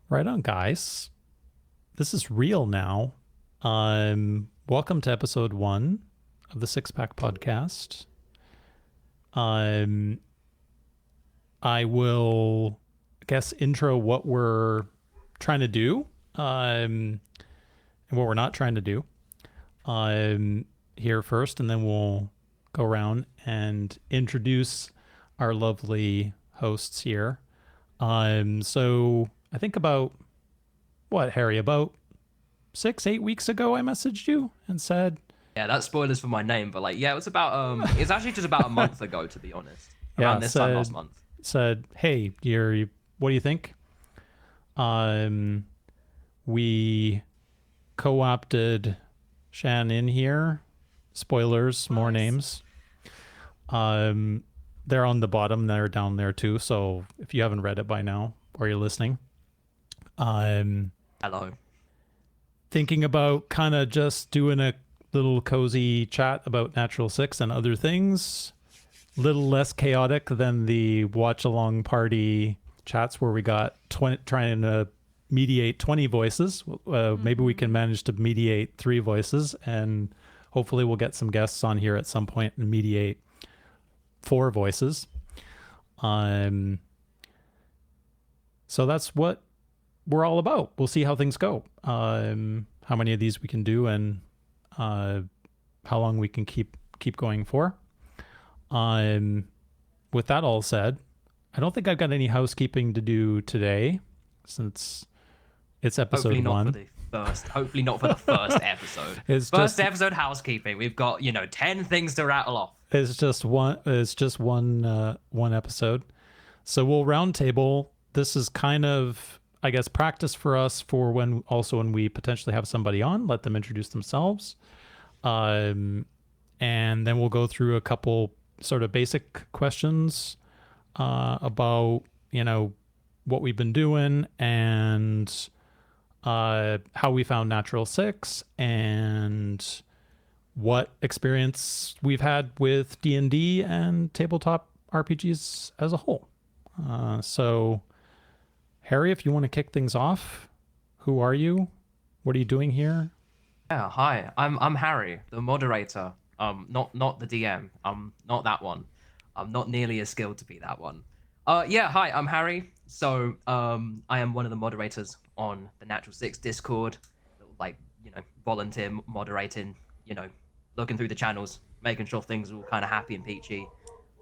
Right on, guys. This is real now. Welcome to episode 1 of the Six Pack Podcast. I will, intro what we're trying to do, and what we're not trying to do, here first, and then we'll go around and introduce our lovely hosts here. So I think about Harry, about 6-8 weeks ago, I messaged you and said, Yeah, that's spoilers for my name, but like, yeah, it was about it's actually just about a month ago, to be honest. yeah, Around this time last month. hey, what do you think? Um, we co-opted Shan in here. Spoilers, more Nice. names. They're on the bottom. They're down there too. So if you haven't read it by now or you're listening, Hello. thinking about kind of just doing a little cozy chat about Natural Six and other things. Little less chaotic than the watch along party chats where we got trying to mediate 20 voices. Maybe we can manage to mediate 3 voices, and hopefully we'll get some guests on here at some point and mediate 4 voices. So that's what we're all about. We'll see how things go. How many of these we can do, and how long we can keep going for. With that all said, I don't think I've got any housekeeping to do today, since it's episode Hopefully not 1. for the first. Hopefully not for the first episode. It's first just- episode housekeeping. We've got 10 things to rattle off. It's just one. It's just one episode. So we'll round table. This is kind of, I guess, practice for us for when we potentially have somebody on. Let them introduce themselves, and then we'll go through a couple sort of basic questions about what we've been doing and how we found Natural Six and what experience we've had with D&D and tabletop RPGs as a whole. So, Harry, if you want to kick things off, who are you? What are you doing here? Yeah, hi. I'm Harry, the moderator. Not the DM. Not that one. I'm not nearly as skilled to be that one. Yeah, hi, I'm Harry. So, I am one of the moderators on the Natural Six Discord. Like, volunteer moderating, looking through the channels, making sure things are all kind of happy and peachy.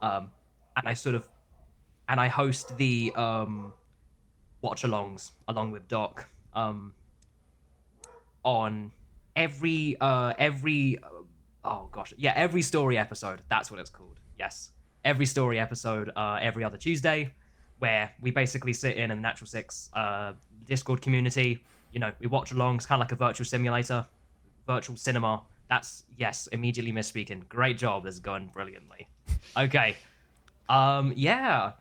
And I host the watch-alongs along with Doc on every every story episode. That's what it's called. Yes, every story episode, every other Tuesday, where we basically sit in a Natural Six Discord community. We watch alongs, kind of like a virtual simulator, virtual cinema. That's, yes, immediately misspeaking. Great job. This is going brilliantly. Okay. Yeah.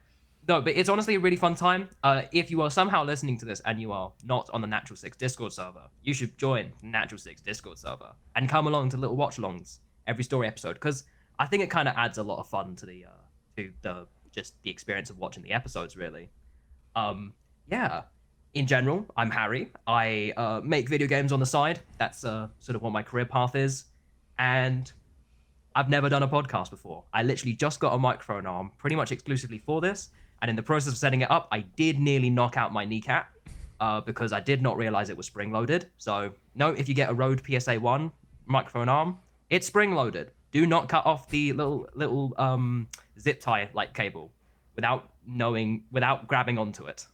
No, but it's honestly a really fun time. If you are somehow listening to this and you are not on the Natural Six Discord server, you should join the Natural Six Discord server and come along to little watch-alongs every story episode, because I think it kind of adds a lot of fun to the experience of watching the episodes, really. Yeah. In general, I'm Harry. I make video games on the side. That's sort of what my career path is. And I've never done a podcast before. I literally just got a microphone arm pretty much exclusively for this. And in the process of setting it up, I did nearly knock out my kneecap because I did not realize it was spring-loaded. So, no, if you get a Rode PSA 1 microphone arm, it's spring-loaded. Do not cut off the little zip tie like cable without grabbing onto it.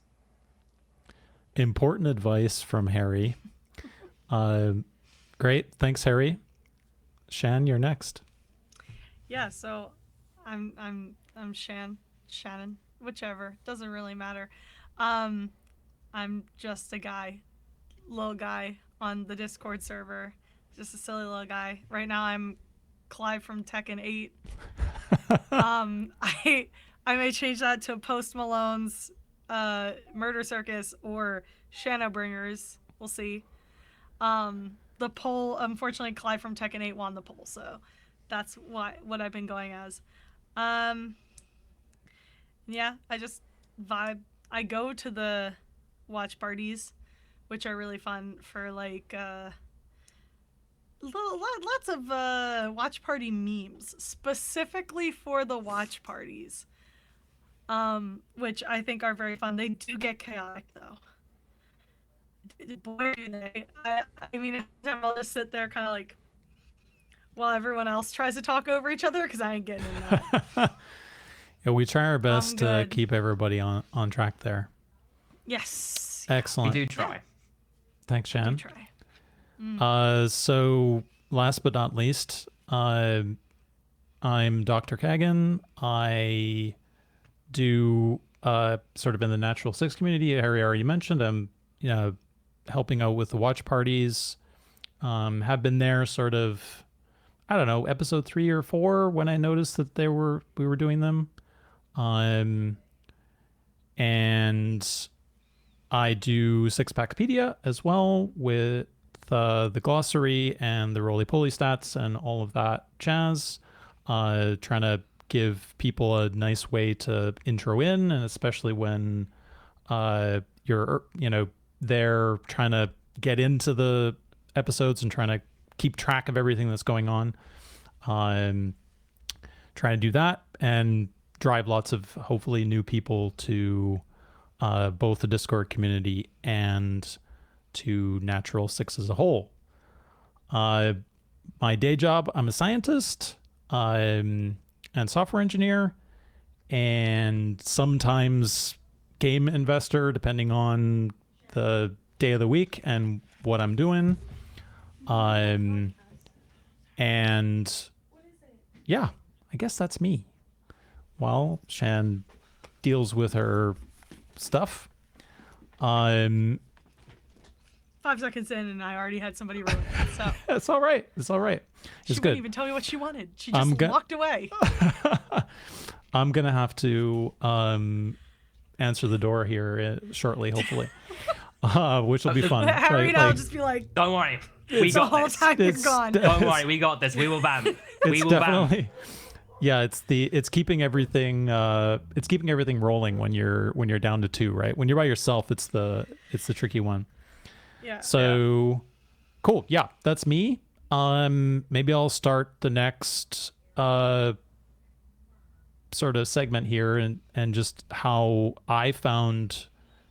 Important advice from Harry. Great. Thanks, Harry. Shan, you're next. Yeah, so I'm Shannon, whichever, doesn't really matter. I'm just a little guy on the Discord server, just a silly little guy. Right now I'm Clive from Tekken 8. I may change that to Post Malone's Murder Circus or Shadowbringers. We'll see. The poll, unfortunately, Clive from Tekken 8 won the poll, so that's what I've been going as. Yeah, I just vibe. I go to the watch parties, which are really fun for like lots of watch party memes specifically for the watch parties, which I think are very fun. They do get chaotic though. Boy, do they! I mean, I'll just sit there kind of like while everyone else tries to talk over each other because I ain't getting in that. Yeah, we try our best to keep everybody on track there. Yes. Excellent. We do try. Thanks, Shan. We try. So last but not least, I'm DrKagon. I do sort of in the Natural Six community area already mentioned. I'm helping out with the watch parties. Have been there sort of, I don't know, episode 3 or 4 when I noticed that we were doing them. And I do SixPackpedia as well with the glossary and the roly-poly stats and all of that jazz. Trying to give people a nice way to intro in, and especially when you're they're trying to get into the episodes and trying to keep track of everything that's going on. Trying to do that and drive lots of hopefully new people to both the Discord community and to Natural Six as a whole. My day job, I'm a scientist and software engineer, and sometimes game investor, depending on the day of the week and what I'm doing. And yeah, I guess that's me. While Shan deals with her stuff. 5 seconds in and I already had somebody ruin it. So it's all right. It's all right. It's she good. wouldn't even tell me what she wanted. She just walked away. I'm gonna have to answer the door here shortly, hopefully, which will be fun. Harry and I'll just be like, "Don't worry, we got the whole this. time you're gone. Don't worry, we got this. We will ban. We will ban." Yeah, it's keeping everything rolling when you're down to 2, right? When you're by yourself, it's the tricky one. Yeah. So cool. Yeah, that's me. Maybe I'll start the next sort of segment here and just how I found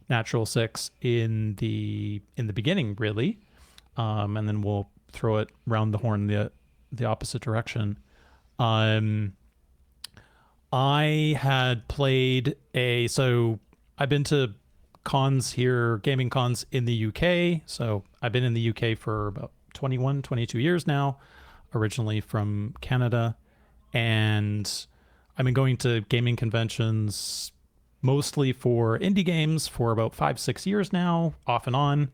Natural Six in the beginning, really. And then we'll throw it round the horn the opposite direction. I had played so I've been to cons here, gaming cons in the UK. So I've been in the UK for about 21, 22 years now, originally from Canada. And I've been going to gaming conventions mostly for indie games for about 5-6 years now, off and on.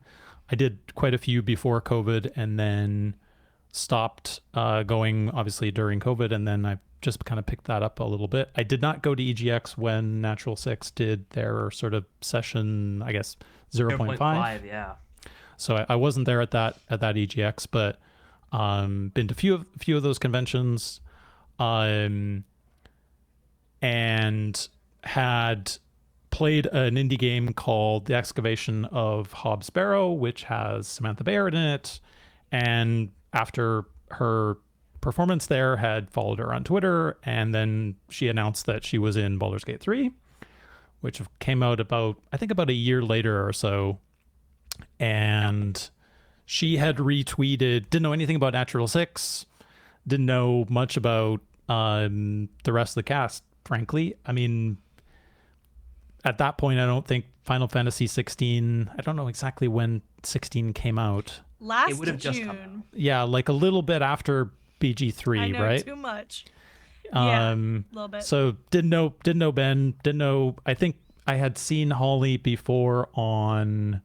I did quite a few before COVID and then stopped going, obviously, during COVID. And then I just kind of picked that up a little bit. I did not go to EGX when Natural Six did their sort of session, I guess, 0.5. Yeah. So I wasn't there at that EGX, but been to few of those conventions, and had played an indie game called The Excavation of Hobbs Barrow, which has Samantha Baird in it. And after her performance there, had followed her on Twitter, and then she announced that she was in Baldur's Gate 3, which came out about a year later or so. And she had retweeted, didn't know anything about Natural Six, didn't know much about the rest of the cast, frankly. I mean, at that point, I don't think Final Fantasy 16, I don't know exactly when 16 came out. Last it would have June. just come out. Yeah, like a little bit after BG3, I know, right? too much. Yeah, a little bit. So didn't know Ben, didn't know. I think I had seen Holly before on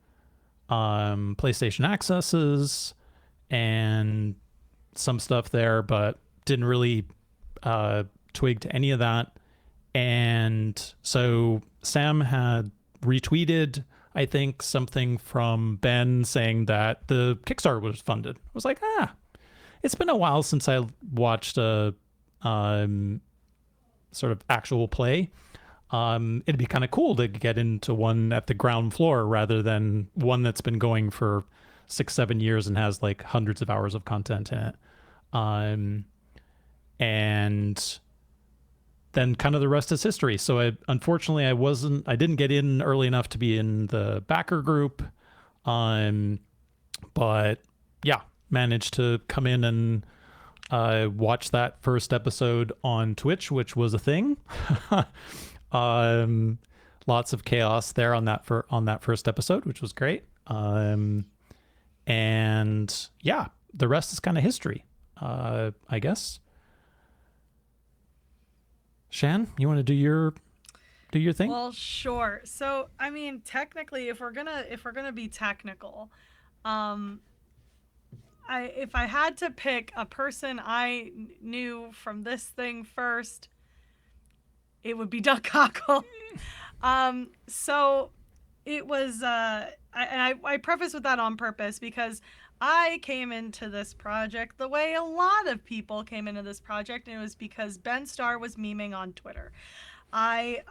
PlayStation Accesses and some stuff there, but didn't really twig to any of that. And so Sam had retweeted, I think, something from Ben saying that the Kickstarter was funded. I was like, it's been a while since I watched a sort of actual play. it'd be kind of cool to get into one at the ground floor rather than one that's been going for 6-7 years and has like hundreds of hours of content in it. And then kind of the rest is history. So unfortunately I didn't get in early enough to be in the backer group. But yeah, managed to come in and watch that first episode on Twitch, which was a thing. Lots of chaos there on that first episode, which was great. And yeah, the rest is kind of history, I guess. Shan, you want to do your thing? Well, sure. So, I mean, technically, if we're gonna be technical, if I had to pick a person I knew from this thing first, it would be DrKagon. So it was. I preface with that on purpose because I came into this project the way a lot of people came into this project, and it was because Ben Starr was memeing on Twitter. I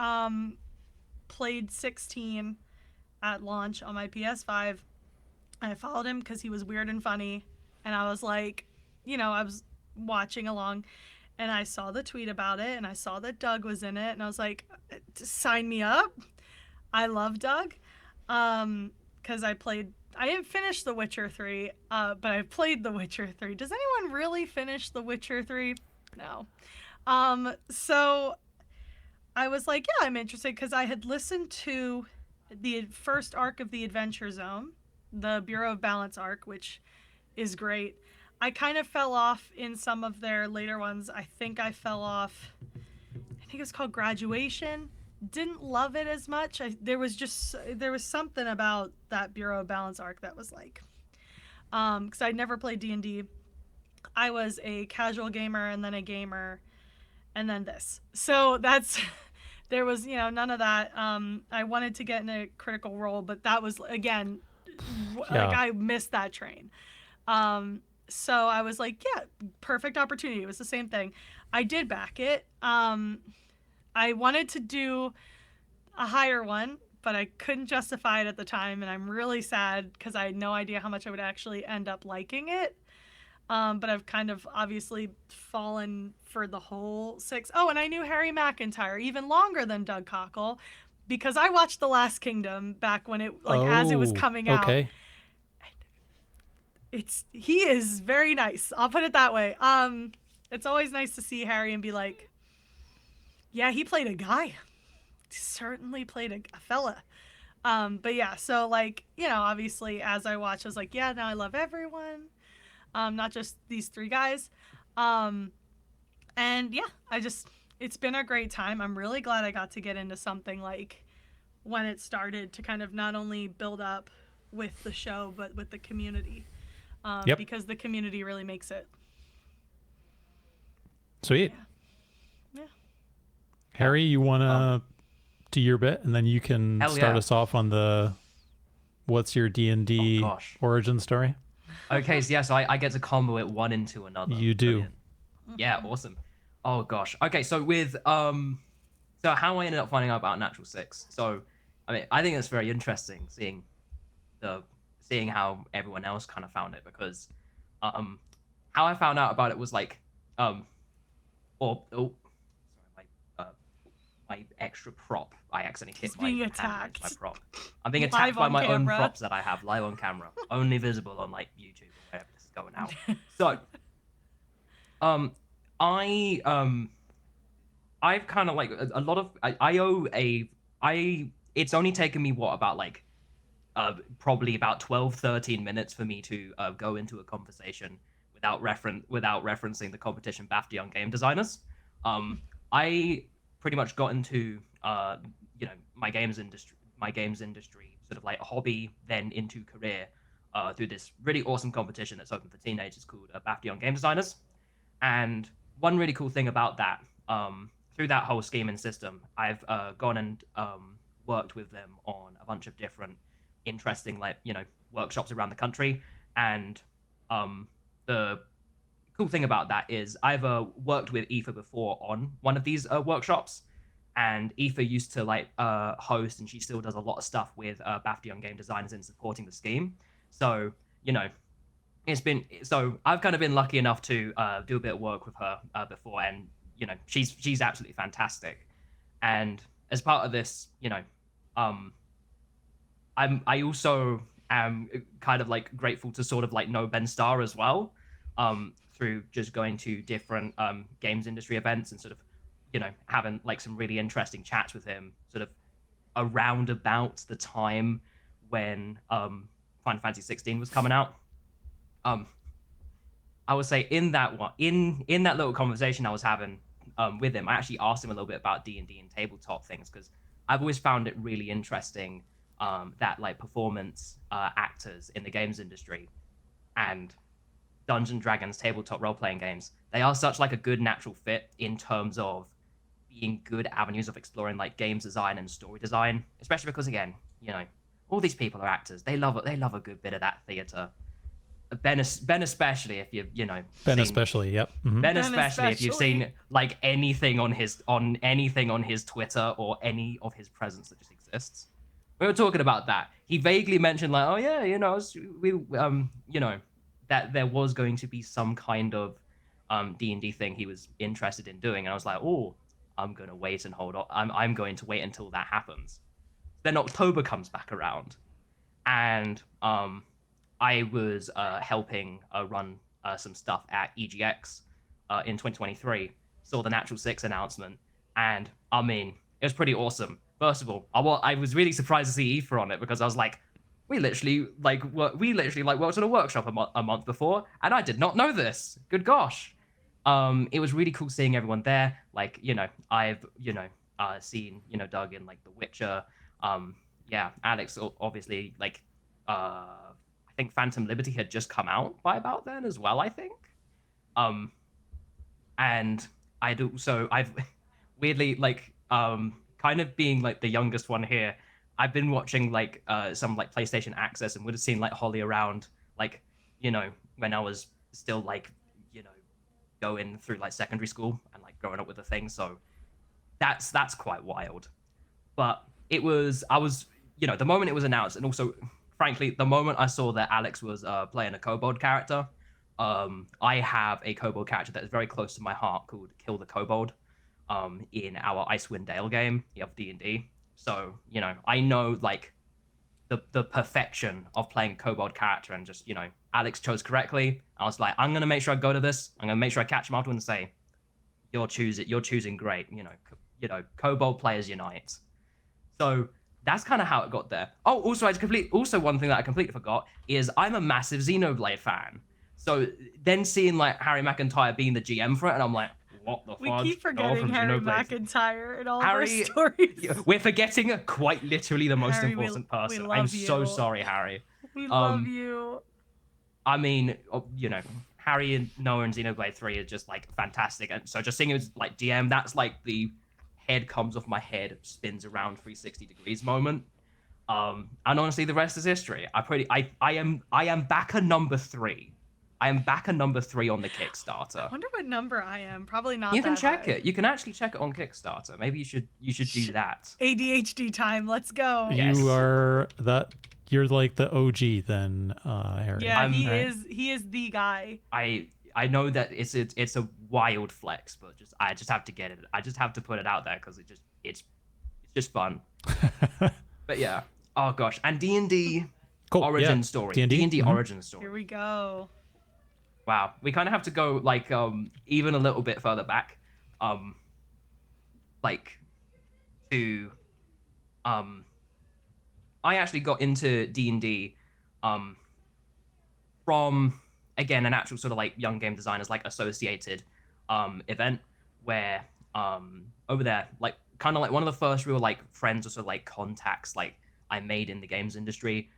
played 16 at launch on my PS5, and I followed him because he was weird and funny, and I was like, I was watching along, and I saw the tweet about it, and I saw that Doug was in it, and I was like, sign me up. I love Doug, because I didn't finish The Witcher 3, but I played The Witcher 3. Does anyone really finish The Witcher 3? No. So I was like, yeah, I'm interested because I had listened to the first arc of the Adventure Zone, the Bureau of Balance arc, which is great. I kind of fell off in some of their later ones. I think it was called Graduation. Didn't love it as much. There was something about that Bureau of Balance arc that was like, because I'd never played D&D. I was a casual gamer and then a gamer and then this. So there was, none of that. I wanted to get in a Critical Role, but that was, again, like I missed that train. So I was like, yeah, perfect opportunity. It was the same thing. I did back it. I wanted to do a higher one, but I couldn't justify it at the time, and I'm really sad because I had no idea how much I would actually end up liking it. But I've kind of obviously fallen for the whole 6. Oh, and I knew Harry McIntyre even longer than DrKagon because I watched The Last Kingdom back when as it was coming out. Okay. He is very nice. I'll put it that way. It's always nice to see Harry and be like, yeah, he played a guy. He certainly played a fella. But yeah, so obviously as I watched, I was like, yeah, now I love everyone. Not just these 3 guys. And yeah, it's been a great time. I'm really glad I got to get into something like when it started to kind of not only build up with the show, but with the community. Because the community really makes it. Sweet. Yeah. Harry, you want to do your bit, and then you can start us off on what's your D&D origin story? Okay, so I get to combo it one into another. You do. Brilliant. Yeah, awesome. Oh gosh. Okay, so with so how I ended up finding out about Natural Six. So I mean, I think it's very interesting seeing how everyone else kind of found it, because how I found out about it was like my extra prop. I accidentally hit my hand against my prop. I'm being attacked by my own props that I have live on camera, only visible on like YouTube or wherever this is going out. So, I've kind of like a lot of it's only taken me probably about 12-13 minutes for me to go into a conversation without referencing the competition BAFTA Young Game Designers. I pretty much got into my games industry sort of like a hobby, then into career through this really awesome competition that's open for teenagers called BAFTA Young Game Designers. And one really cool thing about that, through that whole scheme and system, I've gone and worked with them on a bunch of different interesting workshops around the country. And the cool thing about that is I've worked with Aoife before on one of these workshops, and Aoife used to like host, and she still does a lot of stuff with BAFTA Young Game Designers in supporting the scheme. So I've kind of been lucky enough to do a bit of work with her before, and she's absolutely fantastic. And as part of this, I also am kind of like grateful to sort of like know Ben Starr as well, through just going to different games industry events and sort of having like some really interesting chats with him sort of around about the time when Final Fantasy 16 was coming out. I would say in that little conversation I was having with him, I actually asked him a little bit about D&D and tabletop things, because I've always found it really interesting that like performance actors in the games industry and Dungeons & Dragons tabletop role-playing games, they are such like a good natural fit in terms of being good avenues of exploring like games design and story design, especially because again, all these people are actors. They love a good bit of that theater. Ben especially, if you've Ben seen, especially, yep. Mm-hmm. Ben especially if you've seen like anything on his Twitter or any of his presence that just exists. We were talking about that. He vaguely mentioned like, oh yeah, that there was going to be some kind of D&D thing he was interested in doing, and I was like, oh, I'm gonna wait and hold on. I'm going to wait until that happens. Then October comes back around, and I was helping run some stuff at EGX in 2023. Saw the Natural Six announcement, and I mean, it was pretty awesome. First of all, I was really surprised to see Aoife on it, because I was like, we literally worked on a workshop a month before, and I did not know this. Good gosh. It was really cool seeing everyone there. Like, I've seen Doug in like The Witcher. Alex obviously, like I think Phantom Liberty had just come out by about then as well, I think. And I've weirdly like kind of being like the youngest one here, I've been watching like some like PlayStation Access, and would have seen like Holly around like when I was still like going through like secondary school and like growing up with the thing. So that's quite wild. But I was the moment it was announced, and also frankly the moment I saw that Alex was playing a kobold character, I have a kobold character that is very close to my heart called Kill the Kobold in our Icewind Dale game of D&D. So I know like the perfection of playing a kobold character, and just Alex chose correctly. I was like, I'm gonna make sure I go to this. I'm gonna make sure I catch him afterwards and say, you're choosing great. Kobold players unite. So that's kind of how it got there. Oh, also one thing that I completely forgot is I'm a massive Xenoblade fan. So then seeing like Harry McIntyre being the GM for it, and I'm like, what the We fuck? keep forgetting Harry McIntyre in all of our stories. We're forgetting quite literally the most important person. We love I'm you. so sorry, Harry. We love you. I mean, Harry and Noah and Xenoblade 3 is just like fantastic. And so just seeing it was like DM, that's like the head comes off my head, spins around 360 degrees moment. And honestly, the rest is history. I am back a number 3. I am back a number 3 on the Kickstarter. I wonder what number I am. Probably not. You can check high. it. You can actually check it on Kickstarter. Maybe you should do that. ADHD time. Let's go. Yes. You're like the OG then, Harry. Yeah, he is the guy. I know that it's a wild flex, but I just have to get it. I just have to put it out there because it's just fun. But yeah. Oh gosh. And D&D cool. origin story. D&D origin story. Here we go. Wow. We kind of have to go like even a little bit further back. I actually got into D&D from, again, an actual sort of like young game designers like associated event where over there, like kind of like one of the first real like friends or sort of like contacts like I made in the games industry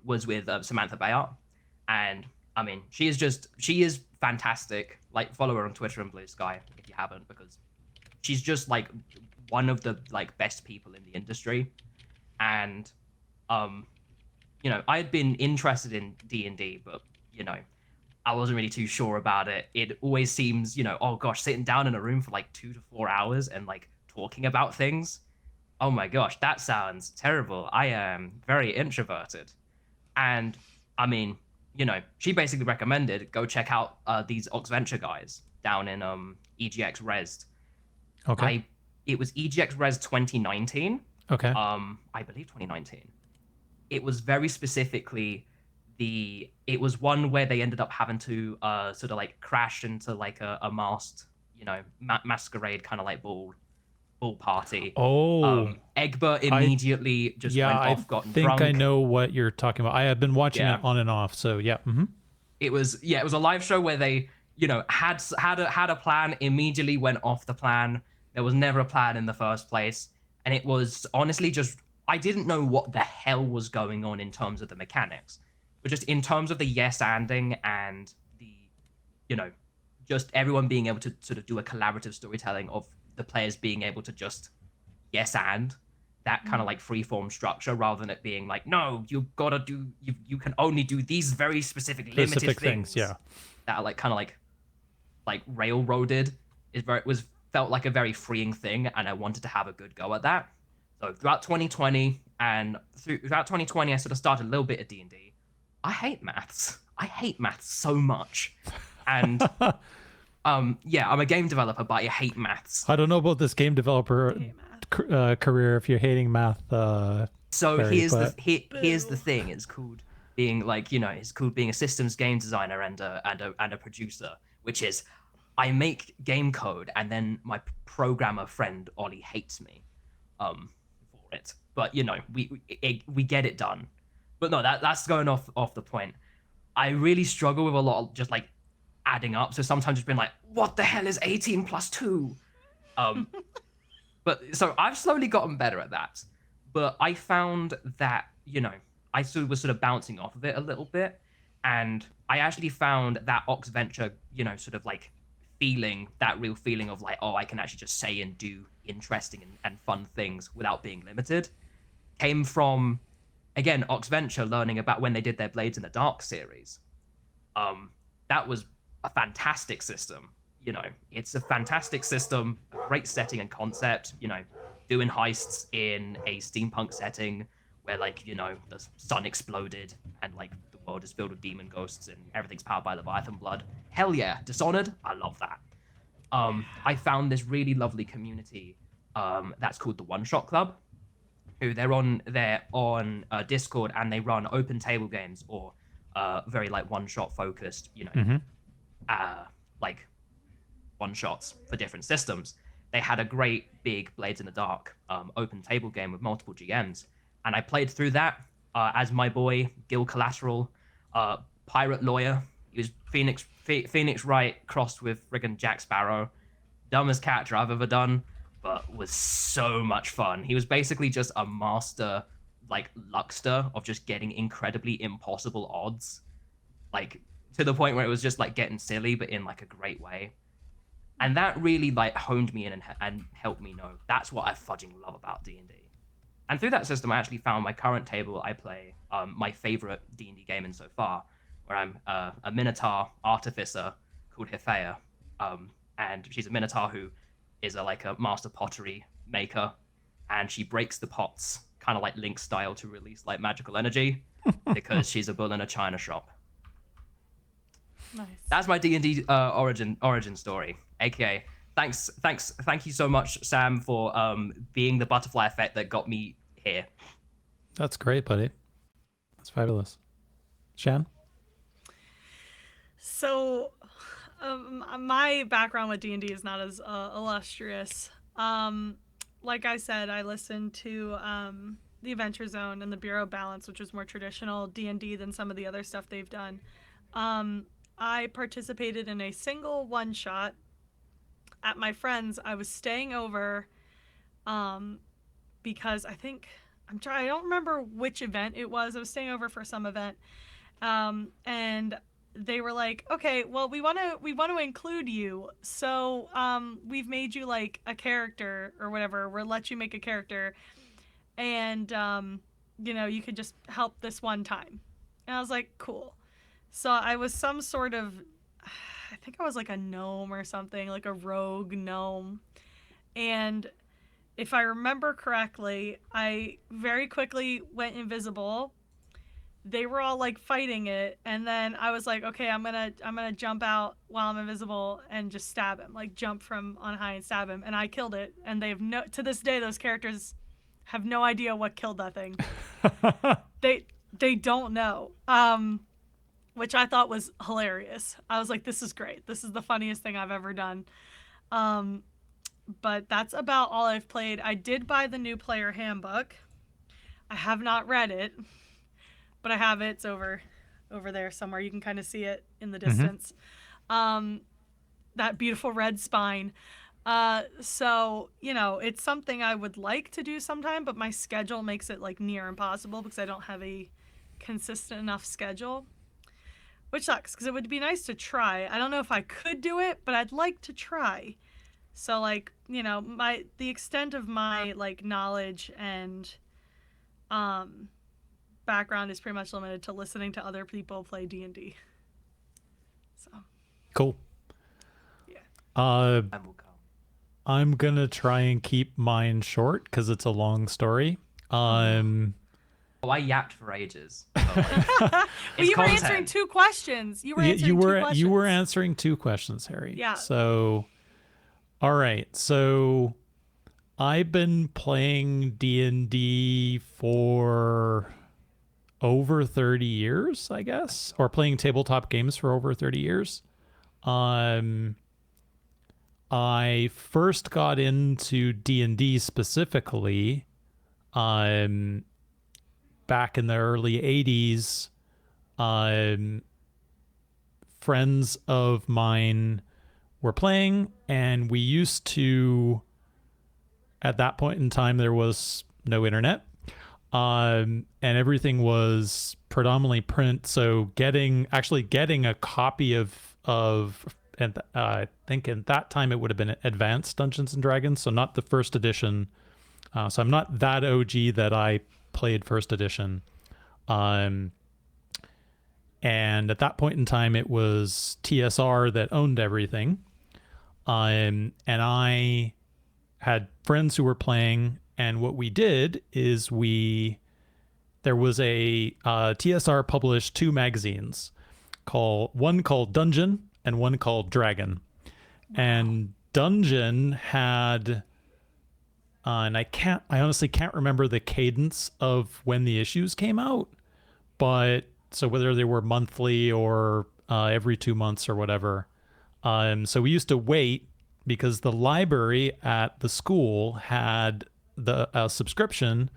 was with Samantha Bayard. And I mean, she is fantastic. Like, follow her on Twitter and Blue Sky if you haven't, because she's just like one of the like best people in the industry. And I had been interested in D&D, but I wasn't really too sure about it. It always seems, oh gosh, sitting down in a room for like 2 to 4 hours and like talking about things. Oh my gosh, that sounds terrible. I am very introverted. And I mean, she basically recommended go check out these Oxventure guys down in EGX Res. Okay. It was EGX Res 2019. Okay. I believe 2019. It was very specifically it was one where they ended up having to sort of like crash into like a masked, masquerade kind of like ball party. Oh, Egbert immediately just went off, got drunk. I think I know what you're talking about. I have been watching Yeah. it on and off, so yeah. Mm-hmm. It was a live show where they, had a plan, immediately went off the plan. There was never a plan in the first place, and it was honestly just, I didn't know what the hell was going on in terms of the mechanics, but just in terms of the yes-anding and the, just everyone being able to sort of do a collaborative storytelling of the players being able to just yes and that kind of like freeform structure, rather than it being like, no, you gotta do, you can only do these very specific limited things. Yeah. That are like kind of like railroaded. Felt like a very freeing thing, and I wanted to have a good go at that. So throughout 2020 I sort of started a little bit of D&D. I hate maths so much. And yeah, I'm a game developer, but I hate maths. I don't know about this game developer career if you're hating math. So Barry, here's the thing. It's called being like, it's called being a systems game designer and a producer, which is I make game code and then my programmer friend Ollie hates me for it. But we get it done. But no, that's going off the point. I really struggle with a lot of just like adding up. So sometimes it's been like, what the hell is 18 plus 2? But so I've slowly gotten better at that. But I found that, I was sort of bouncing off of it a little bit. And I actually found that Oxventure, sort of like feeling, that real feeling of like, oh, I can actually just say and do interesting and fun things without being limited, came from, again, Oxventure learning about when they did their Blades in the Dark series. That was a fantastic system. It's a fantastic system, a great setting and concept, doing heists in a steampunk setting where like, the sun exploded and like the world is filled with demon ghosts and everything's powered by Leviathan blood. Hell yeah. Dishonored, I love that. I found this really lovely community that's called the One Shot Club, who they're on Discord, and they run open table games or very like one-shot focused, like one-shots for different systems. They had a great big Blades in the Dark open table game with multiple GMs, and I played through that as my boy Gil Collateral, pirate lawyer. He was Phoenix Wright crossed with friggin' Jack Sparrow. Dumbest character I've ever done, but was so much fun. He was basically just a master like luckster of just getting incredibly impossible odds, like to the point where it was just like getting silly, but in like a great way. And that really like honed me in and helped me know that's what I fudging love about D&D. And through that system, I actually found my current table I play, my favorite D&D game in so far, where I'm a Minotaur artificer called Hifea. And she's a Minotaur who is a master pottery maker, and she breaks the pots kind of like Link style to release like magical energy because she's a bull in a china shop. Nice. That's my D&D origin story. AKA, thank you so much, Sam, for being the butterfly effect that got me here. That's great, buddy. That's fabulous. Shan? So, my background with D&D is not as illustrious. Like I said, I listened to the Adventure Zone and the Bureau of Balance, which is more traditional D&D than some of the other stuff they've done. I participated in a single one-shot at my friend's. I was staying over because I don't remember which event it was. I was staying over for some event. And they were like, okay, well, we want to include you. So we've made you like a character or whatever. We'll let you make a character. And, you could just help this one time. And I was like, cool. So I was some sort of, I think I was like a gnome or something, like a rogue gnome. And if I remember correctly, I very quickly went invisible. They were all like fighting it, and then I was like, okay, I'm gonna jump out while I'm invisible and just stab him, like jump from on high and stab him, and I killed it. And they've no to this day those characters have no idea what killed that thing. They don't know. Which I thought was hilarious. I was like, this is great. This is the funniest thing I've ever done. But that's about all I've played. I did buy the new player handbook. I have not read it, but I have it. It's over there somewhere. You can kind of see it in the distance. That beautiful red spine. So, it's something I would like to do sometime, but my schedule makes it like near impossible because I don't have a consistent enough schedule, which sucks because it would be nice to try. I don't know if I could do it, but I'd like to try. So like, the extent of my like knowledge and background is pretty much limited to listening to other people play D&D. So Cool. yeah. I'm gonna try and keep mine short because it's a long story. I yapped for ages. But, like, Well, it's you were content. answering two questions. You were answering you two were questions. you were answering two questions, Harry. Yeah. So, all right. So, I've been playing D&D for over 30 years, I guess, or playing tabletop games for over 30 years. I first got into D&D specifically back in the early 80s. Friends of mine were playing, and we used to, at that point in time, there was no internet. And everything was predominantly print. So getting a copy of and I think in that time it would have been Advanced Dungeons and Dragons, so not the first edition. So I'm not that OG that I played first edition. And at that point in time, it was TSR that owned everything. And I had friends who were playing, and what we did is there was a TSR published two magazines, one called Dungeon and one called Dragon. Wow. And Dungeon had, and I honestly can't remember the cadence of when the issues came out, but so whether they were monthly or every 2 months or whatever. So we used to wait because the library at the school had the subscription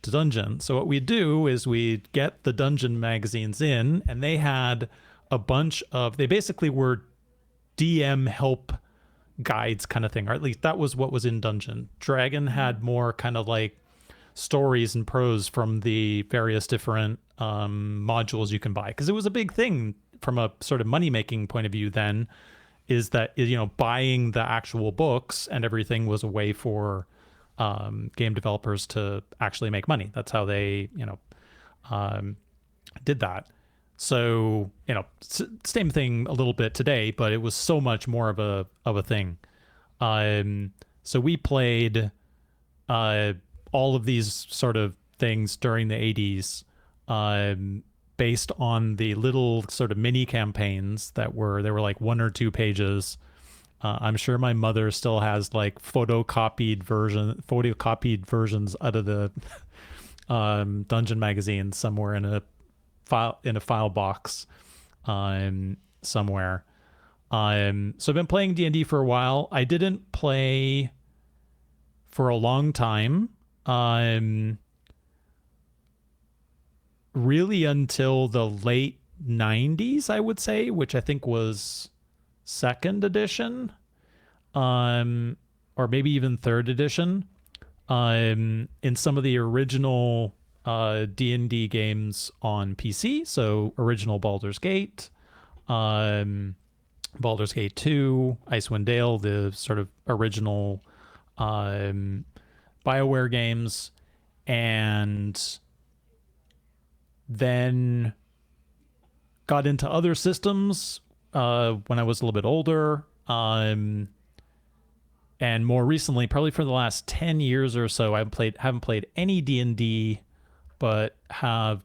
to Dungeon. So what we'd do is we'd get the Dungeon magazines in, and they had a bunch of, they basically were DM help guides kind of thing, or at least that was what was in Dungeon. Dragon had more kind of like stories and prose from the various different modules you can buy, because it was a big thing from a sort of money-making point of view then, is that, buying the actual books and everything was a way for game developers to actually make money. That's how they, did that. So, same thing a little bit today, but it was so much more of a thing. So we played all of these sort of things during the 80s, based on the little sort of mini campaigns they were like 1 or 2 pages. I'm sure my mother still has like photocopied versions out of the Dungeon magazine somewhere in a file box somewhere. So I've been playing D&D for a while. I didn't play for a long time, really until the late 90s, I would say, which I think was 2nd edition, or maybe even 3rd edition, in some of the original D&D games on PC. So original Baldur's Gate, Baldur's Gate 2, Icewind Dale, the sort of original BioWare games, and then got into other systems when I was a little bit older. And more recently, probably for the last 10 years or so, haven't played any D&D, but have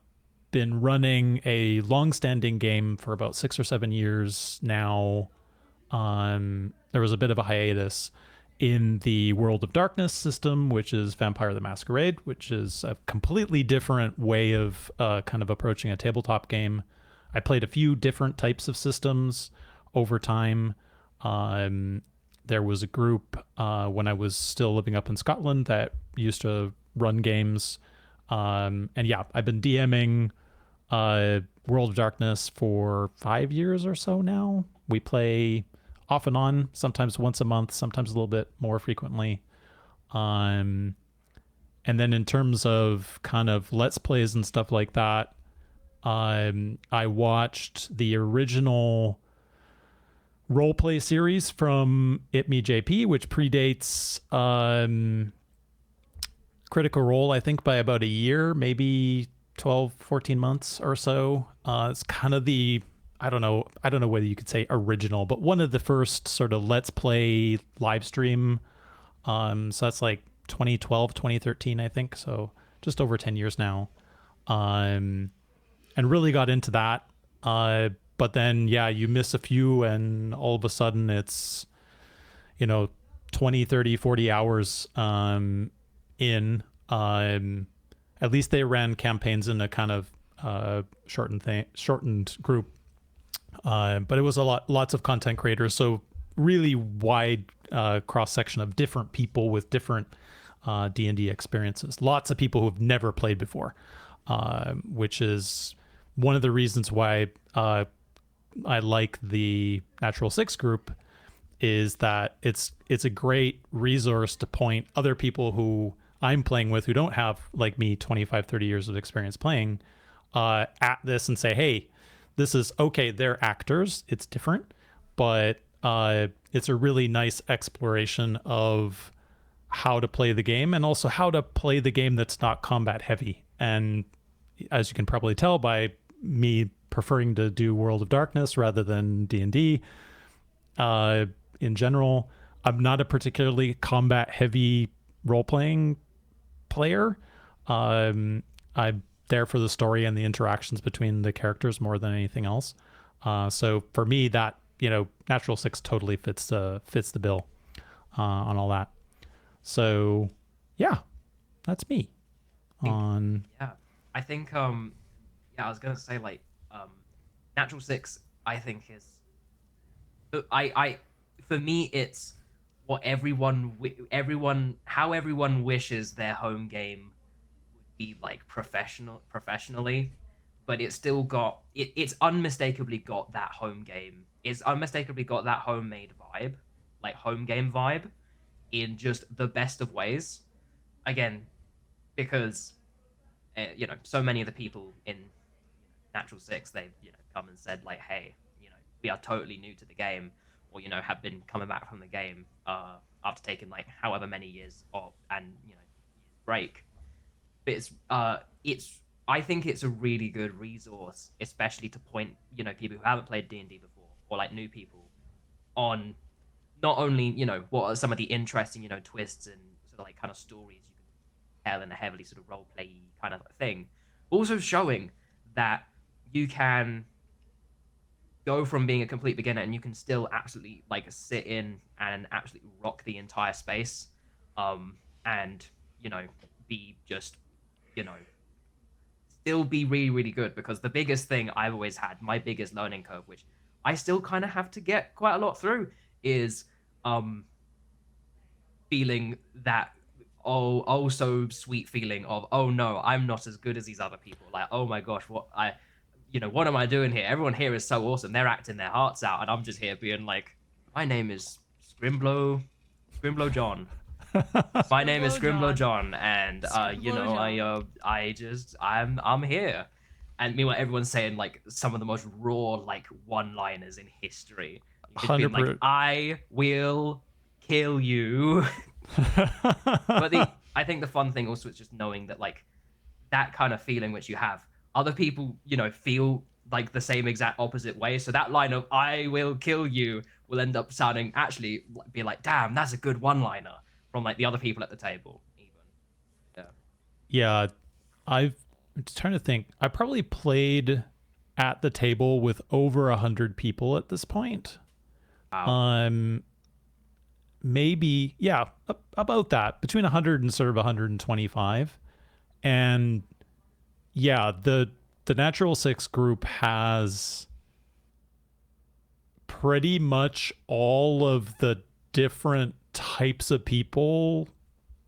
been running a long-standing game for about 6 or 7 years now. There was a bit of a hiatus in the World of Darkness system, which is Vampire the Masquerade, which is a completely different way of kind of approaching a tabletop game. I played a few different types of systems over time. There was a group when I was still living up in Scotland that used to run games. And yeah, I've been DMing World of Darkness for 5 years or so now. We play off and on, sometimes once a month, sometimes a little bit more frequently. And then in terms of kind of Let's Plays and stuff like that, I watched the original roleplay series from JP, which predates Critical Role, I think, by about a year, maybe 12, 14 months or so. It's kind of the, I don't know whether you could say original, but one of the first sort of Let's Play live stream. So that's like 2012, 2013, I think. So just over 10 years now. And really got into that. But then, yeah, you miss a few and all of a sudden it's, 20, 30, 40 hours in. At least they ran campaigns in a kind of shortened group. But it was lots of content creators. So really wide cross-section of different people with different D&D experiences. Lots of people who've never played before, which is one of the reasons why I like the Natural Six group, is that it's a great resource to point other people who I'm playing with who don't have, like me, 25, 30 years of experience playing at this and say, hey, this is okay. They're actors. It's different, but it's a really nice exploration of how to play the game and also how to play the game that's not combat heavy. And as you can probably tell by me preferring to do World of Darkness rather than D&D, in general, I'm not a particularly combat heavy role-playing player. I'm there for the story and the interactions between the characters more than anything else. So for me, that, Natural Six totally fits the bill on all that. So yeah, that's me. I think I was gonna say, like, Natural Six, I think is, I for me it's what how everyone wishes their home game would be like professionally, but it's still got it's unmistakably got that home game. It's unmistakably got that homemade vibe, like home game vibe, in just the best of ways. Again, because so many of the people in Natural Six, they've come and said, like, hey, we are totally new to the game, or have been coming back from the game after taking like however many years off and break. But it's I think it's a really good resource, especially to point people who haven't played D&D before, or like new people, on not only what are some of the interesting twists and sort of like kind of stories you can tell in a heavily sort of role play kind of thing, also showing that you can go from being a complete beginner and you can still absolutely like sit in and absolutely rock the entire space, and be just still be really, really good. Because the biggest thing I've always had, my biggest learning curve, which I still kind of have to get quite a lot through, is feeling that so sweet feeling of, oh no, I'm not as good as these other people. Like, oh my gosh, what am I doing here? Everyone here is so awesome. They're acting their hearts out, and I'm just here being like, my name is Scrimblow John. My name is Scrimblow John, and I'm here. And meanwhile, everyone's saying like some of the most raw like one-liners in history. Just being like, I will kill you. But I think the fun thing also is just knowing that like that kind of feeling which you have, other people feel like the same exact opposite way. So that line of "I will kill you" will end up sounding actually be like, "Damn, that's a good one-liner" from like the other people at the table. Even Yeah, I'm just trying to think. I probably played at the table with over 100 people at this point. wow. Maybe, yeah, about that, between 100 and sort of 125. And yeah, the Natural Six group has pretty much all of the different types of people.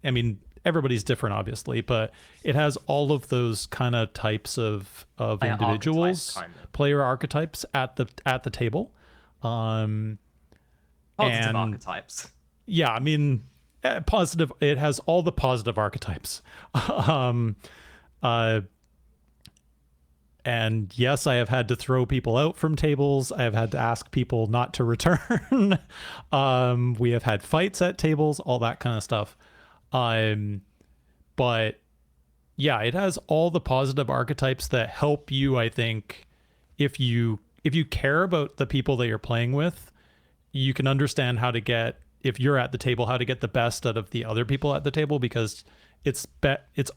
I mean, everybody's different, obviously, but it has all of those kind of types of Player individuals, archetypes, kind of. player archetypes at the table. Positive And archetypes. yeah, I mean, positive. It has all the positive archetypes. um, and yes, I have had to throw people out from tables. I have had to ask people not to return. We have had fights at tables, all that kind of stuff. But yeah, it has all the positive archetypes that help you, I think, if you care about the people that you're playing with, you can understand how to get, if you're at the table, how to get the best out of the other people at the table, because it's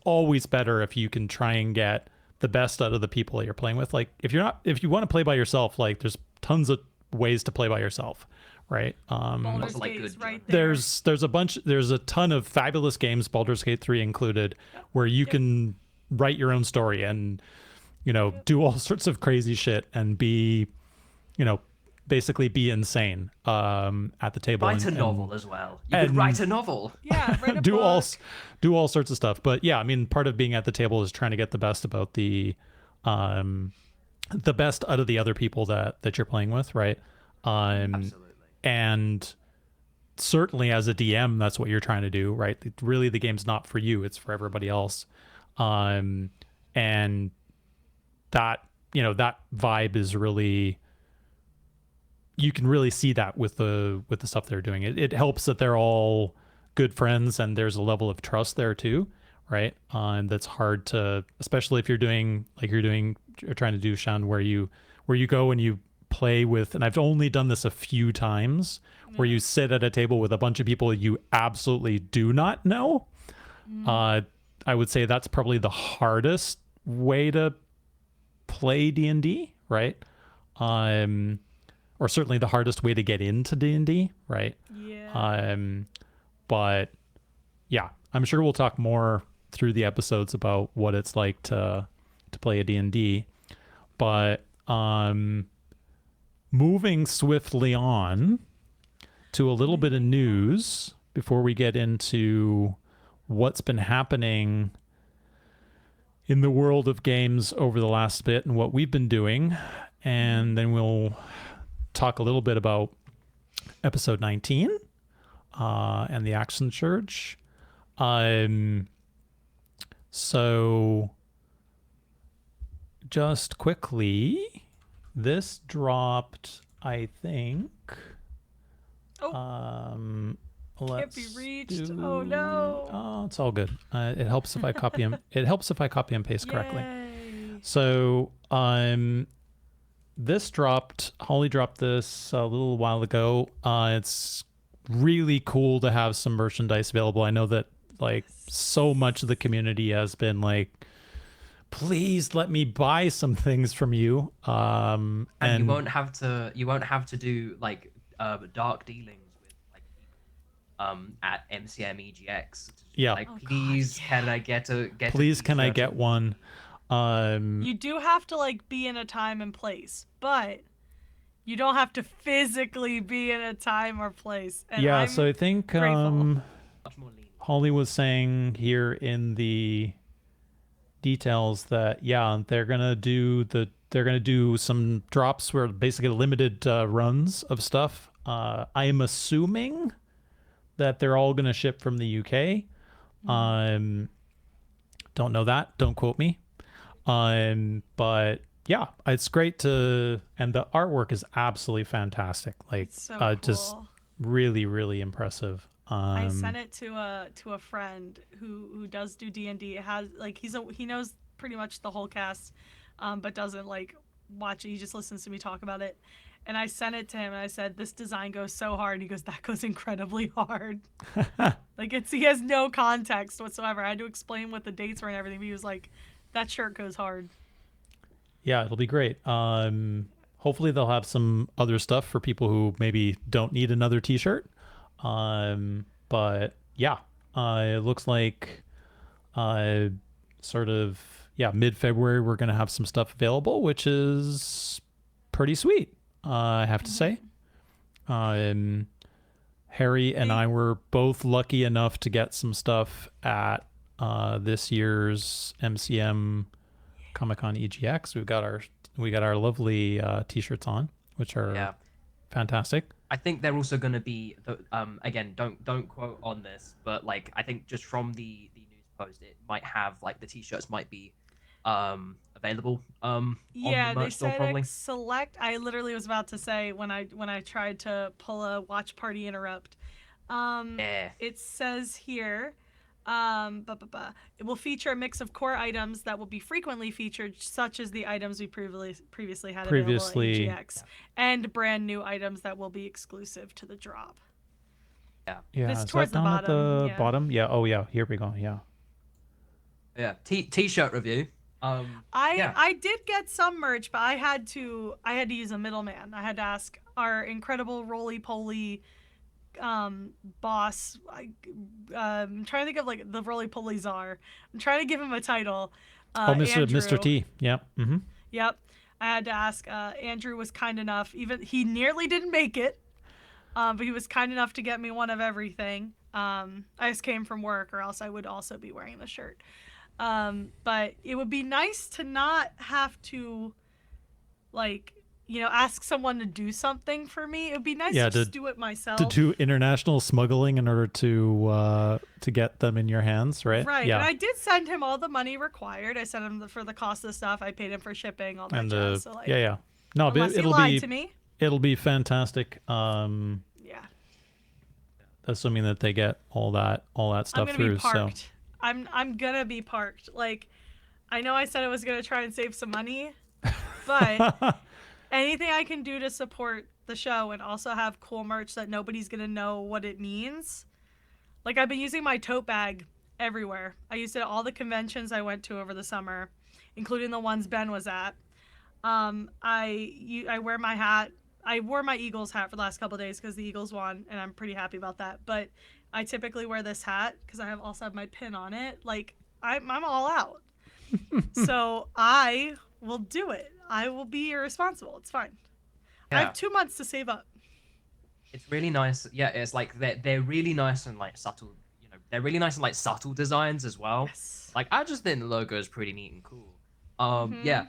always better if you can try and get the best out of the people that you're playing with. Like if you want to play by yourself, like there's tons of ways to play by yourself, right? Baldur's Also, like, Gate is good right there. There's a ton of fabulous games, Baldur's Gate 3 included, where you can write your own story and, you know, do all sorts of crazy shit and be, you know, basically be insane at the table. Write a novel as well. You could write a novel. Yeah, write a do book. all sorts of stuff. But yeah, I mean, part of being at the table is trying to get the best about the best out of the other people that you're playing with, right? Absolutely. And certainly as a DM, that's what you're trying to do, right? Really, the game's not for you; it's for everybody else. And that, you know, that vibe is really, you can really see that with the stuff they're doing. It helps that they're all good friends and there's a level of trust there too, right? And that's hard to, especially if you're doing like you're trying to do, Shan, where you go and you play with, and I've only done this a few times, where you sit at a table with a bunch of people you absolutely do not know. I would say that's probably the hardest way to play D&D, right? Or certainly the hardest way to get into D&D, right? Yeah. But yeah, I'm sure we'll talk more through the episodes about what it's like to play a D&D. But moving swiftly on to a little bit of news before we get into what's been happening in the world of games over the last bit and what we've been doing. And then we'll talk a little bit about episode 19 and the Action Surge. So just quickly, this dropped, I think. Can't be reached. Oh no. Oh, it's all good. It helps if I copy and paste correctly. Yay. So this dropped. Holly dropped this a little while ago. It's really cool to have some merchandise available. I know that like so much of the community has been like, please let me buy some things from you. And you won't have to do like dark dealings with like people at MCM Yeah. Like, please, can I get please can I get one? You do have to like be in a time and place, but you don't have to physically be in a time or place. And yeah, I'm so I think grateful. much more lenient. Holly was saying here in the details that they're gonna do some drops where basically limited runs of stuff. I am assuming that they're all gonna ship from the UK. Don't know that. Don't quote me. But yeah, it's great and the artwork is absolutely fantastic. Like, It's so cool. just really, really impressive. I sent it to a friend who does do D&D. It has like he knows pretty much the whole cast, but doesn't like watch it. He just listens to me talk about it. And I sent it to him and I said, this design goes so hard. And he goes, that goes incredibly hard. Like he has no context whatsoever. I had to explain what the dates were and everything. But he was like, that shirt goes hard. Yeah, it'll be great. Hopefully they'll have some other stuff for people who maybe don't need another t-shirt. But yeah, it looks like sort of, mid-February, we're going to have some stuff available, which is pretty sweet. I have to say. Harry and I were both lucky enough to get some stuff at this year's MCM Comic-Con EGX. We got our lovely t-shirts on, which are fantastic. I think they're also going to be again, don't quote on this, but like I think just from the news post, it might have like the t-shirts might be available on the merch they store said probably. select. I literally was about to say when I tried to pull a watch party interrupt. It says here it will feature a mix of core items that will be frequently featured, such as the items we previously had available at EGX, and brand new items that will be exclusive to the drop. Yeah, It's is towards that the down bottom. at the bottom? Yeah. Oh yeah, here we go. Yeah. T-shirt review. I did get some merch, but I had to use a middleman. I had to ask our incredible roly-poly boss. I'm trying to think of like the roly-poly czar. I'm trying to give him a title. Mr. T. Yep. Mm-hmm. Yep. I had to ask. Andrew was kind enough. Even he nearly didn't make it, but he was kind enough to get me one of everything. I just came from work, or else I would also be wearing the shirt. But it would be nice to not have to, like, ask someone to do something for me. It would be nice to just do it myself. To do international smuggling in order to get them in your hands, right? Right. Yeah. And I did send him all the money required. I sent him for the cost of the stuff. I paid him for shipping, all that jazz. So, like, yeah. No, but unless he lied to me. It'll be fantastic. Yeah. Assuming that they get all that stuff I'm gonna through. be parked. So I'm gonna be parked. Like, I know I said I was gonna try and save some money, but anything I can do to support the show and also have cool merch that nobody's gonna know what it means. Like, I've been using my tote bag everywhere. I used it at all the conventions I went to over the summer, including the ones Ben was at. I wear my hat. I wore my Eagles hat for the last couple of days because the Eagles won, and I'm pretty happy about that. But I typically wear this hat because I also have my pin on it. Like, I'm all out. So I will do it. I will be irresponsible. It's fine. I have 2 months to save up. It's really nice. Yeah, it's like they're really nice and like subtle. They're really nice and like subtle designs as well. Yes. Like, I just think the logo is pretty neat and cool. Mm-hmm. Yeah.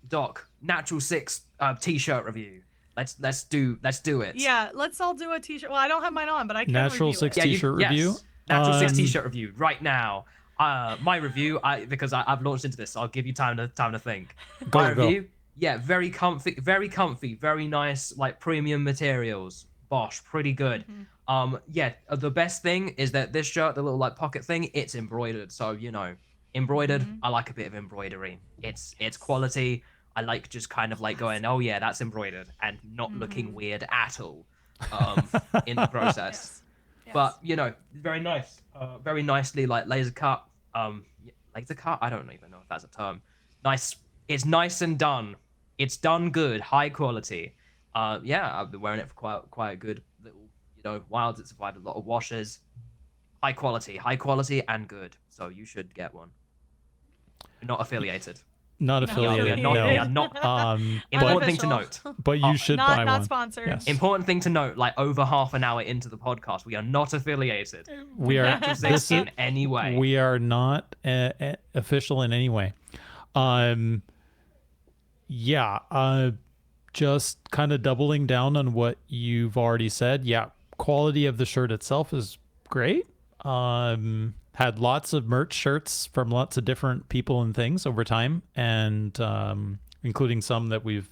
Doc, Natural Six t-shirt review. Let's do it. Yeah, let's all do a t-shirt. Well, I don't have mine on, but I can Natural review Six it. t-shirt review. Yes. Natural Six t-shirt review right now. My review, because I've launched into this, so I'll give you time to think. My review, yeah, very comfy, very nice, like premium materials. Bosh, pretty good. Mm-hmm. The best thing is that this shirt, the little like pocket thing, it's embroidered. So embroidered. Mm-hmm. I like a bit of embroidery. It's quality. I like just kind of like going, oh yeah, that's embroidered, and not looking weird at all in the process. Yes. But very nice, very nicely like laser cut. Laser cut. I don't even know if that's a term. Nice. It's nice and done. It's done good, high quality. I've been wearing it for quite a good little while. It survived a lot of washes. High quality and good. So you should get one. You're not affiliated. Not affiliated. No. Important thing to note. But you should buy one. Not sponsored. Yes. Important thing to note. Like, over half an hour into the podcast, we are not affiliated. We are in any way. We are not official in any way. Just kind of doubling down on what you've already said. Yeah, quality of the shirt itself is great. Had lots of merch shirts from lots of different people and things over time, and including some that we've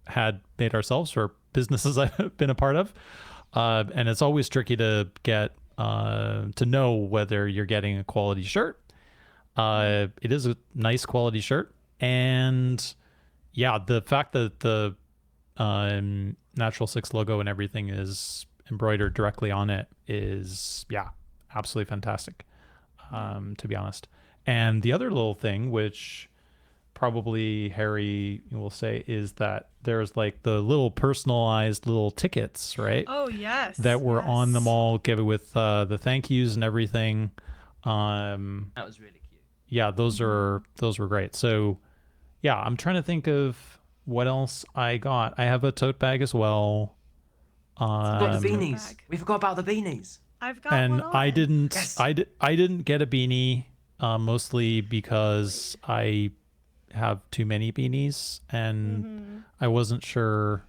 had made ourselves for businesses I've been a part of. And it's always tricky to get to know whether you're getting a quality shirt. It is a nice quality shirt. And yeah, the fact that the Natural Six logo and everything is embroidered directly on it is, yeah, absolutely fantastic, to be honest. And the other little thing, which probably Harry will say, is that there's like the little personalized little tickets, right? Oh yes. That were on them yes. all, given with the thank yous and everything. That was really cute. Yeah, those were great. So yeah, I'm trying to think of what else I got. I have a tote bag as well. Got the tote beanies. bag. We forgot about the beanies. I've got And one on. I didn't Yes. I didn't get a beanie, mostly because I have too many beanies and I wasn't sure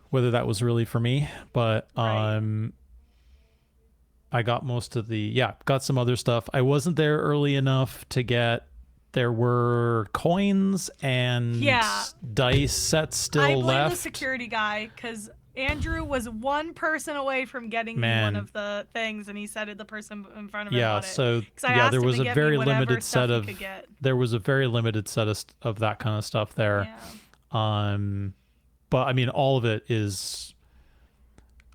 whether that was really for me, but Right. I got most of got some other stuff. I wasn't there early enough to get. There were coins and Yeah. dice sets still I blame left. the security guy because Andrew was one person away from getting me Man. one of the things, and he said it. The person in front of him Yeah, got it. so 'Cause I yeah, asked there him was to a get me very whatever limited stuff set he of could get. there was a very limited set of that kind of stuff there. Yeah. But I mean, all of it is.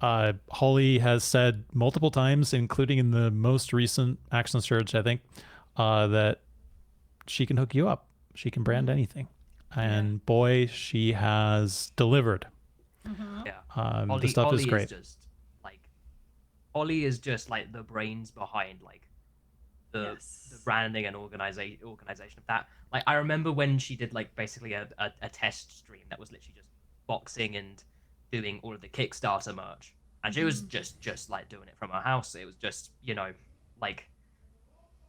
Holly has said multiple times, including in the most recent Action Surge, I think, that she can hook you up. She can brand anything, and boy, she has delivered. Yeah. The stuff is Ollie great. Is just like the brains behind like the branding and organization of that. Like I remember when she did like basically a test stream that was literally just boxing and doing all of the Kickstarter merch, and she was just like doing it from her house. It was just like,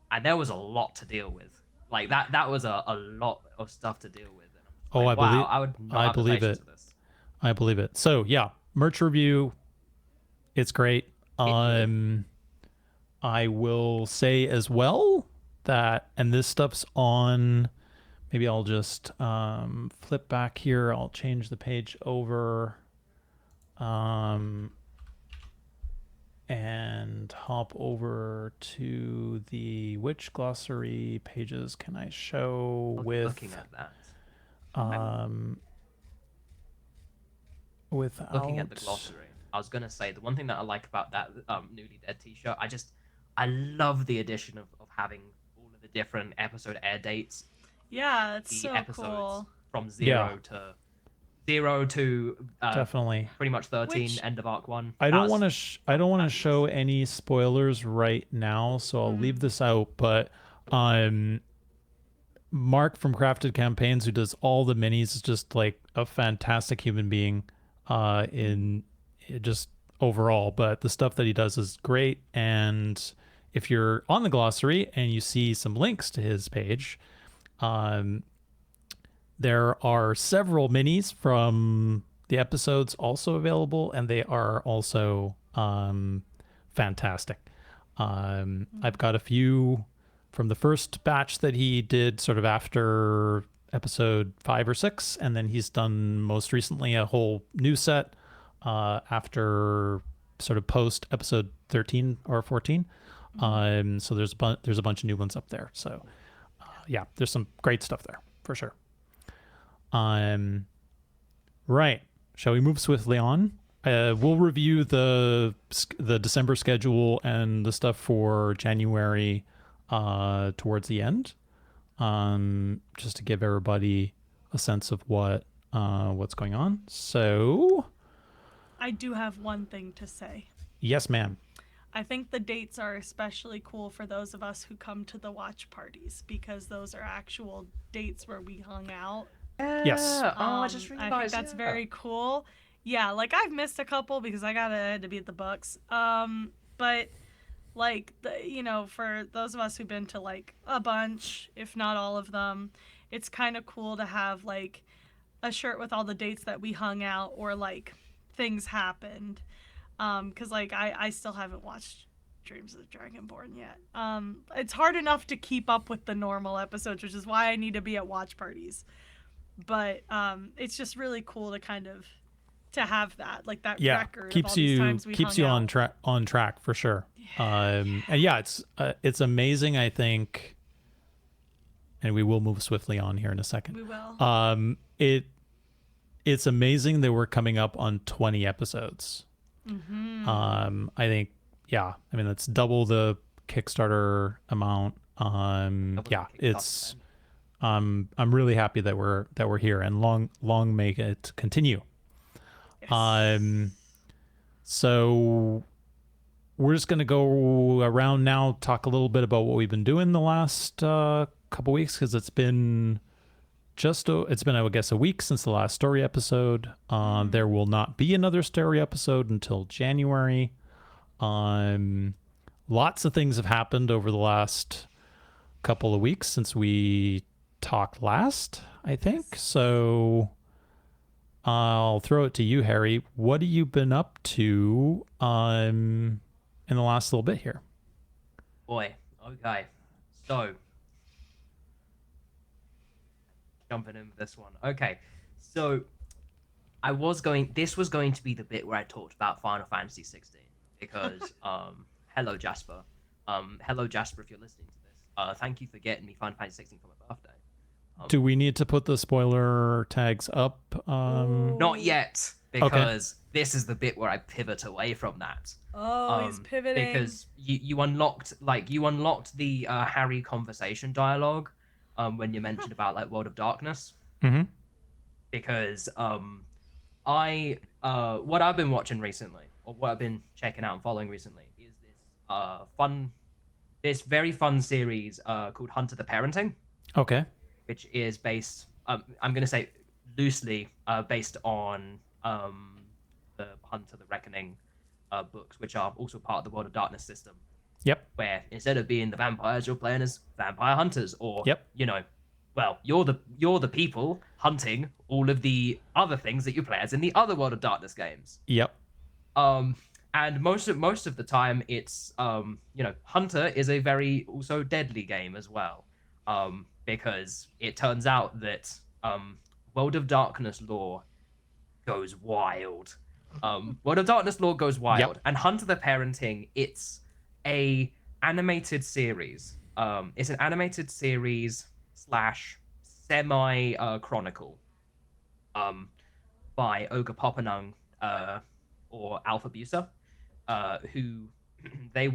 and there was a lot to deal with. Like that was a lot of stuff to deal with. And I'm like, wow, I would not have the patience for this. I believe it. So yeah, merch review. It's great. I will say as well that, and this stuff's on, maybe I'll just flip back here. I'll change the page over and hop over to the which glossary pages can I show with looking at that. Without Looking at the glossary, I was gonna say the one thing that I like about that Newly Dead t-shirt, I love the addition of having all of the different episode air dates. Yeah, it's The so episodes cool. from zero to definitely pretty much 13, Which- end of arc 1. I don't want That's to I don't want to show any spoilers right now, so I'll leave this out, but Mark from Crafted Campaigns, who does all the minis, is just like a fantastic human being in just overall, but the stuff that he does is great. And if you're on the glossary and you see some links to his page, there are several minis from the episodes also available, and they are also fantastic. I've got a few from the first batch that he did sort of after episode 5 or 6, and then he's done most recently a whole new set after sort of post episode 13 or 14. So there's a bunch of new ones up there. So yeah, there's some great stuff there for sure. Right. Shall we move swiftly on? We'll review the December schedule and the stuff for January towards the end, just to give everybody a sense of what's going on. So, I do have one thing to say. Yes, ma'am. I think the dates are especially cool for those of us who come to the watch parties, because those are actual dates where we hung out. Yes. I just I realized. think that's very cool. Yeah, like I've missed a couple because I had to be at the Bucks. But like for those of us who've been to like a bunch, if not all of them, it's kind of cool to have like a shirt with all the dates that we hung out or like things happened. Because like I still haven't watched Dreams of the Dragonborn yet. It's hard enough to keep up with the normal episodes, which is why I need to be at watch parties. But it's just really cool to kind of have that record keeps of all these times we keeps hung you out. on track for sure. And yeah, it's amazing. I think and we will move swiftly on here in a second. We will. It's amazing that we're coming up on 20 episodes. Mm-hmm. I think, yeah, I mean, that's double the Kickstarter amount. It's I'm really happy that we're here, and long may it continue. Yes. So we're just gonna go around now, talk a little bit about what we've been doing the last couple weeks, because it's been I guess a week since the last story episode. There will not be another story episode until January. Lots of things have happened over the last couple of weeks since we talked last, I think. So I'll throw it to you, Harry. What have you been up to in the last little bit here? Boy, okay. So, jumping in with this one. Okay, so this was going to be the bit where I talked about Final Fantasy 16 because, hello Jasper. Hello Jasper, if you're listening to this. Thank you for getting me Final Fantasy 16 for my birthday. Do we need to put the spoiler tags up? Not yet, because this is the bit where I pivot away from that. Oh, he's pivoting. Because you unlocked the Harry conversation dialogue when you mentioned about like World of Darkness. Mm-hmm. Because what I've been watching recently, or what I've been checking out and following recently, is this very fun series called Hunter the Parenting. Okay. Which is based, I'm going to say loosely based on the Hunter the Reckoning books, which are also part of the World of Darkness system. Yep. Where instead of being the vampires, you're playing as vampire hunters, or yep. You're the people hunting all of the other things that you play as in the other World of Darkness games. Yep. And most of the time, it's Hunter is a very also deadly game as well. Because it turns out that World of Darkness lore goes wild. World of Darkness lore goes wild. Yep. And Hunter the Parenting, it's a animated series. It's an animated series / semi chronicle by Ogre Poppenung or Alpha Busa, who they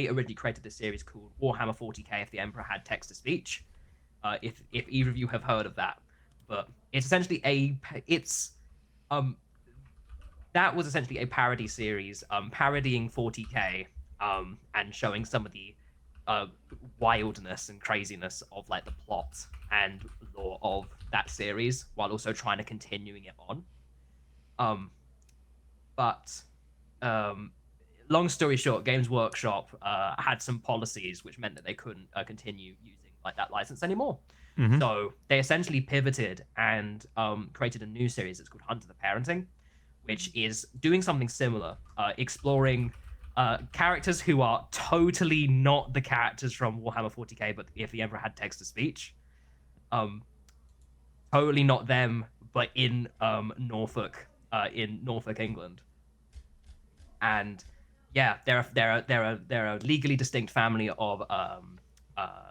originally created this series called Warhammer 40k if the Emperor had text-to-speech. If either of you have heard of that, but it's essentially that was essentially a parody series, parodying 40k, and showing some of the wildness and craziness of like the plot and lore of that series, while also trying to continuing it on. Long story short, Games Workshop had some policies which meant that they couldn't continue using like that license anymore. Mm-hmm. So they essentially pivoted and created a new series that's called Hunter the Parenting, which is doing something similar, exploring characters who are totally not the characters from Warhammer 40k, but if the Emperor had text-to-speech. Totally not them, but in Norfolk, England. And yeah, they're a legally distinct family of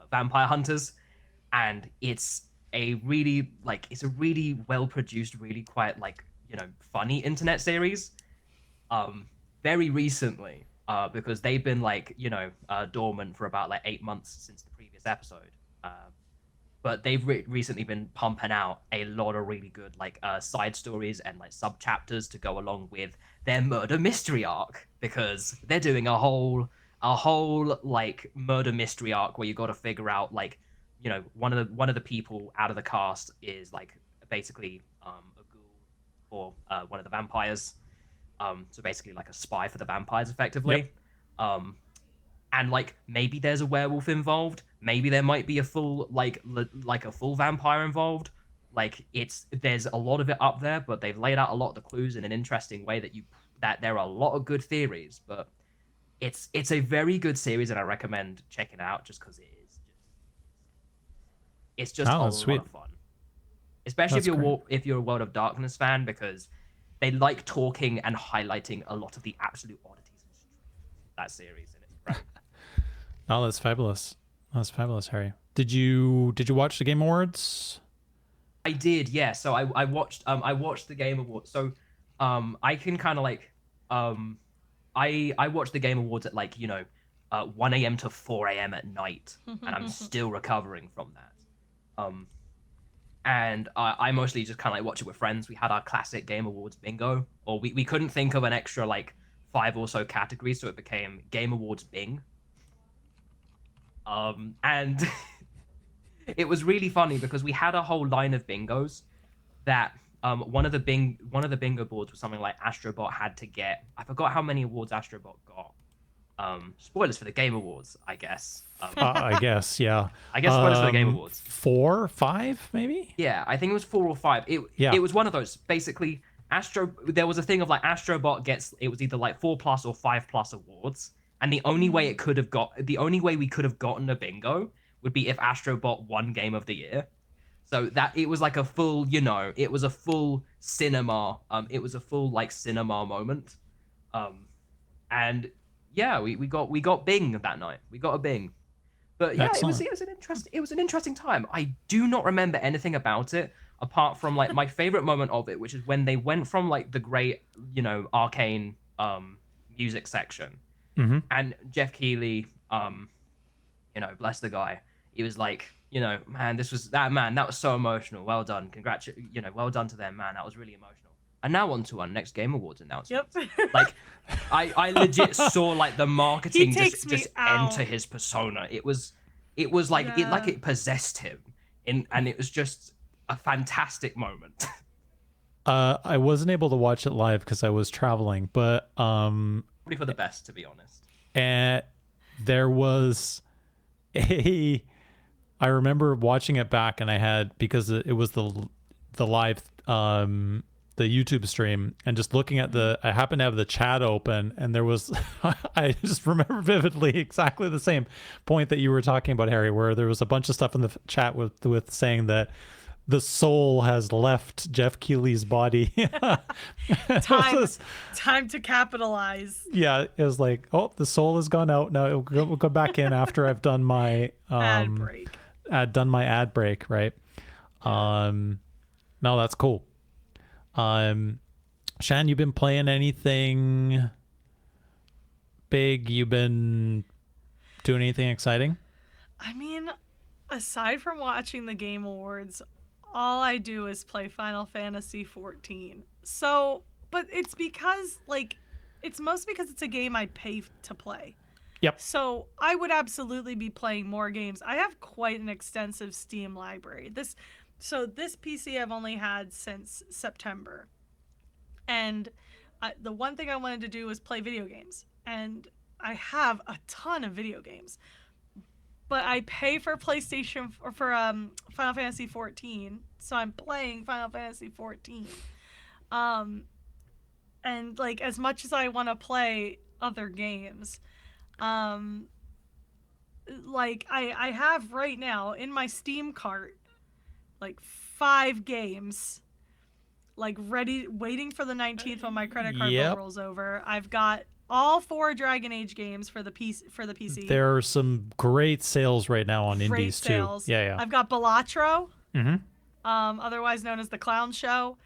vampire hunters, and it's a really well produced, really quite funny internet series. Very recently, because they've been dormant for about 8 months since the previous episode. But they've recently been pumping out a lot of really good side stories and sub chapters to go along with their murder mystery arc, because they're doing a whole murder mystery arc where you got to figure out one of the people out of the cast is basically a ghoul or one of the vampires, so basically a spy for the vampires effectively. Yep. And maybe there's a werewolf involved. Maybe there might be a full a full vampire involved. There's a lot of it up there, but they've laid out a lot of the clues in an interesting way that there are a lot of good theories. But it's a very good series, and I recommend checking it out just because it's just a lot of fun. Especially if you're a World of Darkness fan, because they like talking and highlighting a lot of the absolute oddities and that series, and it's great. Oh, that's fabulous. That's fabulous, Harry. Did you watch the Game Awards? I did, yeah. So I watched the Game Awards. So I can kind of like I watched the Game Awards at like 1 a.m. to 4 a.m. at night, and I'm still recovering from that. And I mostly just kind of like watch it with friends. We had our classic Game Awards bingo, or we couldn't think of an extra like 5 or so categories, so it became Game Awards Bing. And it was really funny because we had a whole line of bingos that one of the bingo boards was something like Astrobot had to get. I forgot how many awards Astrobot got. Spoilers for the Game Awards, I guess. I guess, yeah. I guess spoilers for the Game Awards. 4, 5, maybe. Yeah, I think it was 4 or 5. It was one of those. Basically, there was a thing of like Astrobot gets. It was either like 4+ or 5+ awards, and the only way we could have gotten a bingo would be if Astrobot won Game of the Year. So that it was like a full, it was a full cinema. It was a full like cinema moment. And yeah, we got Bing that night. We got a Bing. But yeah, Excellent. it was an interesting time. I do not remember anything about it apart from like my favorite moment of it, which is when they went from like the great, arcane music section, and Jeff Keighley, bless the guy. He was like, man, that was so emotional. Well done, well done to them, man. That was really emotional. And now on to our next Game Awards announcement. Yep. Like, I legit saw like the marketing just out. enter his persona. It was like it possessed him, and it was just a fantastic moment. I wasn't able to watch it live because I was traveling, but Probably for the best, to be honest. and there was I remember watching it back, and I had, because it was the live the YouTube stream, and just looking at I happened to have the chat open, and there was I just remember vividly exactly the same point that you were talking about, Harry, where there was a bunch of stuff in the chat with saying that the soul has left Jeff Keighley's body. Time to capitalize. Yeah, it was like, oh, the soul has gone out. Now we'll go back in after I've done my Ad break. Ad break, right? No, that's cool. Shan, you been playing anything big? You been doing anything exciting? I mean, aside from watching the Game Awards, all I do is play Final Fantasy 14. So, but it's because it's mostly because it's a game I pay to play. Yep. So I would absolutely be playing more games. I have quite an extensive Steam library. This PC I've only had since September. And the one thing I wanted to do was play video games. And I have a ton of video games. But I pay for PlayStation for Final Fantasy 14. So I'm playing Final Fantasy 14. And like, as much as I want to play other games, like I have right now in my Steam cart like 5 games, like ready, waiting for the 19th when my credit card bill rolls over. I've got all 4 Dragon Age games for the PC. There are some great sales right now on indies sales. too. Yeah. I've got Balatro, otherwise known as the Clown Show.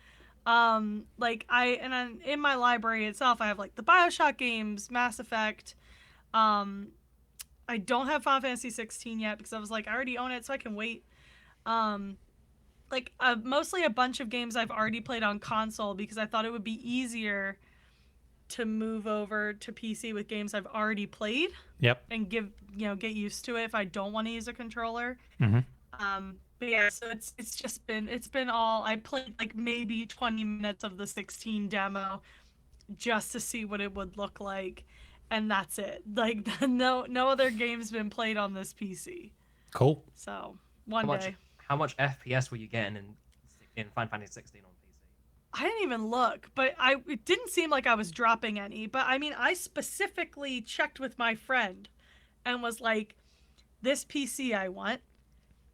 In my library itself, I have like the BioShock games, Mass Effect. I don't have Final Fantasy 16 yet because I was like, I already own it, so I can wait. Mostly a bunch of games I've already played on console because I thought it would be easier to move over to PC with games I've already played. Yep. And get used to it if I don't want to use a controller. But yeah, so it's been all, I played like maybe 20 minutes of the 16 demo just to see what it would look like, and that's it. Like no other game's been played on this PC. Cool. So one day. How much FPS were you getting in Final Fantasy 16 on PC? I didn't even look, but it didn't seem like I was dropping any. But I mean, I specifically checked with my friend and was like, this PC I want,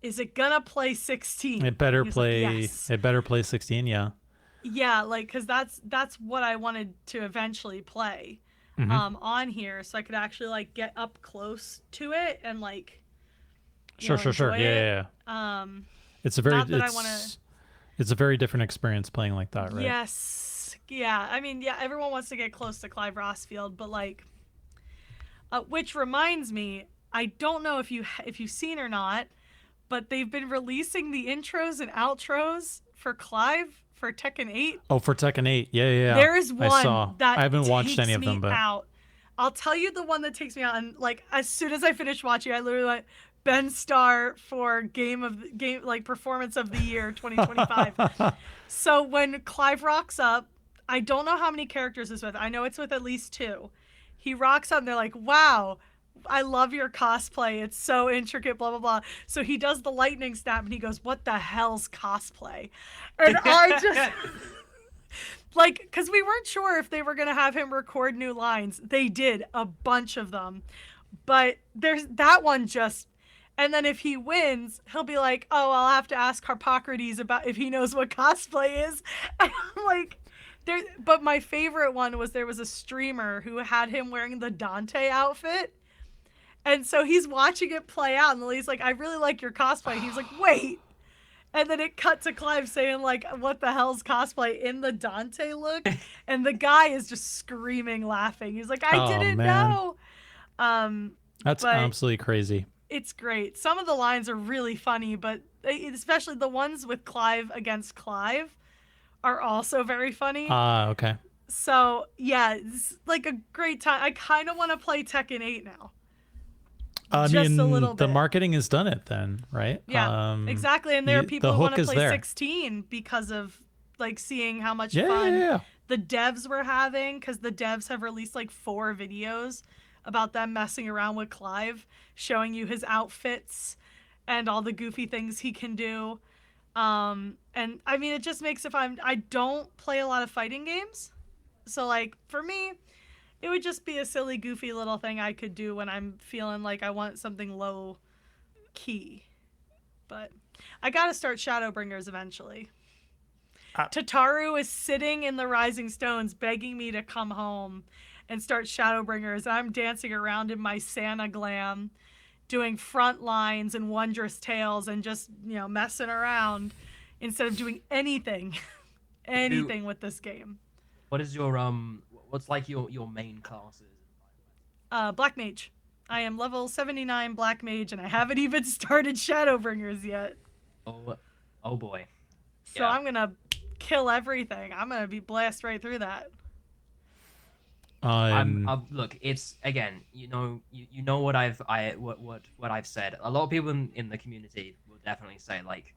is it gonna play 16? It better play. Like, yes. It better play 16. Yeah. Yeah, like, because that's what I wanted to eventually play on here, so I could actually like get up close to it and like Sure. enjoy Yeah. it. It's a very Not that I want to. it's a very different experience playing like that, right? Yes. Yeah. I mean, yeah. Everyone wants to get close to Clive Rossfield, but like, which reminds me, I don't know if you've seen or not, but they've been releasing the intros and outros for Clive for Tekken 8. Oh, for Tekken 8. Yeah. There is I saw. one that I haven't watched any takes of me them, but out. I'll tell you the one that takes me out, and like as soon as I finished watching, I literally went Ben Star for game like performance of the year 2025. So when Clive rocks up, I don't know how many characters it's with. I know it's with at least 2. He rocks up, and they're like, "Wow, I love your cosplay. It's so intricate, blah, blah, blah." So he does the lightning snap and he goes, "What the hell's cosplay?" And I just, like, because we weren't sure if they were going to have him record new lines. They did, a bunch of them. But there's that one just, and then if he wins, he'll be like, "Oh, I'll have to ask Harpocrates about if he knows what cosplay is." And I'm like, but my favorite one was there was a streamer who had him wearing the Dante outfit. And so he's watching it play out, and he's like, "I really like your cosplay." He's like, "Wait." And then it cut to Clive saying, like, "What the hell's cosplay?" in the Dante look. And the guy is just screaming, laughing. He's like, "I didn't know." That's but absolutely crazy. It's great. Some of the lines are really funny, but especially the ones with Clive against Clive are also very funny. Okay. So, yeah, it's like a great time. I kind of want to play Tekken 8 now. I Just mean, a little the bit. marketing has done it then, right? Yeah, exactly. And there are people the who want hook to is play there. 16 because of like seeing how much Yeah, fun yeah. the devs were having, because the devs have released like 4 videos about them messing around with Clive, showing you his outfits and all the goofy things he can do. And I mean, it just makes I don't play a lot of fighting games. So like for me, it would just be a silly, goofy little thing I could do when I'm feeling like I want something low key. But I gotta start Shadowbringers eventually. Tataru is sitting in the Rising Stones begging me to come home and start Shadowbringers. I'm dancing around in my Santa glam, doing front lines and wondrous tales and just, messing around instead of doing anything with this game. What is your what's like your main classes? Black Mage. I am level 79 Black Mage, and I haven't even started Shadowbringers yet. Oh boy. So I'm gonna kill everything. I'm gonna be blast right through that. Look, it's again, you know what I've said. A lot of people in the community will definitely say, like,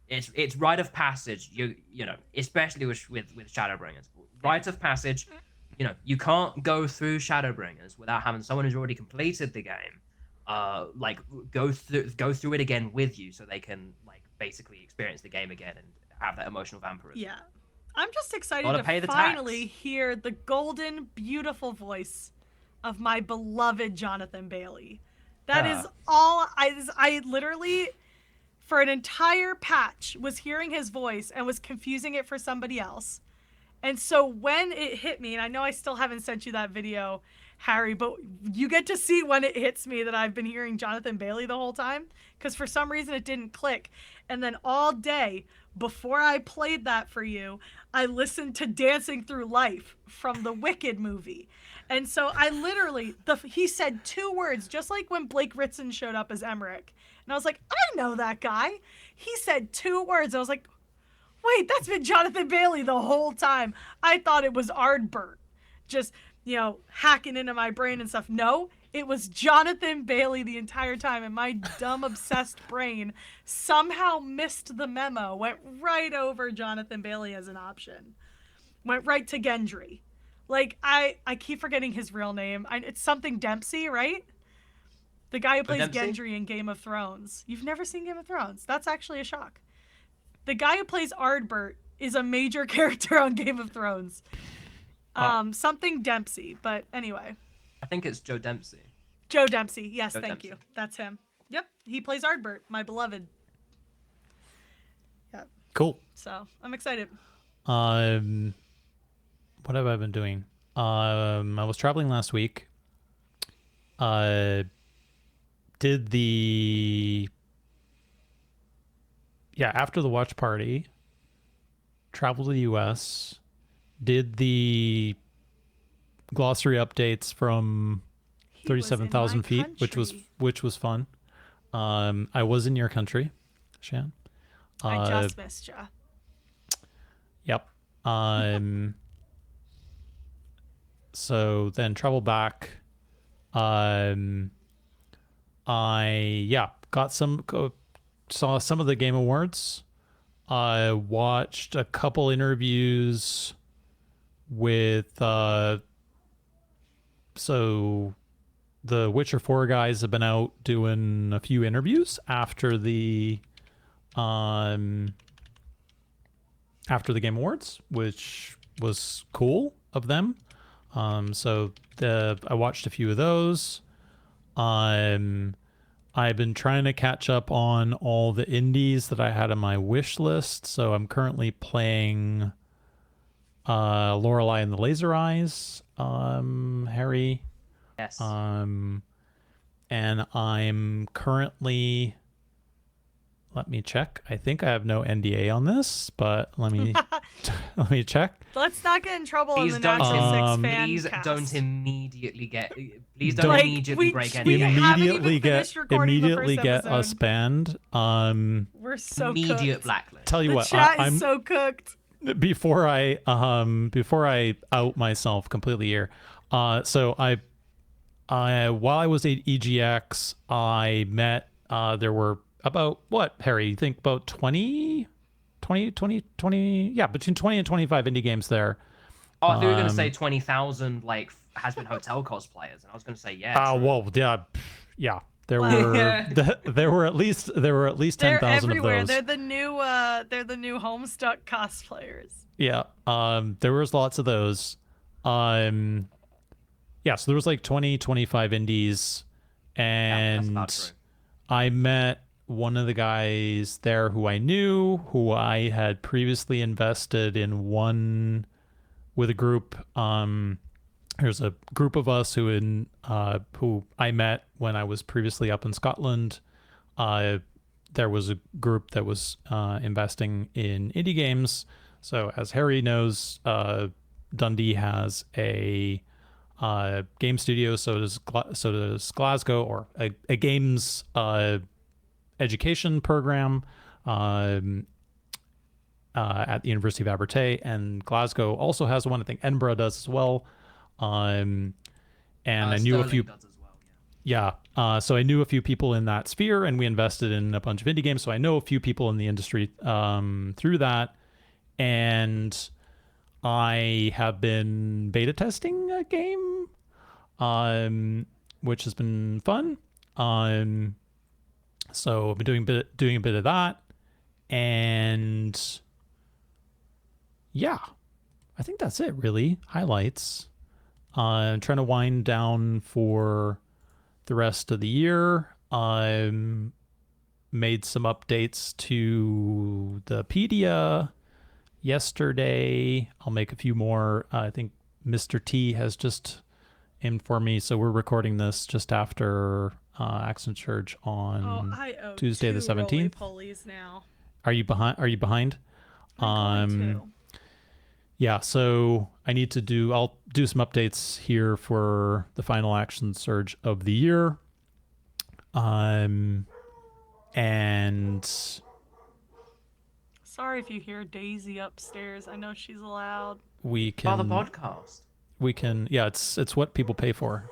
it's rite of passage. You know, especially with Shadowbringers, rite of passage. You can't go through Shadowbringers without having someone who's already completed the game, like go through it again with you, so they can like basically experience the game again and have that emotional vampirism. Yeah, I'm just excited to finally hear the golden, beautiful voice of my beloved Jonathan Bailey. That is all I literally, for an entire patch, was hearing his voice and was confusing it for somebody else. And so when it hit me, and I know I still haven't sent you that video, Harry, but you get to see when it hits me that I've been hearing Jonathan Bailey the whole time, because for some reason it didn't click. And then all day before I played that for you, I listened to Dancing Through Life from the Wicked movie. And so I literally, he said 2 words, just like when Blake Ritson showed up as Emmerich. And I was like, I know that guy. He said 2 words. I was like, wait, that's been Jonathan Bailey the whole time. I thought it was Ardbert just, hacking into my brain and stuff. No, it was Jonathan Bailey the entire time, and my dumb, obsessed brain somehow missed the memo, went right over Jonathan Bailey as an option. Went right to Gendry. Like, I keep forgetting his real name. It's something Dempsey, right? The guy who plays Gendry in Game of Thrones. You've never seen Game of Thrones? That's actually a shock. The guy who plays Ardbert is a major character on Game of Thrones. Something Dempsey, but anyway. I think it's Joe Dempsey. Joe Dempsey, yes, thank you. That's him. Yep, he plays Ardbert, my beloved. Yep. Cool. So, I'm excited. What have I been doing? I was traveling last week. did after the watch party, traveled to the US, did the glossary updates from He was in 37,000 my feet, country. which was fun. I was in your country, Shan. I just missed ya. Yep. So then traveled back. I saw some of the Game Awards. I watched a couple interviews with so the Witcher 4 guys have been out doing a few interviews after the Game Awards, which was cool of them. So I watched a few of those. I've been trying to catch up on all the indies that I had on my wish list. So I'm currently playing Lorelei and the Laser Eyes, Harry. Yes. And I'm currently, let me check. I think I have no NDA on this, but let me let me check. Let's not get in trouble Please in the don't. Natural Six fan Please cast. don't immediately get. Please don't Like, immediately break we NDA. haven't even finished recording the first get us episode. banned. We're so Immediate cooked. blacklist. Tell you The what, chat I'm is so cooked. before I out myself completely here. So I while I was at EGX, I met there were about what, Harry, you think about 20, between 20 and 25 indie games there. Oh, I thought you were going to say 20,000 like Has Been Hotel cosplayers, and I was going to say yeah. Well, yeah. There Wow. were there were at least They're 10,000 of everywhere. those. They're the new Homestuck cosplayers. Yeah. There was lots of those. So there was like 20, 25 indies, Yeah, that's and about true. I met one of the guys there who I knew, who I had previously invested in one with a group. There's a group of us who I met when I was previously up in Scotland. There was a group that was investing in indie games. So as Harry knows, Dundee has a game studio. So does Glasgow, or a games education program at the University of Abertay, and Glasgow also has one. I think Edinburgh does as well. And I knew a few. Sterling does as well, Yeah. So I knew a few people in that sphere, and we invested in a bunch of indie games. So I know a few people in the industry through that. And I have been beta testing a game, which has been fun. So I've been doing a bit of that. And yeah, I think that's it, really. Highlights. I'm trying to wind down for the rest of the year. Made some updates to the pedia yesterday. I'll make a few more. I think Mr. T has just informed me, so we're recording this just after Accent Surge on I owe Tuesday the 17th. Roly-polies now. Are you behind? I'm going to. Yeah, so I'll do some updates here for the final Action Surge of the year. And Sorry if you hear Daisy upstairs. I know she's loud. we Oh, the can podcast. it's what people pay for.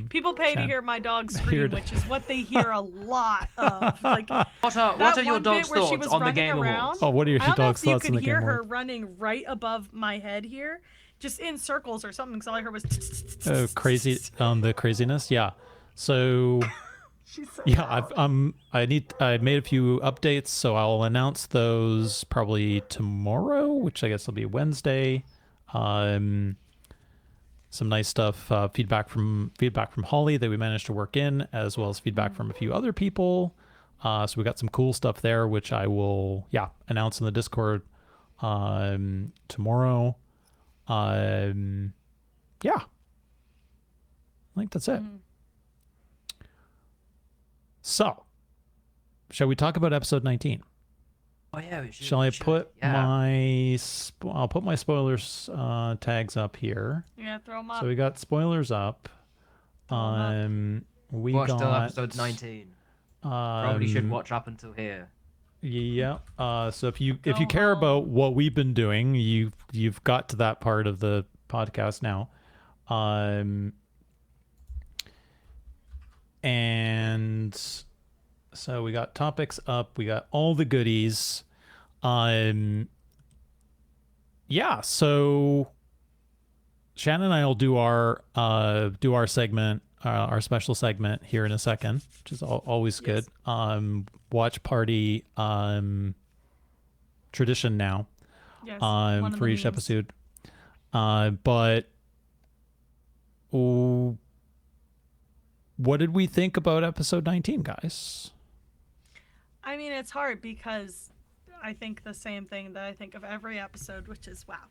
People pay to Shan. hear my dog Here scream, to- which is what they hear a lot of. Like What that are your one dog's bit where she thoughts was on the running Game around. Awards? Oh, what are your I don't know dog's if you thoughts on could the hear Game her Award? running right above my head here, just in circles or something. Because all I heard was Crazy the craziness. Yeah. So She's so yeah, loud. I made a few updates, so I'll announce those probably tomorrow, which I guess will be Wednesday. Some nice stuff, feedback from Holly that we managed to work in, as well as feedback from a few other people. So we got some cool stuff there, which I will announce in the Discord tomorrow. I think that's it. So, shall we talk about episode 19? Oh yeah, we should. Shall I we should. put Yeah. I'll put my spoilers tags up here. Yeah, throw them up. So we got spoilers up. Throw 'em up. We Watch till got episode 19. Probably should watch up until here. Yeah. So if you Go care home. about what we've been doing, you've got to that part of the podcast now. And so we got topics up, we got all the goodies. Yeah, so Shan and I will do our segment, our special segment here in a second, which is always good. Watch party tradition now. Yes, one of For the each memes. episode. But what did we think about episode 19, guys? I mean, it's hard because I think the same thing that I think of every episode, which is wow.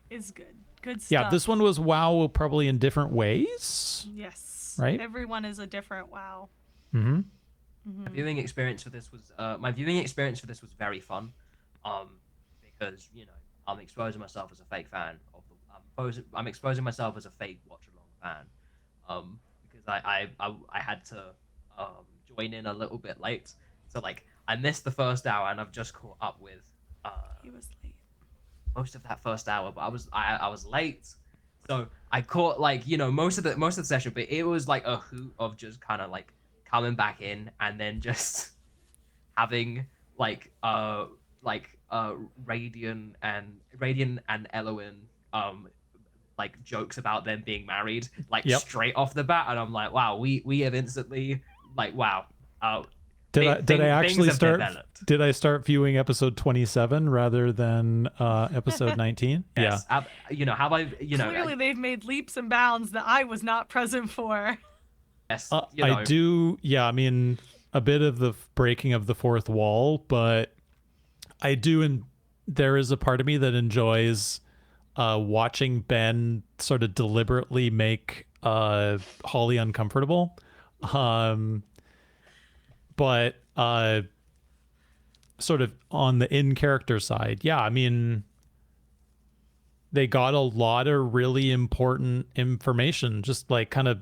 Is good. Good stuff. Yeah, this one was wow, probably in different ways. Yes. Right? Everyone is a different wow. Mm-hmm. My viewing experience for this was very fun, because I'm exposing myself as a fake fan of I'm exposing myself as a fake watch along fan, because I had to join in a little bit late, so like I missed the first hour and I've just caught up with He was late. most of that first hour, but I was late, so I caught most of the session, but it was like a hoot of just kind of like coming back in and then just having Radiant and Elowen like jokes about them being married straight off the bat, and I'm like, wow, we have instantly like wow. Did I actually have start? developed. Did I start viewing episode 27 rather than episode 19? Yes. Yeah. Have I? Clearly, they've made leaps and bounds that I was not present for. Yes. I do. Yeah. I mean, a bit of the breaking of the fourth wall, but I do. And there is a part of me that enjoys watching Ben sort of deliberately make Holly uncomfortable. But sort of on the in-character side, yeah, I mean, they got a lot of really important information. Just like kind of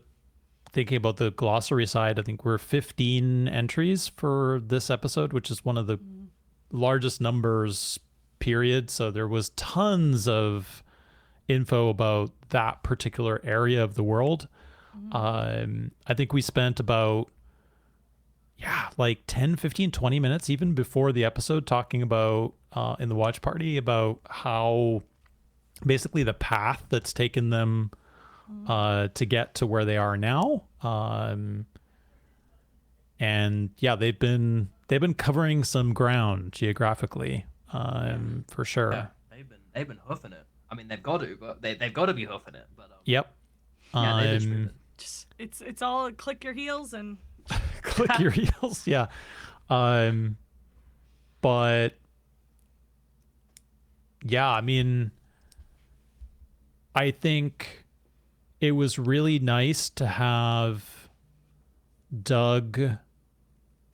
thinking about the glossary side, I think we're 15 entries for this episode, which is one of the largest numbers, period. So there was tons of info about that particular area of the world. I think we spent about like 10, 15, 20 minutes even before the episode talking about in the watch party about how basically the path that's taken them to get to where they are now. And yeah, they've been covering some ground geographically, for sure. Yeah, they've been hoofing it. I mean, they've got to, but they've got to be hoofing it. But Yep. yeah, they've been streaming. Just it's all click your heels and Click your heels. Yeah. But yeah, I mean, I think it was really nice to have Doug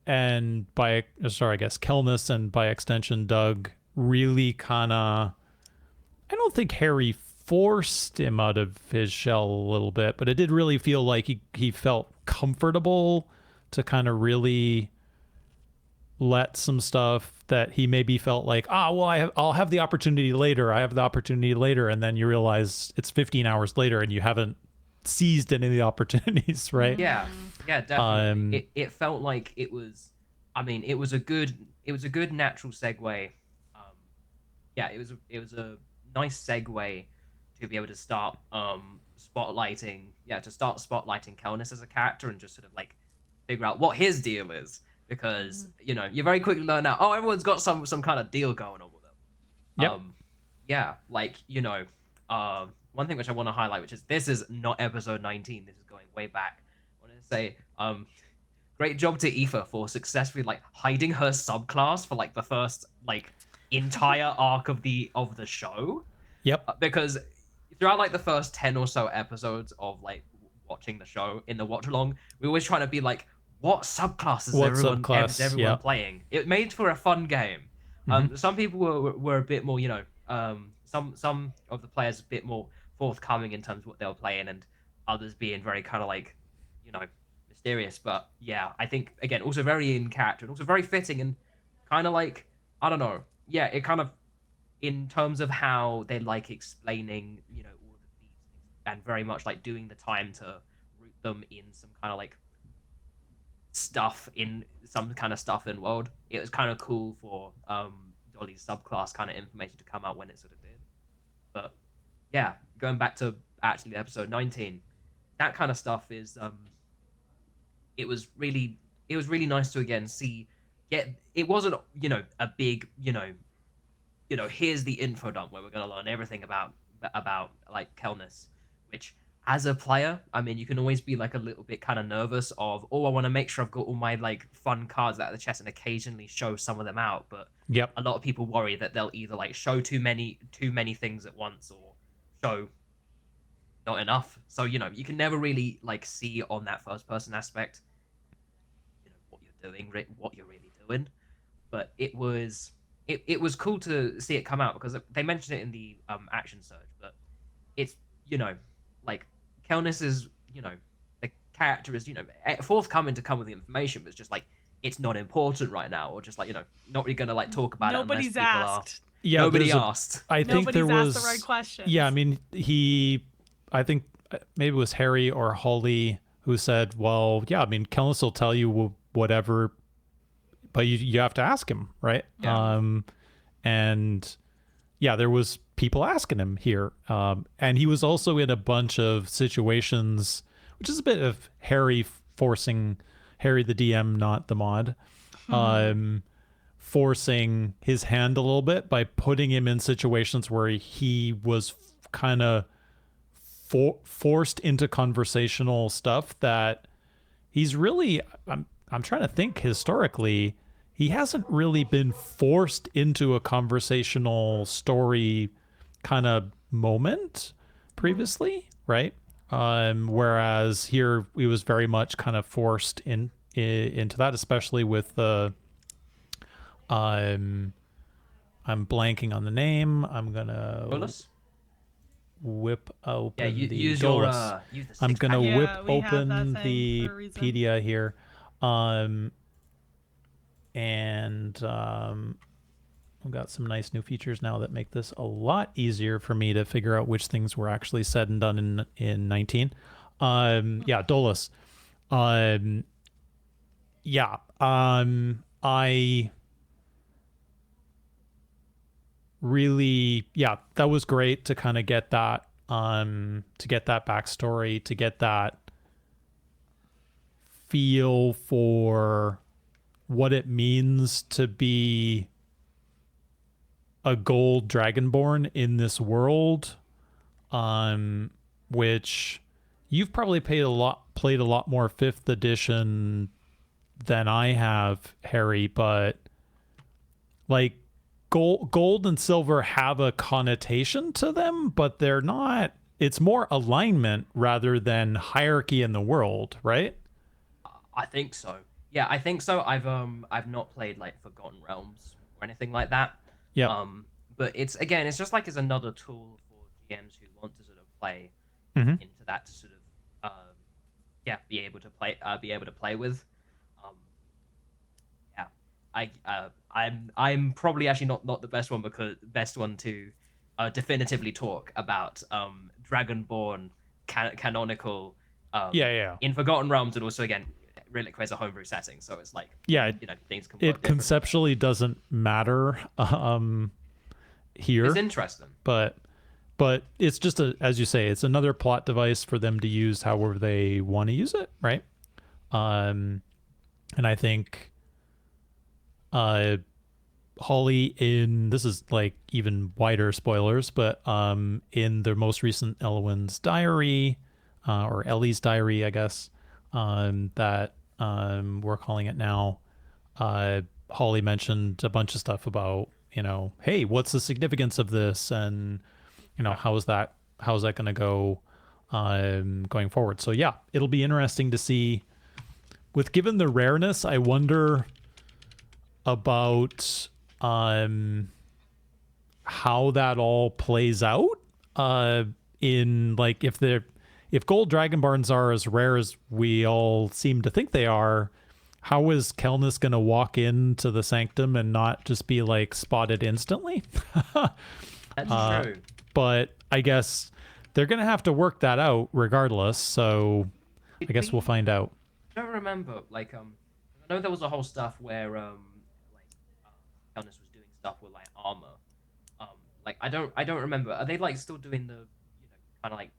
and Kelness and by extension Doug really kind of, I don't think Harry forced him out of his shell a little bit, but it did really feel like he felt comfortable to kind of really let some stuff that he maybe felt like, I'll have the opportunity later. I have the opportunity later. And then you realize it's 15 hours later and you haven't seized any of the opportunities, right? Yeah, definitely. It felt like it was. I mean, it was a good natural segue. Yeah, it was a nice segue to be able to start spotlighting Kelness as a character and just sort of like figure out what his deal is, because you very quickly learn out, everyone's got some kind of deal going on with them. Yep. One thing which I want to highlight, which is this is not episode 19, this is going way back. I want to say great job to Aoife for successfully like hiding her subclass for like the first like entire arc of the show. Yep. Because throughout like the first 10 or so episodes of like watching the show in the watch along, we always try to be like, what subclass is What everyone subclass? Yeah. playing? It made for a fun game. Some people were a bit more, some of the players a bit more forthcoming in terms of what they were playing, and others being very kind of like, mysterious. But yeah, I think again also very in character and also very fitting and kind of like, I don't know, yeah, it kind of in terms of how they like explaining, all of the beats and very much like doing the time to root them in some kind of like stuff in some kind of stuff in world. It was kind of cool for Dolly's subclass kind of information to come out when it sort of did. But yeah, going back to actually episode 19, that kind of stuff is it was really nice to again see. It wasn't a big here's the info dump where we're going to learn everything about like Kelness, which as a player, I mean, you can always be like a little bit kind of nervous of, I want to make sure I've got all my like fun cards out of the chest and occasionally show some of them out. But Yep. a lot of people worry that they'll either like show too many things at once or show not enough. So, you can never really like see on that first person aspect, what you're doing, what you're really doing. But it was cool to see it come out because they mentioned it in the action surge, but it's like Kelness is the character is forthcoming to come with the information, but it's just like it's not important right now, or just like not really gonna like talk about Nobody's it unless people asked. Yeah, nobody asked. I think Nobody's there was asked the right questions. Yeah, I mean, I think maybe it was Harry or Holly who said, "Well, yeah, I mean, Kelness will tell you whatever, but you have to ask him, right?" Yeah. And yeah, there was people asking him here, and he was also in a bunch of situations, which is a bit of Harry forcing Harry the DM, not the mod, forcing his hand a little bit by putting him in situations where he was kind of forced into conversational stuff that he's really, I'm trying to think historically, he hasn't really been forced into a conversational story kind of moment previously, right? Whereas here he was very much kind of forced into that, especially with the I'm blanking on the name. I'm gonna Dolus? whip open Yeah, the use Dolus. use the I'm six gonna pack. whip Yeah, we have that open thing the for a reason. pedia here, and we've got some nice new features now that make this a lot easier for me to figure out which things were actually said and done in 19. Yeah, Dolus. Yeah. I really, yeah, that was great to kind of get that backstory, to get that feel for what it means to be a gold dragonborn in this world, which you've probably played a lot more 5th edition than I have, Harry, but like gold and silver have a connotation to them, but they're not, it's more alignment rather than hierarchy in the world, right? I think so. Yeah, I think so. I've not played like Forgotten Realms or anything like that. Yeah. But it's just like it's another tool for GMs who want to sort of play Mm-hmm. into that to sort of be able to play with. I'm probably actually not the best one to definitively talk about Dragonborn canonical Yeah. in Forgotten Realms, and also again Reliquary is a homebrew setting, so it's like Yeah, things can work it differently. conceptually doesn't matter here. It's interesting. But it's just as you say, it's another plot device for them to use however they want to use it, right? And I think Holly, in this is like even wider spoilers, but in the most recent Elwyn's diary, or Ellie's diary, I guess, that we're calling it now, Holly mentioned a bunch of stuff about, hey, what's the significance of this, and how's that going to go, going forward. So yeah, it'll be interesting to see. With given the rareness, I wonder about how that all plays out. In like if gold dragon barns are as rare as we all seem to think they are, how is Kelnis going to walk into the sanctum and not just be like spotted instantly? That's true. But I guess they're going to have to work that out regardless. So I guess we'll find out. I don't remember, like, I know there was a whole stuff where, Kelnis was doing stuff with, like, armor. Like, I don't remember. Are they, like, still doing the, kind of like,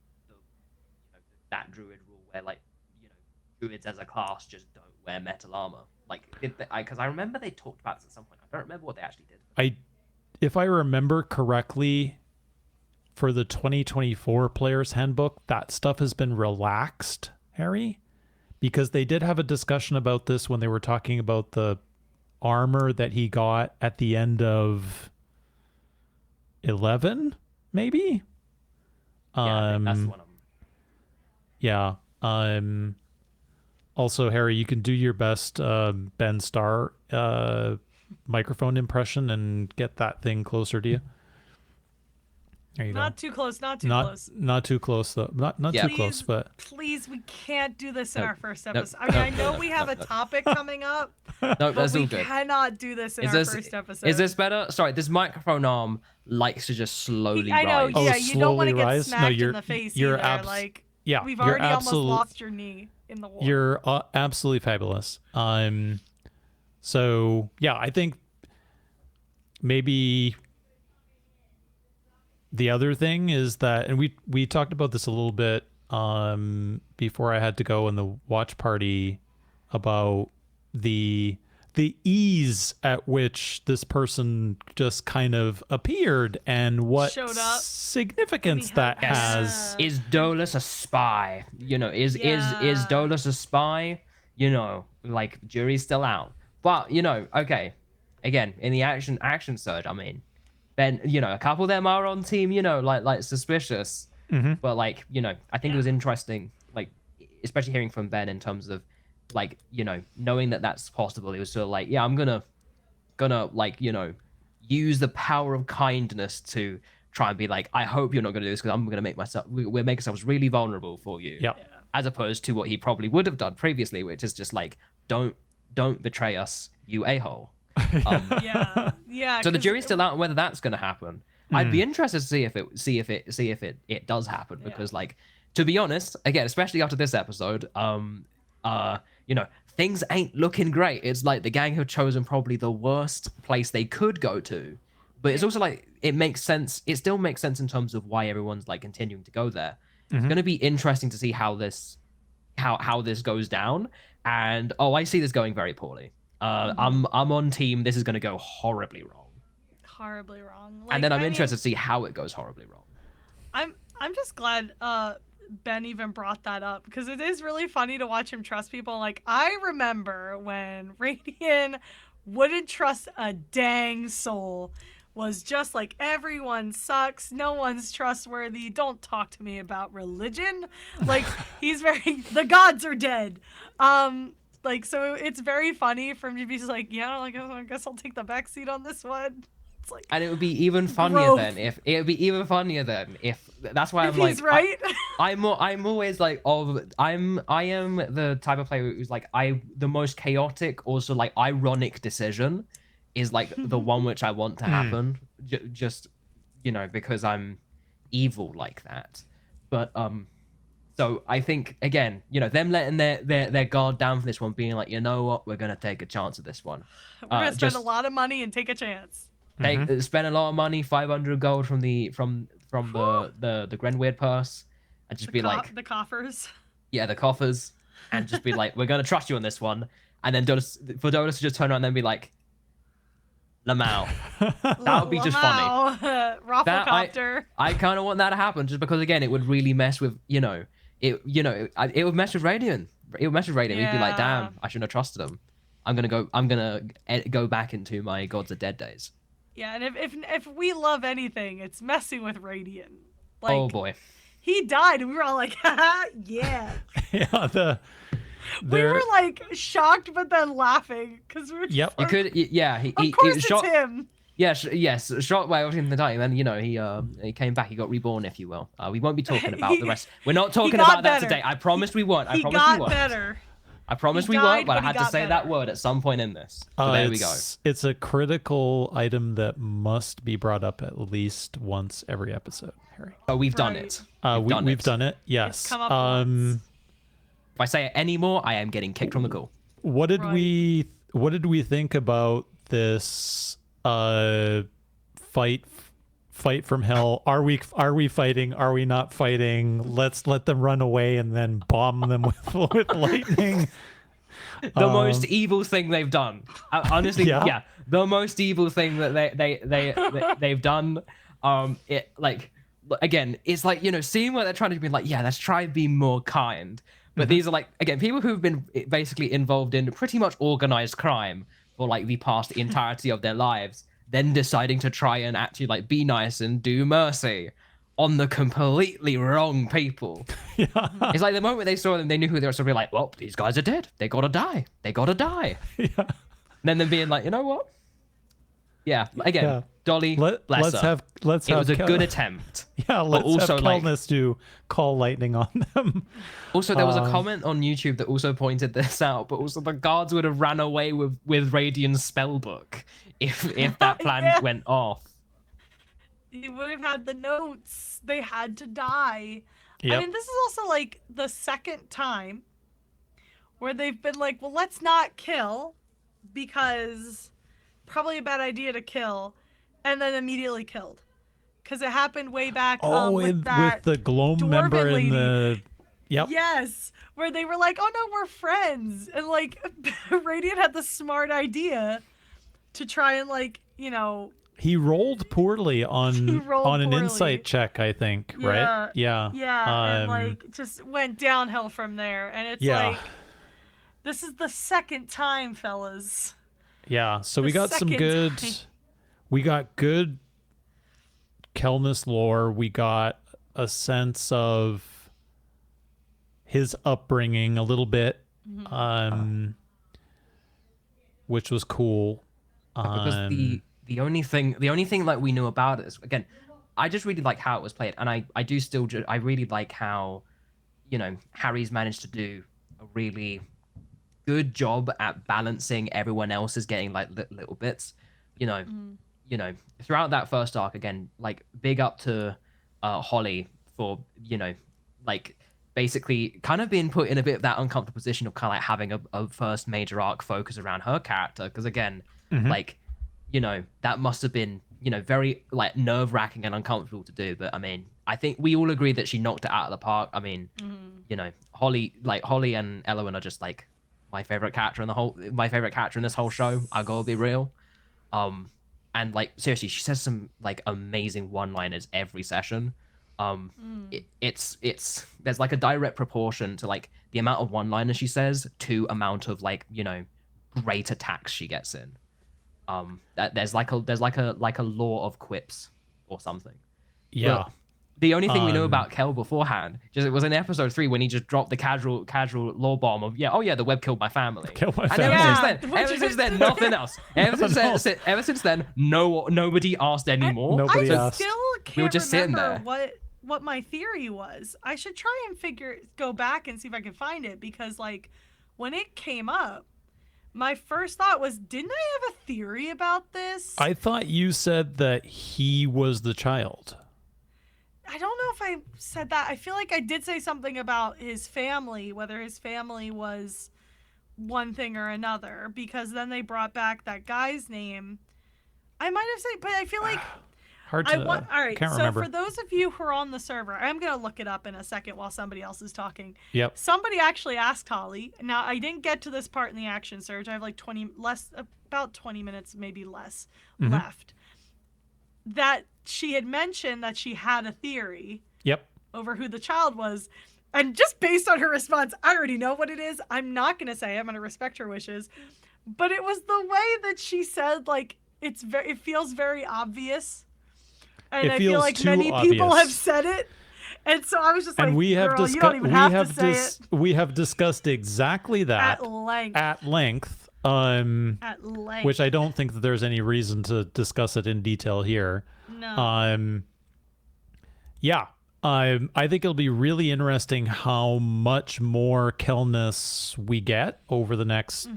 that druid rule where, like, druids as a class just don't wear metal armor? Like, because I remember they talked about this at some point. I don't remember what they actually did. If I remember correctly, for the 2024 Player's Handbook, that stuff has been relaxed, Harry, because they did have a discussion about this when they were talking about the armor that he got at the end of 11, maybe? Yeah, I think that's the one. Yeah. Also, Harry, you can do your best Ben Starr microphone impression and get that thing closer to you. There you Not go. too close, not too close. Not too close though. Not too close, but Please, we can't do this in Nope. our first Nope. episode. I mean, I know we have a topic coming up, No, but that's we all good. cannot do this in our first episode. Is this better? Sorry, this microphone arm likes to just slowly I know, rise. Oh, yeah, you don't want to slowly get rise? No, smacked you're- in the face you're either. Like, yeah, we've you're already almost absolute- lost your knee in the war. You're absolutely fabulous. So yeah, I think maybe the other thing is that, and we talked about this a little bit before I had to go in the watch party, about the ease at which this person just kind of appeared and what Showed up. significance that Yes. has. Is Dolus a spy? Is Yeah. Dolus a spy? Like, jury's still out. But okay. Again, in the action surge, I mean, Ben, a couple of them are on team, like suspicious. Mm-hmm. But like, I think it was interesting, like, especially hearing from Ben in terms of, like, knowing that that's possible. It was sort of like, yeah, I'm gonna like, use the power of kindness to try and be like, I hope you're not gonna do this because I'm gonna we'll make ourselves really vulnerable for you. Yeah. As opposed to what he probably would have done previously, which is just like, don't betray us, you a-hole. Yeah. So the 'cause jury's still out on whether that's going to happen. I'd be interested to see if it does happen, because like, to be honest, again, especially after this episode, things ain't looking great. It's like the gang have chosen probably the worst place they could go to, but it's also like, it makes sense. It still makes sense in terms of why everyone's like continuing to go there. It's going to be interesting to see how this goes down. And I see this going very poorly. I'm on team. This is going to go horribly wrong. Horribly wrong. And then I'm interested to see how it goes horribly wrong. I'm just glad Ben even brought that up, because it is really funny to watch him trust people. Like, I remember when Radian wouldn't trust a dang soul, was just like, everyone sucks, no one's trustworthy, don't talk to me about religion. Like, he's very, the gods are dead. Like, so it's very funny for him to be just like, yeah, like, I guess I'll take the backseat on this one. It's like, And it would be even funnier then if that's why I'm like, he's right. I'm always like, I am the type of player who's like, the most chaotic, also like ironic decision is like the one which I want to happen, just because I'm evil like that. But so I think, again, them letting their guard down for this one, being like, you know what, we're gonna take a chance at this one. We're gonna spend a lot of money and take a chance. Spend a lot of money, 500 gold from the Grenweird purse, and just be like, the coffers. yeah, the coffers, and just be like, we're gonna trust you on this one. And then Dolus to just turn around and then be like, Lamau. That would be just funny. Rafflecopter. I kind of want that to happen, just because, again, it would really mess with, it would mess with Radiant. It would mess with Radiant. We'd be like, damn, I shouldn't have trusted him. I'm gonna go back into my Gods of Dead days. Yeah, and if we love anything, it's messing with Radiant. Like, Oh boy. he died, and we were all like, haha, yeah. Yeah, We were like shocked, but then laughing because we were. Yep. You could, yeah. Of course, it's shot. him. Yes, shot by him the dying, and he came back. He got reborn, if you will. We won't be talking about the rest. We're not talking got about that better. today. I promised we won't. He got better. I promised He we died, won't, but I but he had to got say better. that word at some point in this. So there we go. It's a critical item that must be brought up at least once every episode, Harry. Oh, we've done Right. it. We've done it. Yes. It's come up once. If I say it anymore, I am getting kicked from the call. What did Right. we think about this fight from hell? Are we fighting? Are we not fighting? Let's let them run away and then bomb them with lightning. The most evil thing they've done. Honestly, yeah, the most evil thing that they've done. It like again, it's like, you know, seeing what they're trying to be like, yeah, let's try and be more kind. But these are like, again, people who've been basically involved in pretty much organized crime for like the past entirety of their lives, then deciding to try and actually like be nice and do mercy on the completely wrong people. Yeah. It's like the moment they saw them, they knew who they were. So they're like, well, these guys are dead. They gotta die. They gotta die. Yeah. And then them being like, you know what? Yeah. Again, Yeah. Dolly, bless her. Let's It have was a good attempt. Yeah, let's also, have like- Kelness to call lightning on them. Also, there was a comment on YouTube that also pointed this out, but also the guards would have ran away with Radiant's spellbook if that plan Yeah. went off. You would have had the notes. They had to die. Yep. I mean, this is also like the second time where they've been like, well, let's not kill because probably a bad idea to kill, and then immediately killed. Because it happened way back with the Gloam dwarven member in lady. the... Yep. Yes, where they were like, oh no, we're friends. And like, Radiant had the smart idea to try and like, you know... He rolled poorly on rolled an poorly. insight check, I think, right? Yeah. Yeah, and like just went downhill from there. And it's like, this is the second time, fellas. Yeah, so we The got some second good... time. We got good Kelness lore. We got a sense of his upbringing a little bit, which was cool. Because the only thing like we knew about it is, again, I just really like how it was played, and I do still I really like how, you know, Harry's managed to do a really good job at balancing everyone else is getting like little bits, you know. You know, throughout that first arc, again, like big up to Holly for, you know, like basically kind of being put in a bit of that uncomfortable position of kind of like having a first major arc focus around her character, because again, like, you know, that must have been, you know, very like nerve-wracking and uncomfortable to do. But I mean, I think we all agree that she knocked it out of the park. I mean, you know, Holly and Elowen are just like my favorite character in this whole show. I gotta be real. And like seriously, she says some like amazing one-liners every session. It's there's like a direct proportion to like the amount of one-liners she says to amount of like, you know, great attacks she gets in. That there's like a law of quips or something. Yeah. But the only thing we know about Kel beforehand, just it was in episode 3 when he just dropped the casual law bomb of the web killed my family. Killed my And family. ever since then, nothing else. Ever since then, nobody asked anymore. Nobody I asked. still We can't were just sitting remember there. what my theory was. I should try and go back and see if I can find it, because like when it came up, my first thought was, didn't I have a theory about this? I thought you said that he was the child. I don't know if I said that. I feel like I did say something about his family, whether his family was one thing or another, because then they brought back that guy's name. I might have said, but I feel like Hard to... all right, can't so remember. for those of you who are on the server, I'm going to look it up in a second while somebody else is talking. Yep. Somebody actually asked Holly. Now, I didn't get to this part in the action surge. I have like about 20 minutes, maybe less, left. That she had mentioned that she had a theory Yep. over who the child was. And just based on her response, I already know what it is. I'm not going to say it. I'm going to respect her wishes. But it was the way that she said, like, it feels very obvious. And It I feel feels like too many people obvious. have said it. And so I was just And like, we have girl, you don't even have to say it. we have discussed exactly that At length. At length. which I don't think that there's any reason to discuss it in detail here. No. Yeah. I think it'll be really interesting how much more Kelness we get over the next.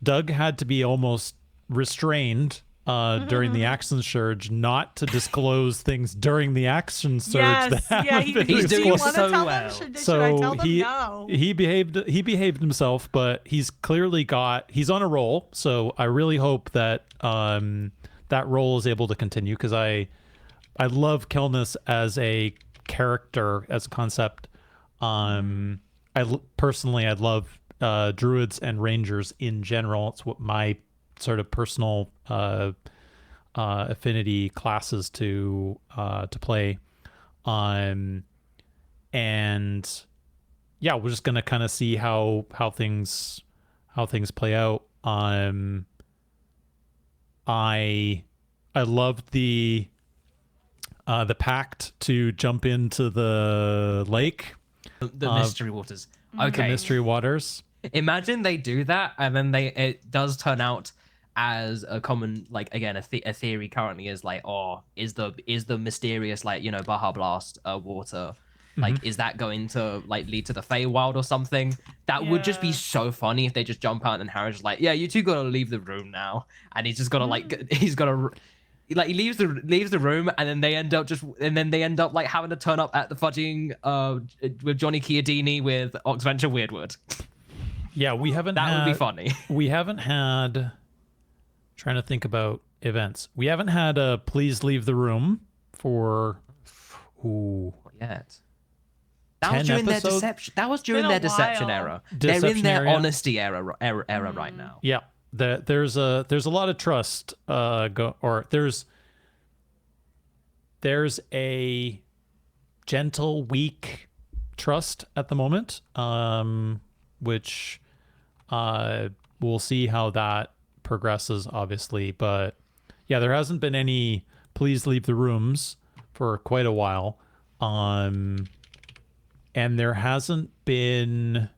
Doug had to be almost restrained during the action surge not to disclose things during the action surge. Yes, that yeah, haven't been he's doing disclosed. so tell well. Them? Should So I tell them? No. he behaved himself, but he's clearly he's on a roll. So I really hope that that roll is able to continue, because I love Kelness as a character, as a concept. Personally, I love druids and rangers in general. It's what my sort of personal affinity classes to play. And yeah, we're just gonna kind of see how things play out. I loved the pact to jump into the lake, The mystery waters. the Okay. mystery waters. Imagine they do that, and then it does turn out as a common, like, again, a theory currently is like, oh, is the mysterious, like, Baja Blast water, like, is that going to like lead to the Feywild or something? That would just be Yeah. so funny if they just jump out and Harry's just like, yeah, you two gotta leave the room now, and he's just gotta he's gotta. Like, he leaves the room, and then they end up like having to turn up at the fudging with Johnny Chiodini with Oxventure Weirdwood. Yeah, we haven't. That would be funny. We haven't had. Trying to think about events. We haven't had a please leave the room for. Ooh. Not yet. That 10 was during episodes? their deception. That was during Been a their deception while. era. They're in Deception their era. honesty era right now. Yeah, there's a lot of trust. There's a gentle, weak trust at the moment, which we'll see how that progresses, obviously. But yeah, there hasn't been any please leave the rooms for quite a while, and there hasn't been,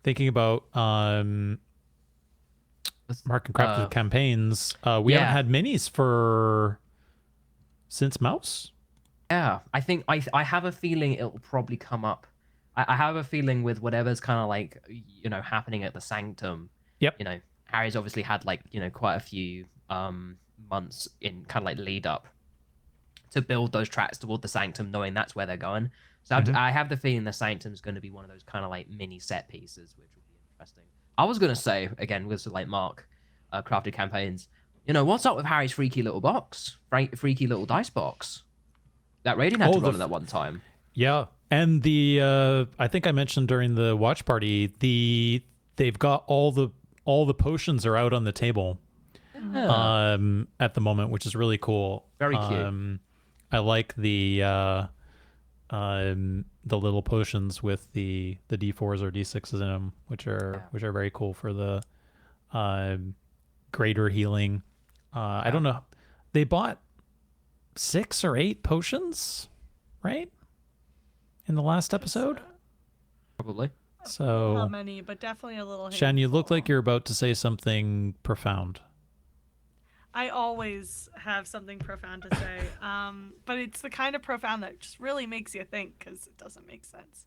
thinking about Mark and Crafted campaigns, we haven't had minis since Mouse. Yeah, I think I have a feeling it'll probably come up. I have a feeling with whatever's kind of like happening at the Sanctum. Yep. Harry's obviously had like quite a few months in kind of like lead up to build those tracks toward the Sanctum, knowing that's where they're going. So I have the feeling the Sanctum's going to be one of those kind of like mini set pieces, which will be interesting. I was going to say, again, with like Mark Crafted campaigns, what's up with Harry's freaky little box, freaky little dice box that Raiden had to roll in that one time? Yeah, and the I think I mentioned during the watch party, they've got all the potions are out on the table at the moment, which is really cool. Very cute. I like the little potions with the D4s or D6s in them, which are very cool for the greater healing. I don't know. They bought 6 or 8 potions, right? In the last episode? Probably. So Not many, but definitely a little. Shan, you look handful. like you're about to say something profound. I always have something profound to say, but it's the kind of profound that just really makes you think, because it doesn't make sense.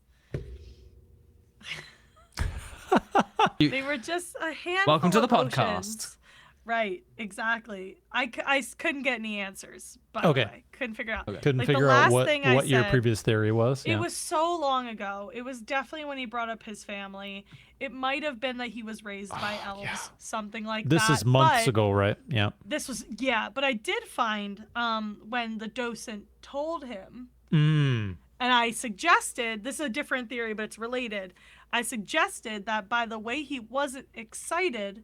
They were just a handful. Welcome to the of podcast. potions. Right, exactly. I couldn't get any answers, by Okay. the way. Couldn't figure out. Couldn't Like, the figure out last thing I what your said- previous theory was. It Yeah. was so long ago. It was definitely when he brought up his family. It might have been that he was raised by elves, something like This that. is months but ago, right? Yeah. This was, but I did find when the docent told him, Mm. and I suggested, this is a different theory, but it's related. I suggested that by the way he wasn't excited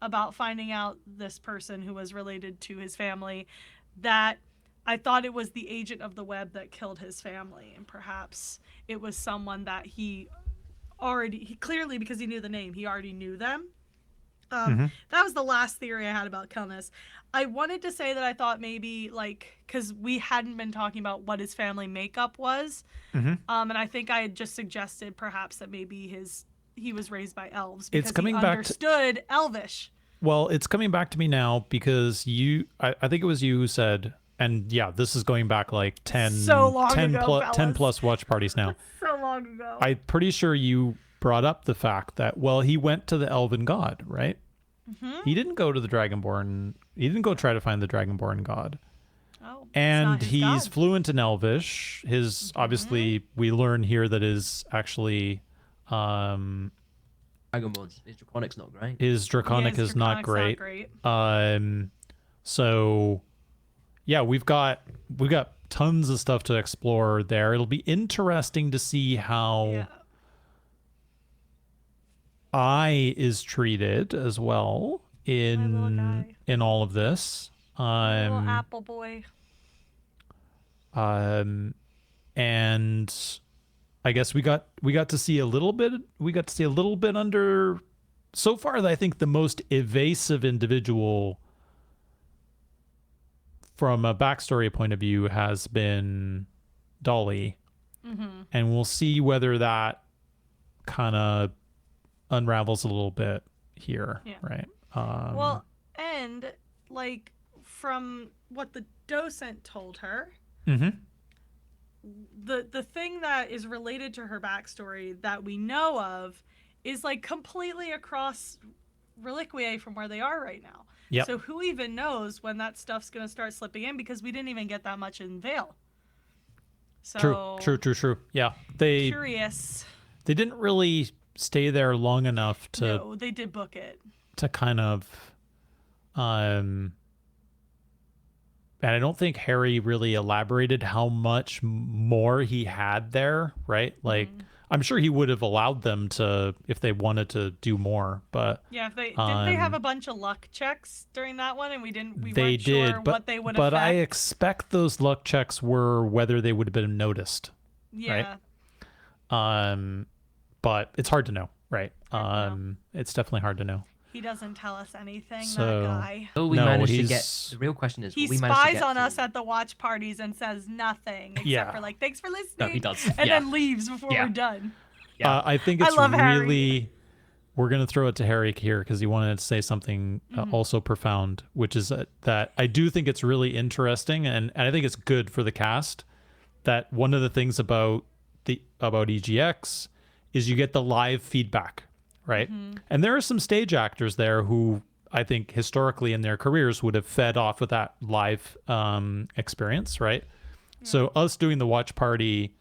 about finding out this person who was related to his family, that I thought it was the agent of the web that killed his family, and perhaps it was someone that he clearly, because he knew the name, he already knew them. That was the last theory I had about Kelnis. I wanted to say that I thought maybe, like, because we hadn't been talking about what his family makeup was, and I think I had just suggested perhaps that maybe he was raised by elves because coming he back understood Elvish. Well, it's coming back to me now because I think it was you who said, and yeah, this is going back like 10 plus watch parties now. So long ago. I'm pretty sure you brought up the fact that, well, he went to the elven god, right? He didn't go to the dragonborn. He didn't go try to find the dragonborn god. Oh, and he's he's fluent in Elvish. His obviously, we learn here that is actually Dragonborn's his Draconic's not great. his draconic is not great. So yeah, we've got tons of stuff to explore there. It'll be interesting to see how I is treated as well in all of this. Little apple boy. And I guess we got to see a little bit. We got to see a little bit under. So far, I think the most evasive individual from a backstory point of view has been Dolly, and we'll see whether that kind of unravels a little bit here, right? Well, and like from what the docent told her, the thing that is related to her backstory that we know of is like completely across Reliquiae from where they are right now. Yep. So who even knows when that stuff's gonna start slipping in, because we didn't even get that much in Vale. So True. Yeah, curious. They didn't really stay there long enough to. No, they did book it. To kind of, and I don't think Harry really elaborated how much more he had there, right? Like, I'm sure he would have allowed them to if they wanted to do more, but yeah, if they didn't they have a bunch of luck checks during that one, and we they weren't did, sure but, what they would but affect. I expect those luck checks were whether they would have been noticed. Yeah. Right? But it's hard to know, right? It's definitely hard to know. He doesn't tell us anything, So, that guy. Will we manage to get... The real question is, He will we manage to spies get on us through- at the watch parties and says nothing, except for like, thanks for listening. No, he does. And then leaves before we're done. Yeah. I think it's love Harry. really... We're going to throw it to Harry here because he wanted to say something also profound, which is that I do think it's really interesting, and I think it's good for the cast that one of the things about EGX is you get the live feedback, right? And there are some stage actors there who I think historically in their careers would have fed off of that live experience, right? So us doing the watch party,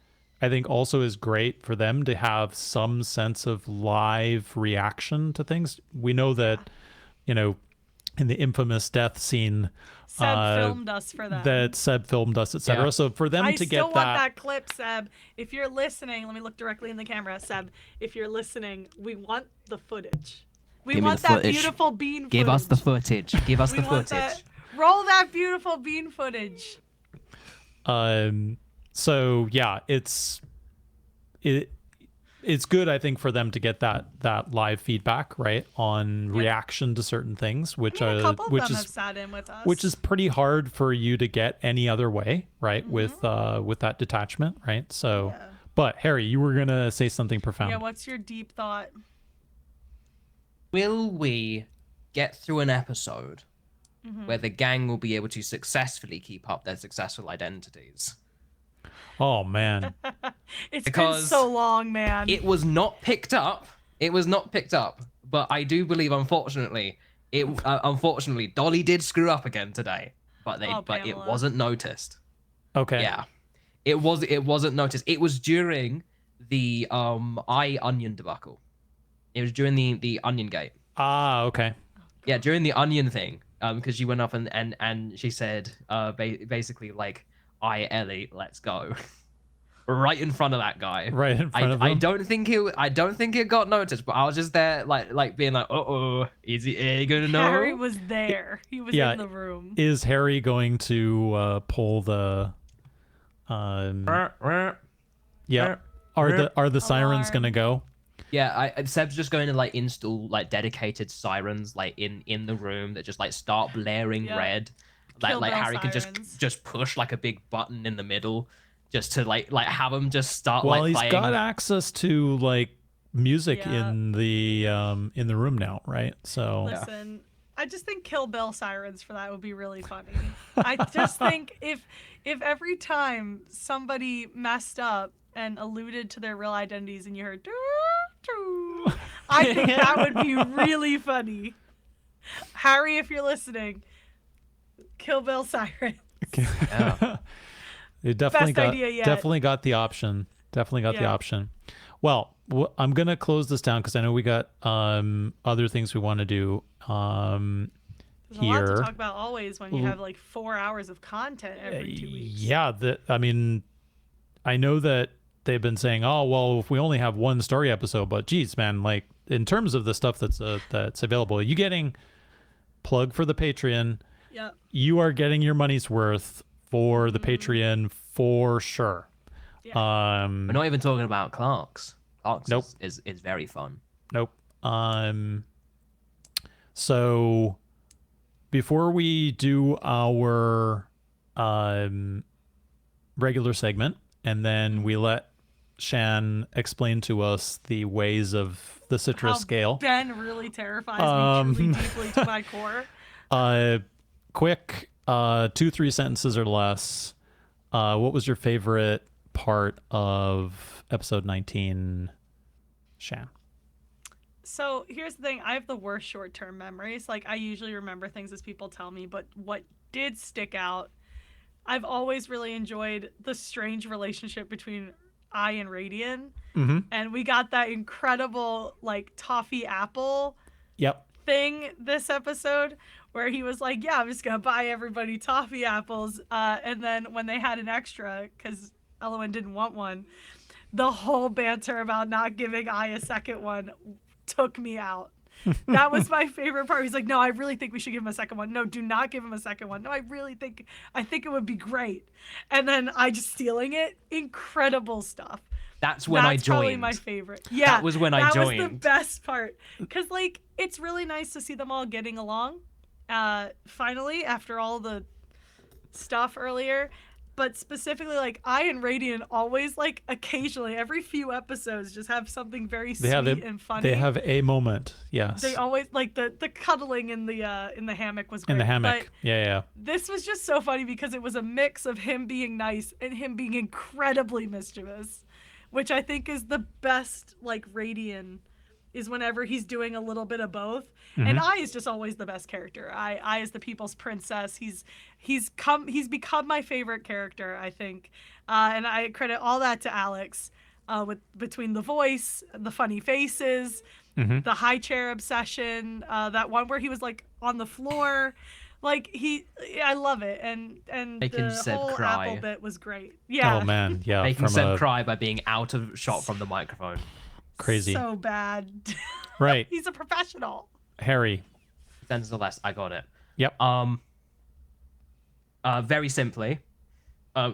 I think also is great for them to have some sense of live reaction to things. We know that, in the infamous death scene, Seb filmed us for that. That Seb filmed us, etc. So for them to get I still want that clip, Seb. If you're listening, let me look directly in the camera, Seb. If you're listening, we want the footage. We want that beautiful bean footage. Give us the footage. Give us the footage. Roll that beautiful bean footage. So yeah, it's good, I think, for them to get that live feedback, right, on reaction to certain things, which a couple of them have sat in with us, which is pretty hard for you to get any other way, right, with that detachment, right? So, but Harry, you were gonna say something profound. Yeah, what's your deep thought? Will we get through an episode where the gang will be able to successfully keep up their successful identities? Oh man, it's been so long, man. It was not picked up. But I do believe, unfortunately, Dolly did screw up again today. But it wasn't noticed. Okay. Yeah, it wasn't noticed. It was during the onion debacle. It was during the onion gate. Ah, okay. Yeah, during the onion thing. Because she went up and she said basically like, Ellie, let's go. Right in front of that guy. Right in front of him. I don't think it got noticed, but I was just there like being like, is he gonna know? Harry was there. He was in the room. Is Harry going to pull the yeah. Are the sirens gonna go? Yeah, Seb's just going to like install like dedicated sirens like in the room that just like start blaring Yeah. red. Kill Like Bill Harry can sirens. just push like a big button in the middle, just to like have him just start Well, like he's playing. got access to like music Yeah. in the room now, right? So Listen, I just think Kill Bill sirens for that would be really funny. I just think if every time somebody messed up and alluded to their real identities and you heard doo, doo, I think that would be really funny. Harry, if you're listening, Kill Bill sirens. Yeah. it definitely Best got idea yet. definitely got the option. Definitely got the Yeah. option. Well, I'm gonna close this down because I know we got other things we want to do. There's a lot Here. to talk about always when you have like 4 hours of content every 2 weeks. Yeah, I mean, I know that they've been saying, "Oh, well, if we only have one story episode," but geez, man, like in terms of the stuff that's available, you getting plug for the Patreon. Yep. You are getting your money's worth for the Patreon for sure. Yeah. We're not even talking about Clark's. Clark's Nope. is very fun. Nope. So before we do our regular segment, and then we let Shan explain to us the ways of the citrus How scale. Ben really terrifies me truly deeply to my core. Quick, 2-3 sentences or less. What was your favorite part of episode 19, Shan? So here's the thing. I have the worst short-term memories. Like, I usually remember things as people tell me, but what did stick out, I've always really enjoyed the strange relationship between I and Radian. Mm-hmm. And we got that incredible, like, toffee apple Yep. thing this episode where he was like, yeah, I'm just going to buy everybody toffee apples. And then when they had an extra, because Elowen didn't want one, the whole banter about not giving I a second one took me out. That was my favorite part. He's like, no, I really think we should give him a second one. No, do not give him a second one. No, I think it would be great. And then I just stealing it. Incredible stuff. That's when I That's probably joined. my favorite. Yeah, That was when I That was the joined. best part. Because, like, it's really nice to see them all getting along. Finally, after all the stuff earlier. But specifically, like, I and Radiant always, like, occasionally, every few episodes, just have something very sweet and funny. They have a moment, yes. They always, like, the cuddling in the hammock was great. in the hammock. But Yeah. this was just so funny because it was a mix of him being nice and him being incredibly mischievous, which I think is the best, like, Radiant is whenever he's doing a little bit of both. And I is just always the best character. I is the people's princess. He's become my favorite character, I think. And I credit all that to Alex, between the voice, the funny faces, the high chair obsession, that one where he was like on the floor. Like I love it. And Making the Seb whole cry. apple bit was great. Yeah. Oh man, yeah. Making from Seb cry by being out of shot from the microphone. Crazy. So bad. Right. He's a professional. Harry. Sentence or less, I got it. Yep. Very simply, I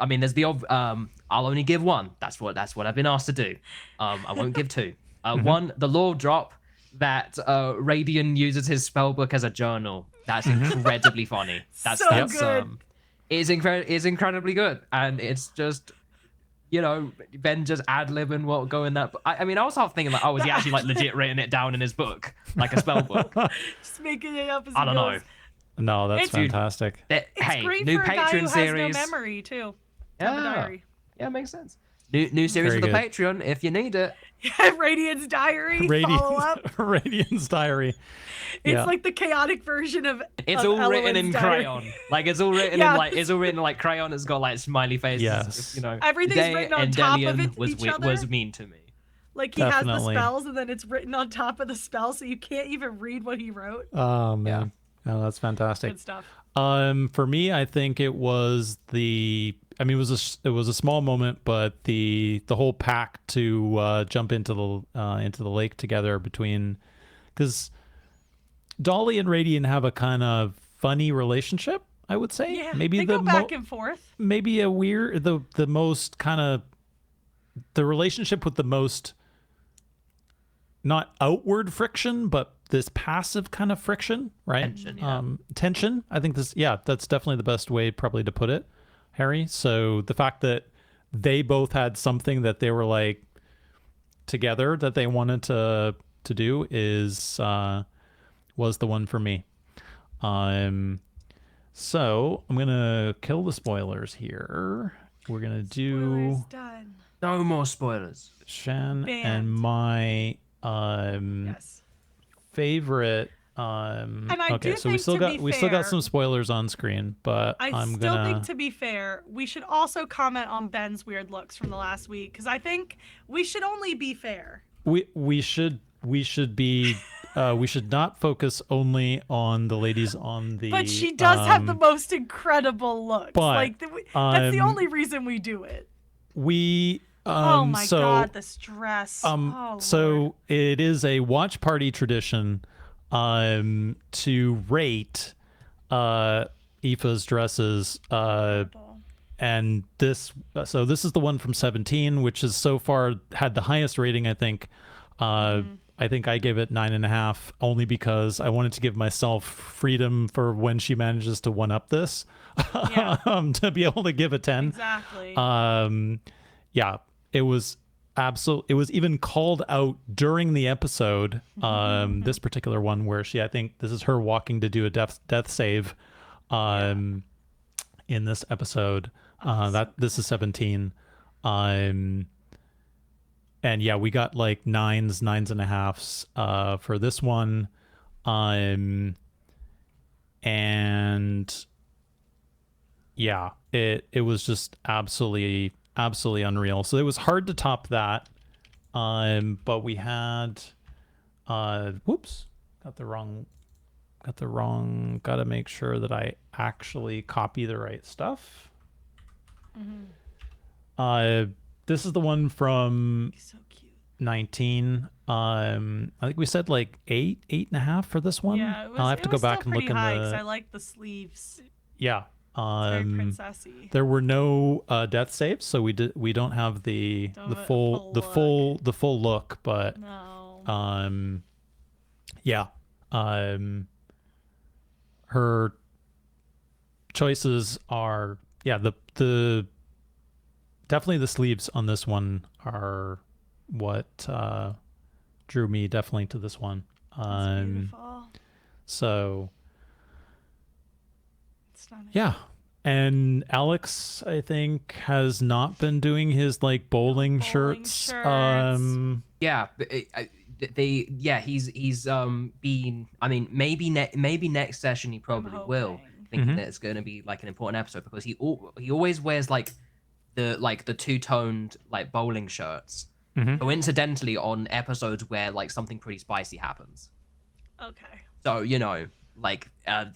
mean, there's the I'll only give one. That's what I've been asked to do. I won't give two. One, the lore drop that Radian uses his spellbook as a journal. That's incredibly funny. That's good. Is incredibly good, and it's just, you know, Ben just ad-libbing what go in that. I mean, I was half thinking like, oh, is he actually like legit written it down in his book, like a spell book? Just making it up as I he don't goes. No, that's It's- fantastic. It's Hey, great new for a guy who Patreon has series. no memory too. To have a Yeah, diary. yeah, makes sense. New series Very for the good. Patreon if you need it. Radiant's diary. Follow up. Radiant's diary. It's Yeah. like the chaotic version of. It's of all written Elowen's in diary. crayon. Like it's all written Yeah. in like crayon. It's got like smiley faces. Yes. You know, Everything's Day written on and top of Delian it, was each other. was mean to me. Like he has Definitely. the spells, and then it's written on top of the spell, so you can't even read what he wrote. Oh man. Oh, that's fantastic. Good stuff. For me, I think it was it was a small moment, but the whole pack to jump into the lake together because Dolly and Radiant have a kind of funny relationship, I would say. Yeah, Maybe they go back and forth. maybe a weird the most kind of the relationship with the most not outward friction, but this passive kind of friction, right? Tension, yeah. Tension. I think that's definitely the best way probably to put it, Harry. So the fact that they both had something that they were like together that they wanted to do is was the one for me. So I'm gonna kill the spoilers here. We're gonna do Spoilers done. No more spoilers. Shan and Banned. my Yes. favorite. And I Okay, do so we think, still to got be we still got fair, some spoilers on screen, but I I'm still gonna. think, to be fair, we should also comment on Ben's weird looks from the last week, because I think we should only be fair. We should be we should not focus only on the ladies on the. But she does have the most incredible looks. but, Like that's the um, only reason we do it. We Oh my so, god, the stress. Oh, so Lord. it is a watch party tradition to rate Aoife's dresses and this is the one from 17, which is so far had the highest rating, I think. I think I gave it 9.5 only because I wanted to give myself freedom for when she manages to one up this. Yeah. To be able to give a 10. Exactly. Yeah, it was it was even called out during the episode, this particular one where I think this is her walking to do a death save in this episode. This is 17. And yeah, we got like 9.5 for this one. And yeah, it was just absolutely unreal. So it was hard to top that. But we had whoops, gotta make sure that I actually copy the right stuff. This is the one from So cute. 19. I think we said like 8.5 for this one. Yeah, it was, I'll have to go back and look in high, 'cause the. I like the sleeves. Yeah. It's very princessy. There were no death saves, so we don't have the full look, but No. yeah. Her choices are the definitely the sleeves on this one are what drew me definitely to this one. It's beautiful. So It's stunning. yeah. And Alex, I think, has not been doing his like bowling shirts. Yeah, he's been. I mean, maybe next session he probably will, thinking that it's going to be like an important episode because he always wears like the two-toned like bowling shirts. Coincidentally, on episodes where like something pretty spicy happens. Okay. So like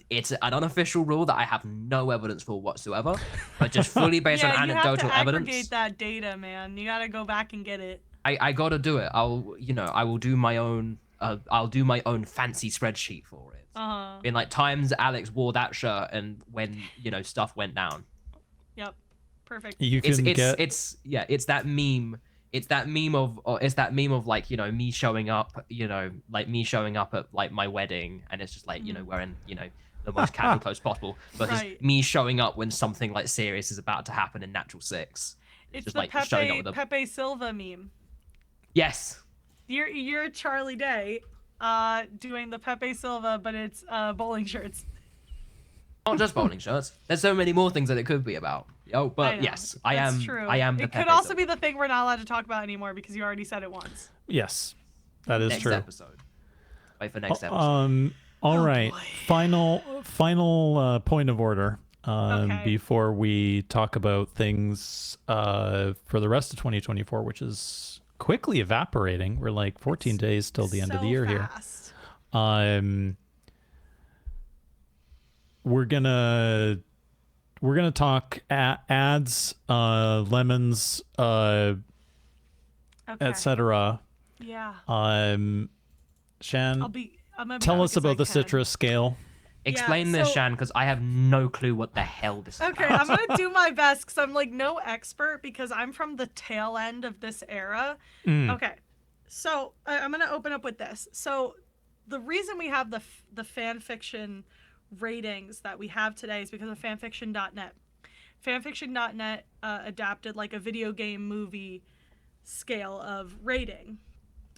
it's an unofficial rule that I have no evidence for whatsoever, but just fully based on anecdotal evidence. You have to aggregate that data, man. You gotta go back and get it. I gotta do it. I will do my own. I'll do my own fancy spreadsheet for it. In like times Alex wore that shirt and when stuff went down. Yep. Perfect. It's that meme. It's that meme of like me showing up at like my wedding and it's just like wearing the most casual clothes possible versus me showing up when something like serious is about to happen in Natural Six. It's just the like showing up with Pepe Silva meme. Yes. You're Charlie Day, doing the Pepe Silva, but it's bowling shirts. Not just bowling shirts. There's so many more things that it could be about. But yes, I am. True. I am. It could also be the thing we're not allowed to talk about anymore because you already said it once. Yes, that is true. Next episode. Wait for next episode. All right. Boy. Final point of order. Okay. Before we talk about things for the rest of 2024, which is quickly evaporating. We're like 14 days till the end of the year fast. here. We're gonna talk ads, lemons, etc. Yeah. Shan, I'm gonna tell us as I about the can. citrus scale. Explain this, Shan, because I have no clue what the hell this is. Okay, about. I'm gonna do my best because I'm like no expert because I'm from the tail end of this era. Okay, So I'm gonna open up with this. So the reason we have the fan fiction ratings that we have today is because of fanfiction.net. Fanfiction.net adapted like a video game movie scale of rating.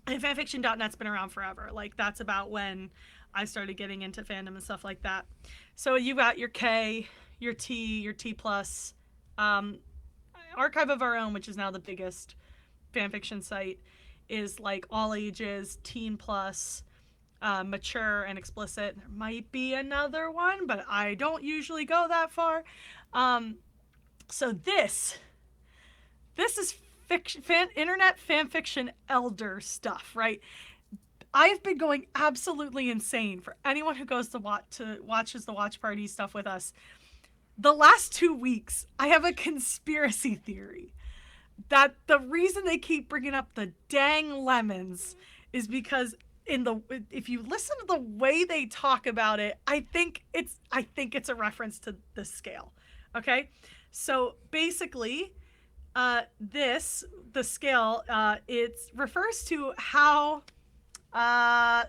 And fanfiction.net's been around forever. Like that's about when I started getting into fandom and stuff like that. So you got your K, your T, your T plus, Archive of Our Own, which is now the biggest fanfiction site, is like all ages, teen plus, mature and explicit. There might be another one, but I don't usually go that far. So this is internet fan fiction elder stuff, right? I've been going absolutely insane for anyone who goes to watches the watch party stuff with us. The last 2 weeks, I have a conspiracy theory that the reason they keep bringing up the dang lemons is because if you listen to the way they talk about it, I think it's a reference to the scale. Okay, so basically, the scale it refers to how I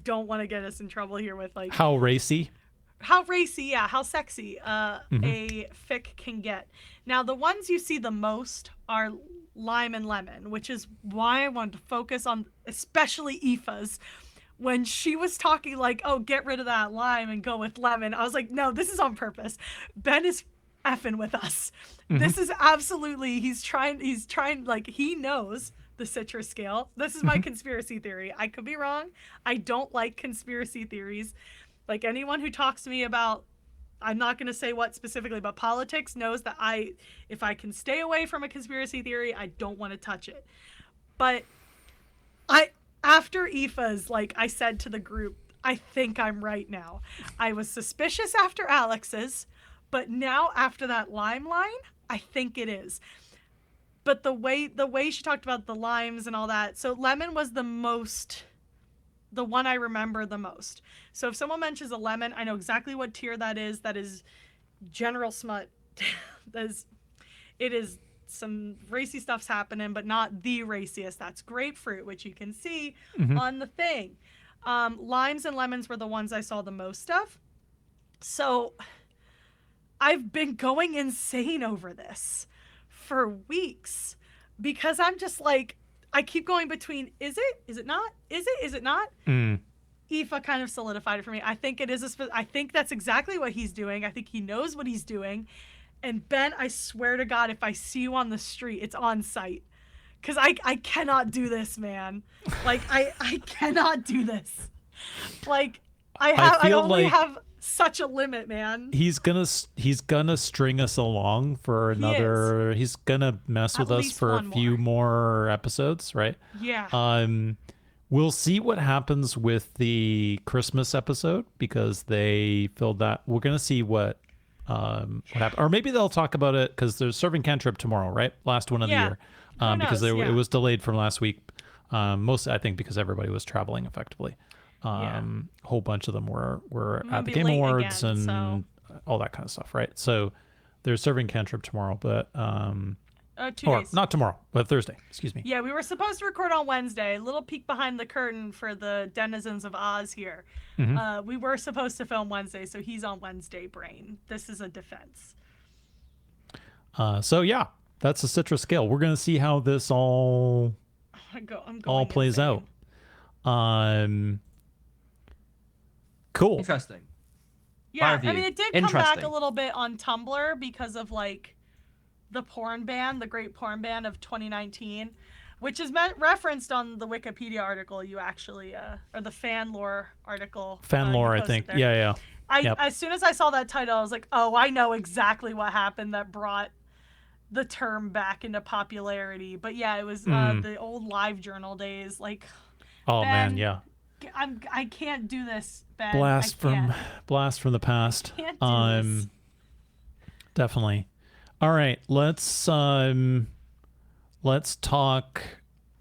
don't want to get us in trouble here with like How racy? How sexy a fic can get. Now, the ones you see the most are lime and lemon, which is why I wanted to focus on especially Aoife's. When she was talking like, oh, get rid of that lime and go with lemon, I was like, no, this is on purpose. Ben is effing with us. This is absolutely, he's trying, like, he knows the citrus scale. This is my conspiracy theory. I could be wrong. I don't like conspiracy theories. Like, anyone who talks to me about, I'm not going to say what specifically, but politics knows that if I can stay away from a conspiracy theory, I don't want to touch it. But after Aoife's, like I said to the group, I think I'm right now. I was suspicious after Alex's, but now after that lime line, I think it is. But the way she talked about the limes and all that, so lemon was the one I remember the most. So if someone mentions a lemon, I know exactly what tier that is. That is general smut. It is some racy stuff's happening, but not the raciest. That's grapefruit, which you can see on the thing. Limes and lemons were the ones I saw the most of. So I've been going insane over this for weeks because I'm just like, I keep going between, is it? Is it not? Is it? Is it not? Aoife kind of solidified it for me. I think it is I think that's exactly what he's doing. I think he knows what he's doing. And Ben, I swear to God, if I see you on the street, it's on site. Because I cannot do this, man. Like, I cannot do this. Like, I only have such a limit, man. He's gonna string us along for another. He's gonna mess with us for a few more episodes, right? Yeah. We'll see what happens with the Christmas episode because they filled that. We're gonna see what happened, or maybe they'll talk about it because there's Serving Cantrip tomorrow, right? Last one of the year, because it was delayed from last week. Mostly, I think, because everybody was traveling effectively. A whole bunch of them were at the Game Awards and all that kind of stuff, right? So there's Serving Cantrip tomorrow, but 2 days. Not tomorrow, but Thursday. Excuse me. Yeah, we were supposed to record on Wednesday. A little peek behind the curtain for the denizens of Oz here. We were supposed to film Wednesday, so he's on Wednesday brain. This is a defense. So yeah, that's the citrus scale. We're gonna see how this all plays out. Cool. Interesting. Yeah, I mean, it did come back a little bit on Tumblr because of like the porn ban, the great porn ban of 2019, which is referenced on the Wikipedia article you actually, or the fan lore article. Fan lore, I think. There. Yeah. As soon as I saw that title, I was like, oh, I know exactly what happened that brought the term back into popularity. But yeah, it was the old live journal days. Like, oh Ben, man, yeah. I can't do this, Ben. Blast from the past. I can't do this. Definitely. All right, let's talk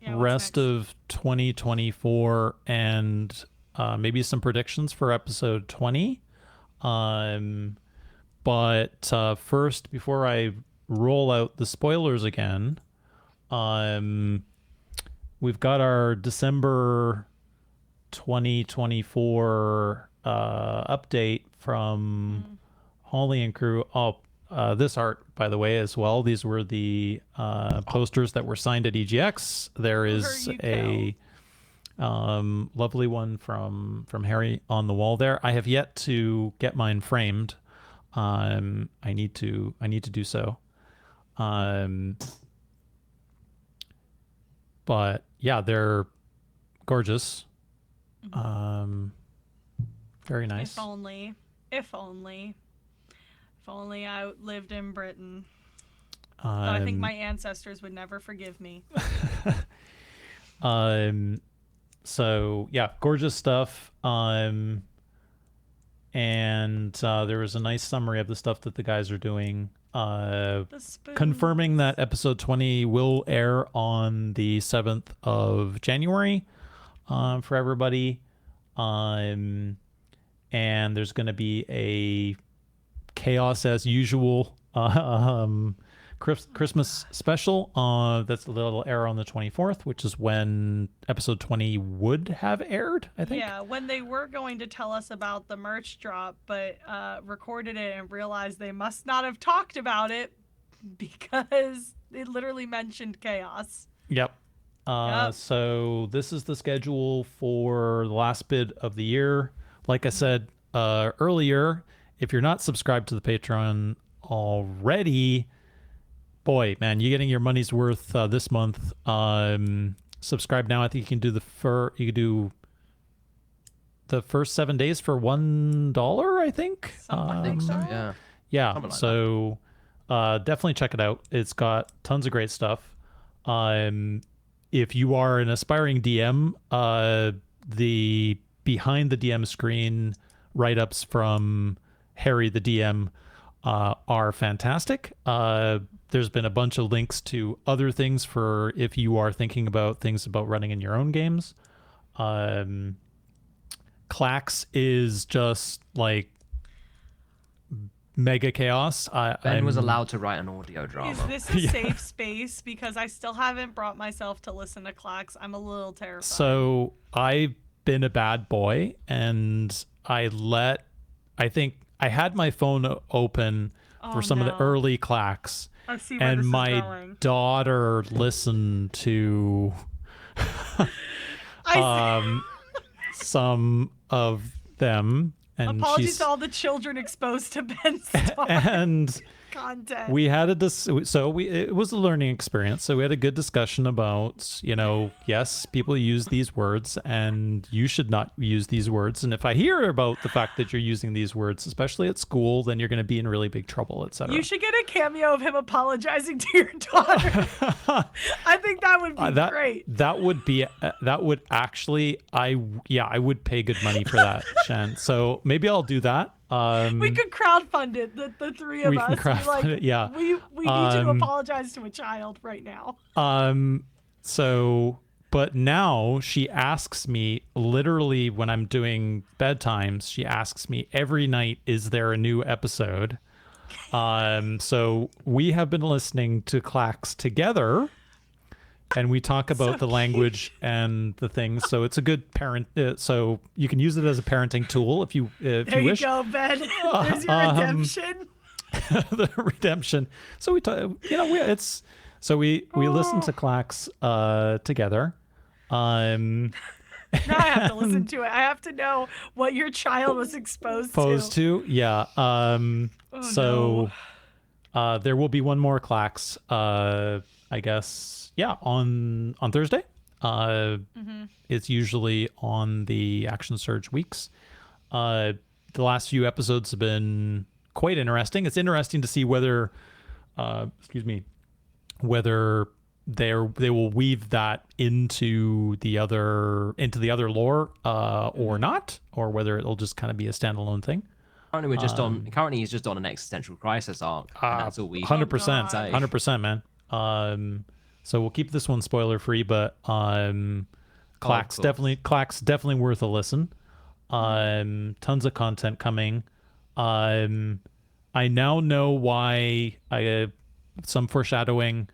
rest of 2024 and maybe some predictions for episode 20. But first, before I roll out the spoilers again, we've got our December 2024 update from Holly and crew. Oh, this art, by the way, as well. These were the posters that were signed at EGX. There is a lovely one from Harry on the wall there. I have yet to get mine framed. I need to do so. But yeah, they're gorgeous. Very nice. If only I lived in Britain. Though I think my ancestors would never forgive me. So yeah, gorgeous stuff. And there was a nice summary of the stuff that the guys are doing. Confirming that episode 20 will air on the 7th of January for everybody. And there's going to be a chaos as usual Christmas special that's a little air on the 24th, which is when episode 20 would have aired, I think. Yeah, when they were going to tell us about the merch drop, but recorded it and realized they must not have talked about it because it literally mentioned chaos. Yep. So this is the schedule for the last bit of the year. Like I said earlier, if you're not subscribed to the Patreon already, boy, man, you're getting your money's worth this month. Subscribe now. I think you can do the first 7 days for $1, I think. I think so, yeah. Yeah. Something like So definitely check it out. It's got tons of great stuff. If you are an aspiring DM, the behind the DM screen write-ups from Harry the DM are fantastic. There's been a bunch of links to other things for if you are thinking about things about running in your own games. Clax is just like mega chaos. Ben was allowed to write an audio drama. Is this a safe space? Because I still haven't brought myself to listen to Clax. I'm a little terrified. So I've been a bad boy, and I think I had my phone open for some of the early Clax, I see where and this is my going. daughter listened to some of them. And apologies to all the children exposed to Ben's and content. We had it was a learning experience. So we had a good discussion about, yes, people use these words and you should not use these words. And if I hear about the fact that you're using these words, especially at school, then you're going to be in really big trouble, etc. You should get a cameo of him apologizing to your daughter. I think that would be great. That would actually, I would pay good money for that, Shan. So maybe I'll do that. We could crowdfund it, the three of us. We can crowdfund it, yeah. We need you to apologize to a child right now. But now she asks me, literally when I'm doing bedtimes, she asks me every night, is there a new episode? So we have been listening to Clax together, and we talk about the language and the things. So it's a good parent. So you can use it as a parenting tool if you wish. There you go, Ben. There's your redemption. The redemption. So we talk. We listen to Clax together. Now I have to listen to it. I have to know what your child was exposed to. Yeah. There will be one more Clax. I guess. Yeah, on Thursday. It's usually on the Action Surge weeks. The last few episodes have been quite interesting. It's interesting to see whether they will weave that into the other lore or not, or whether it'll just kind of be a standalone thing. Currently he's just on an existential crisis arc. And that's all we 100%, 100%, man. So we'll keep this one spoiler free, but Clax definitely worth a listen. Tons of content coming. I now know why some foreshadowing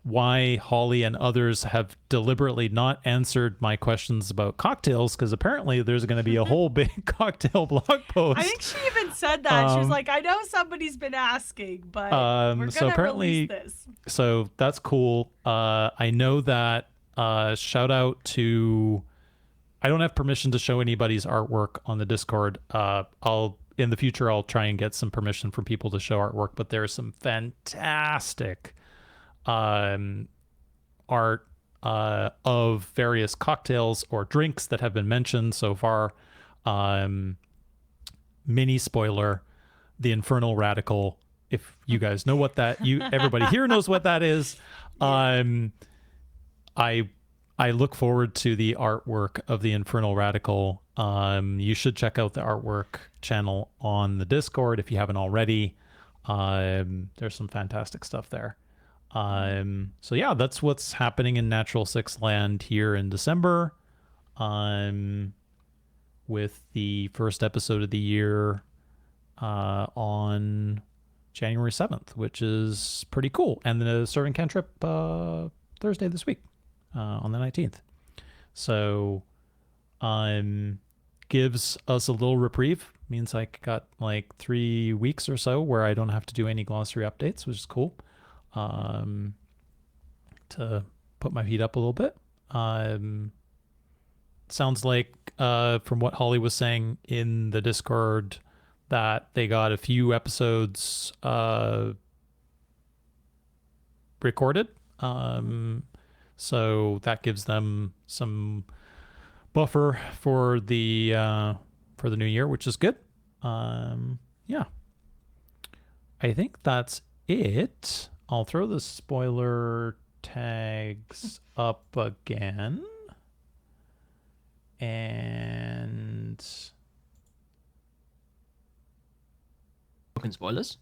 why Holly and others have deliberately not answered my questions about cocktails, because apparently there's going to be a whole big cocktail blog post. I think she even said that. She was like, I know somebody's been asking, but we're going to release this. So that's cool. I know that shout out to, I don't have permission to show anybody's artwork on the Discord. In the future, I'll try and get some permission for people to show artwork, but there's some fantastic art of various cocktails or drinks that have been mentioned so far. Mini spoiler, the Infernal Radical. If you guys know what that, everybody here knows what that is. I look forward to the artwork of the Infernal Radical. You should check out the artwork channel on the Discord if you haven't already. There's some fantastic stuff there. So yeah, that's what's happening in Natural Six Land here in December. With the first episode of the year on January 7th, which is pretty cool. And the Serving Cantrip Thursday this week on the 19th. So gives us a little reprieve. Means I got like 3 weeks or so where I don't have to do any glossary updates, which is cool. To put my feet up a little bit. Sounds like from what Holly was saying in the Discord that they got a few episodes recorded. So that gives them some buffer for the new year, which is good. Yeah. I think that's it. I'll throw the spoiler tags up again. And Talking spoilers.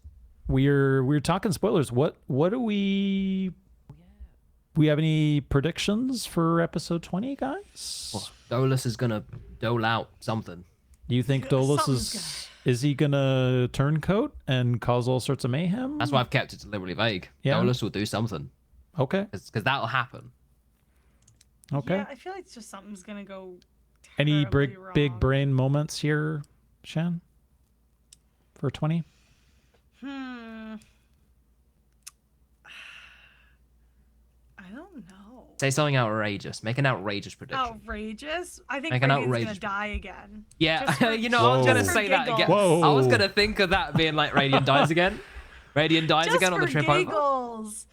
We're talking spoilers. What do we have any predictions for episode 20, guys? Well, Dolus is gonna dole out something. You think Dolus is he gonna turncoat and cause all sorts of mayhem? That's why I've kept it deliberately vague. Yeah. Dolus will do something. Okay. Because that'll happen. Okay. Yeah, I feel like it's just something's gonna go. Any terribly big wrong. brain moments here, Shan? For 20? I don't know. Say something outrageous. Make an outrageous prediction. Outrageous? I think Make an Radiant's outrageous gonna die again. Yeah, Just for- you know, I was Whoa. gonna just say for that again. giggles. I was gonna think of that being like Radiant dies again. Radiant dies Just again on the for trip over. giggles.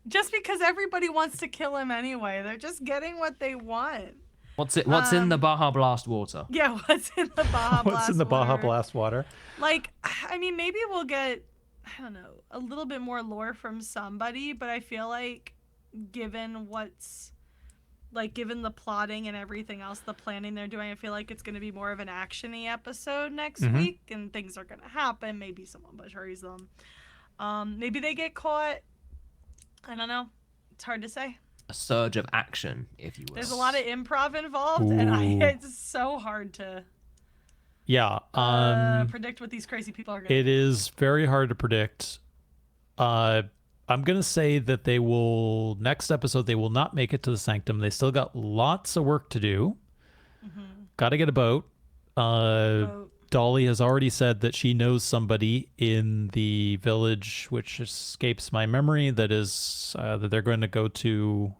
Just because everybody wants to kill him anyway. They're just getting what they want. What's in the Baja Blast water? Yeah, what's in the Baja Blast What's in the Baja water? Blast water? Like, I mean, maybe we'll get, I don't know, a little bit more lore from somebody, but I feel like given the plotting and everything else, the planning they're doing, I feel like it's going to be more of an action-y episode next week, and things are going to happen. Maybe someone betrays them. Maybe they get caught. I don't know. It's hard to say. A surge of action, if you will. There's a lot of improv involved, and Ooh. it's so hard to Yeah. predict what these crazy people are going to It do. is very hard to predict. I'm going to say that next episode, they will not make it to the Sanctum. They still got lots of work to do. Got to get a boat. Boat. Dolly has already said that she knows somebody in the village, which escapes my memory, that they're going to go to,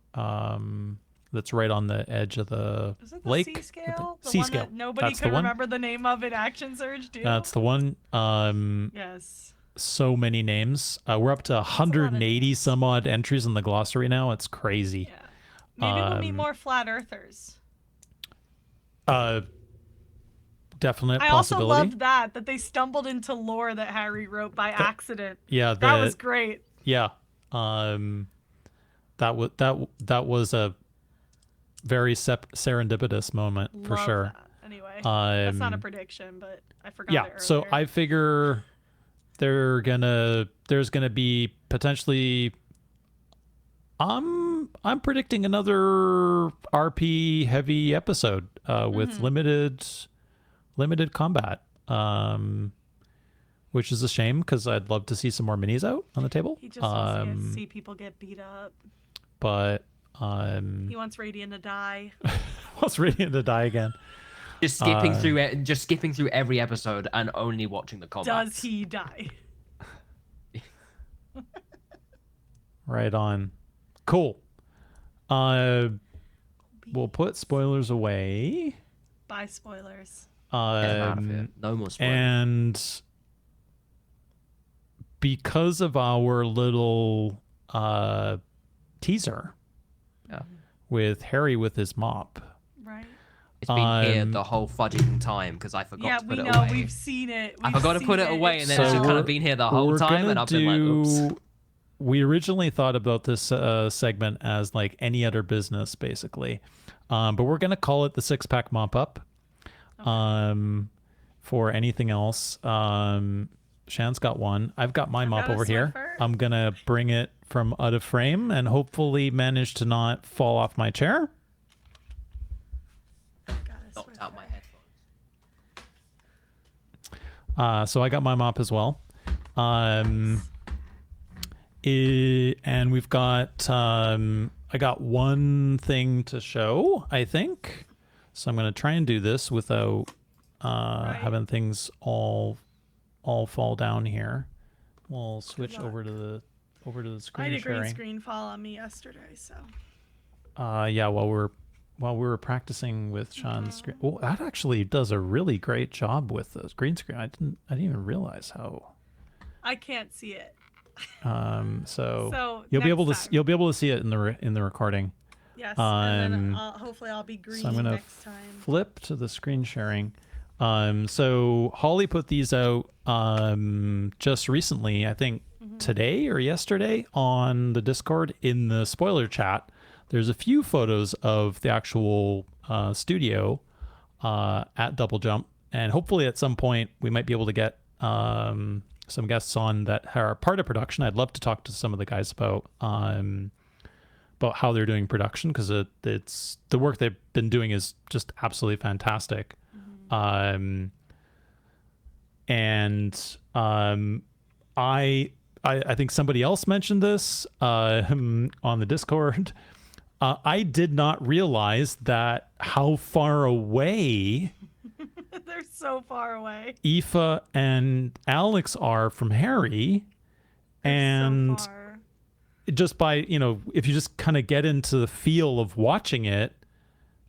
that's right on the edge of the Is it the lake. Seascale? The Seascale. one that nobody That's can the one. remember the name of in Action Surge, do? That's the one. Yes. So many names. We're up to 180 some odd entries in the glossary now. It's crazy. Yeah. Maybe we'll meet more flat earthers. Definite I also possibility. loved that they stumbled into lore that Harry wrote by accident. Yeah, That was great. Yeah. That was a very serendipitous moment for Love sure. that. Anyway, that's not a prediction, but I forgot it Yeah, earlier. so I figure there's gonna be potentially I'm predicting another RP heavy episode with limited combat, which is a shame because I'd love to see some more minis out on the table. He just wants to see people get beat up. but He wants Radiant to die. wants Radiant to die again. Just skipping through every episode and only watching the combat. Does he die? Right on. Cool. We'll put spoilers away. Bye, spoilers. Get 'em out of here. No more spoilers. And because of our little teaser with Harry with his mop. Right. It's been here the whole fudging time because I forgot to put it away. Yeah, we know. We've seen it. I forgot to put it away, and then it's just kind of been here the whole time, and I've been like, oops. We originally thought about this segment as like any other business, basically. But we're going to call it the Six-Pack Mop-Up. For anything else, Shan's got one. I've got my mop over here. I'm going to bring it from out of frame and hopefully manage to not fall off my chair. Knocked out my headphones. So I got my mop as well. And we've got I got one thing to show, I think. So I'm going to try and do this without having things all fall down here. We'll switch over to the screen I had a sharing. green screen fall on me yesterday, so. Yeah, while we were practicing with Shan's screen. Well, that actually does a really great job with the green screen. I didn't even realize how. I can't see it. So you'll be able to see it in the recording. Yes, and then hopefully I'll be green so I'm gonna next time. Flip to the screen sharing. So Holly put these out just recently, I think today or yesterday on the Discord in the spoiler chat. There's a few photos of the actual studio at Double Jump, and hopefully at some point we might be able to get some guests on that are part of production. I'd love to talk to some of the guys about how they're doing production, because it's the work they've been doing is just absolutely fantastic. I think somebody else mentioned this on the Discord. I did not realize that how far away they're so far away. Aoife and Alex are from Harry. And so far. Just by, if you just kind of get into the feel of watching it,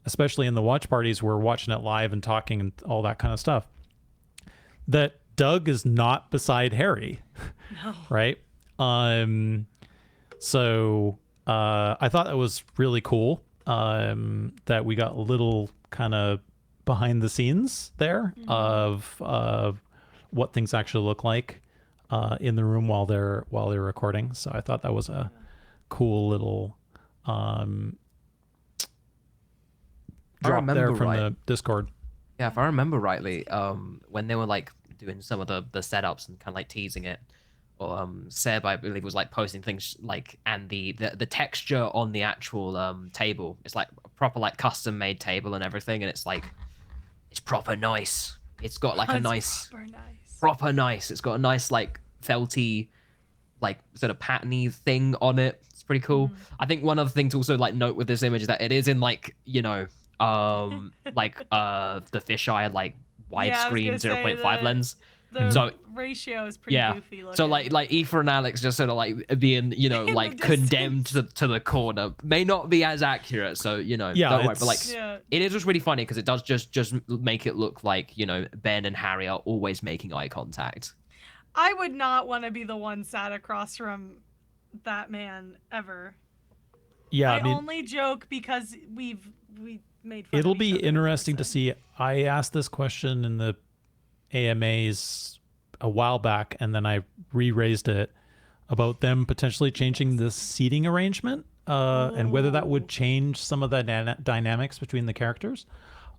especially in the watch parties, we're watching it live and talking and all that kind of stuff, that Doug is not beside Harry. No. Right? So I thought that was really cool that we got a little kind of behind the scenes there of what things actually look like in the room while they're recording. So I thought that was a cool little drop there from the Discord. Yeah, if I remember rightly, when they were like doing some of the setups and kind of like teasing it, or Seb, I believe, was like posting things like, and the texture on the actual table, it's like a proper like custom made table and everything, and it's like, it's proper nice. It's got like a nice, proper nice. It's got a nice like felty, like sort of patterny thing on it. It's pretty cool. I think one other thing to also like note with this image is that it is in like, like the fisheye like widescreen 0.5 lens. The ratio is pretty goofy looking. So like Aoife and Alex just sort of like being, like condemned to the corner may not be as accurate. So, don't worry. But like, it is just really funny because it does just make it look like, Ben and Harry are always making eye contact. I would not want to be the one sat across from that man ever. Yeah. I only joke because we made fun it'll of each be other interesting to see. I asked this question in the AMAs a while back, and then I re-raised it about them potentially changing the seating arrangement and whether that would change some of the dynamics between the characters.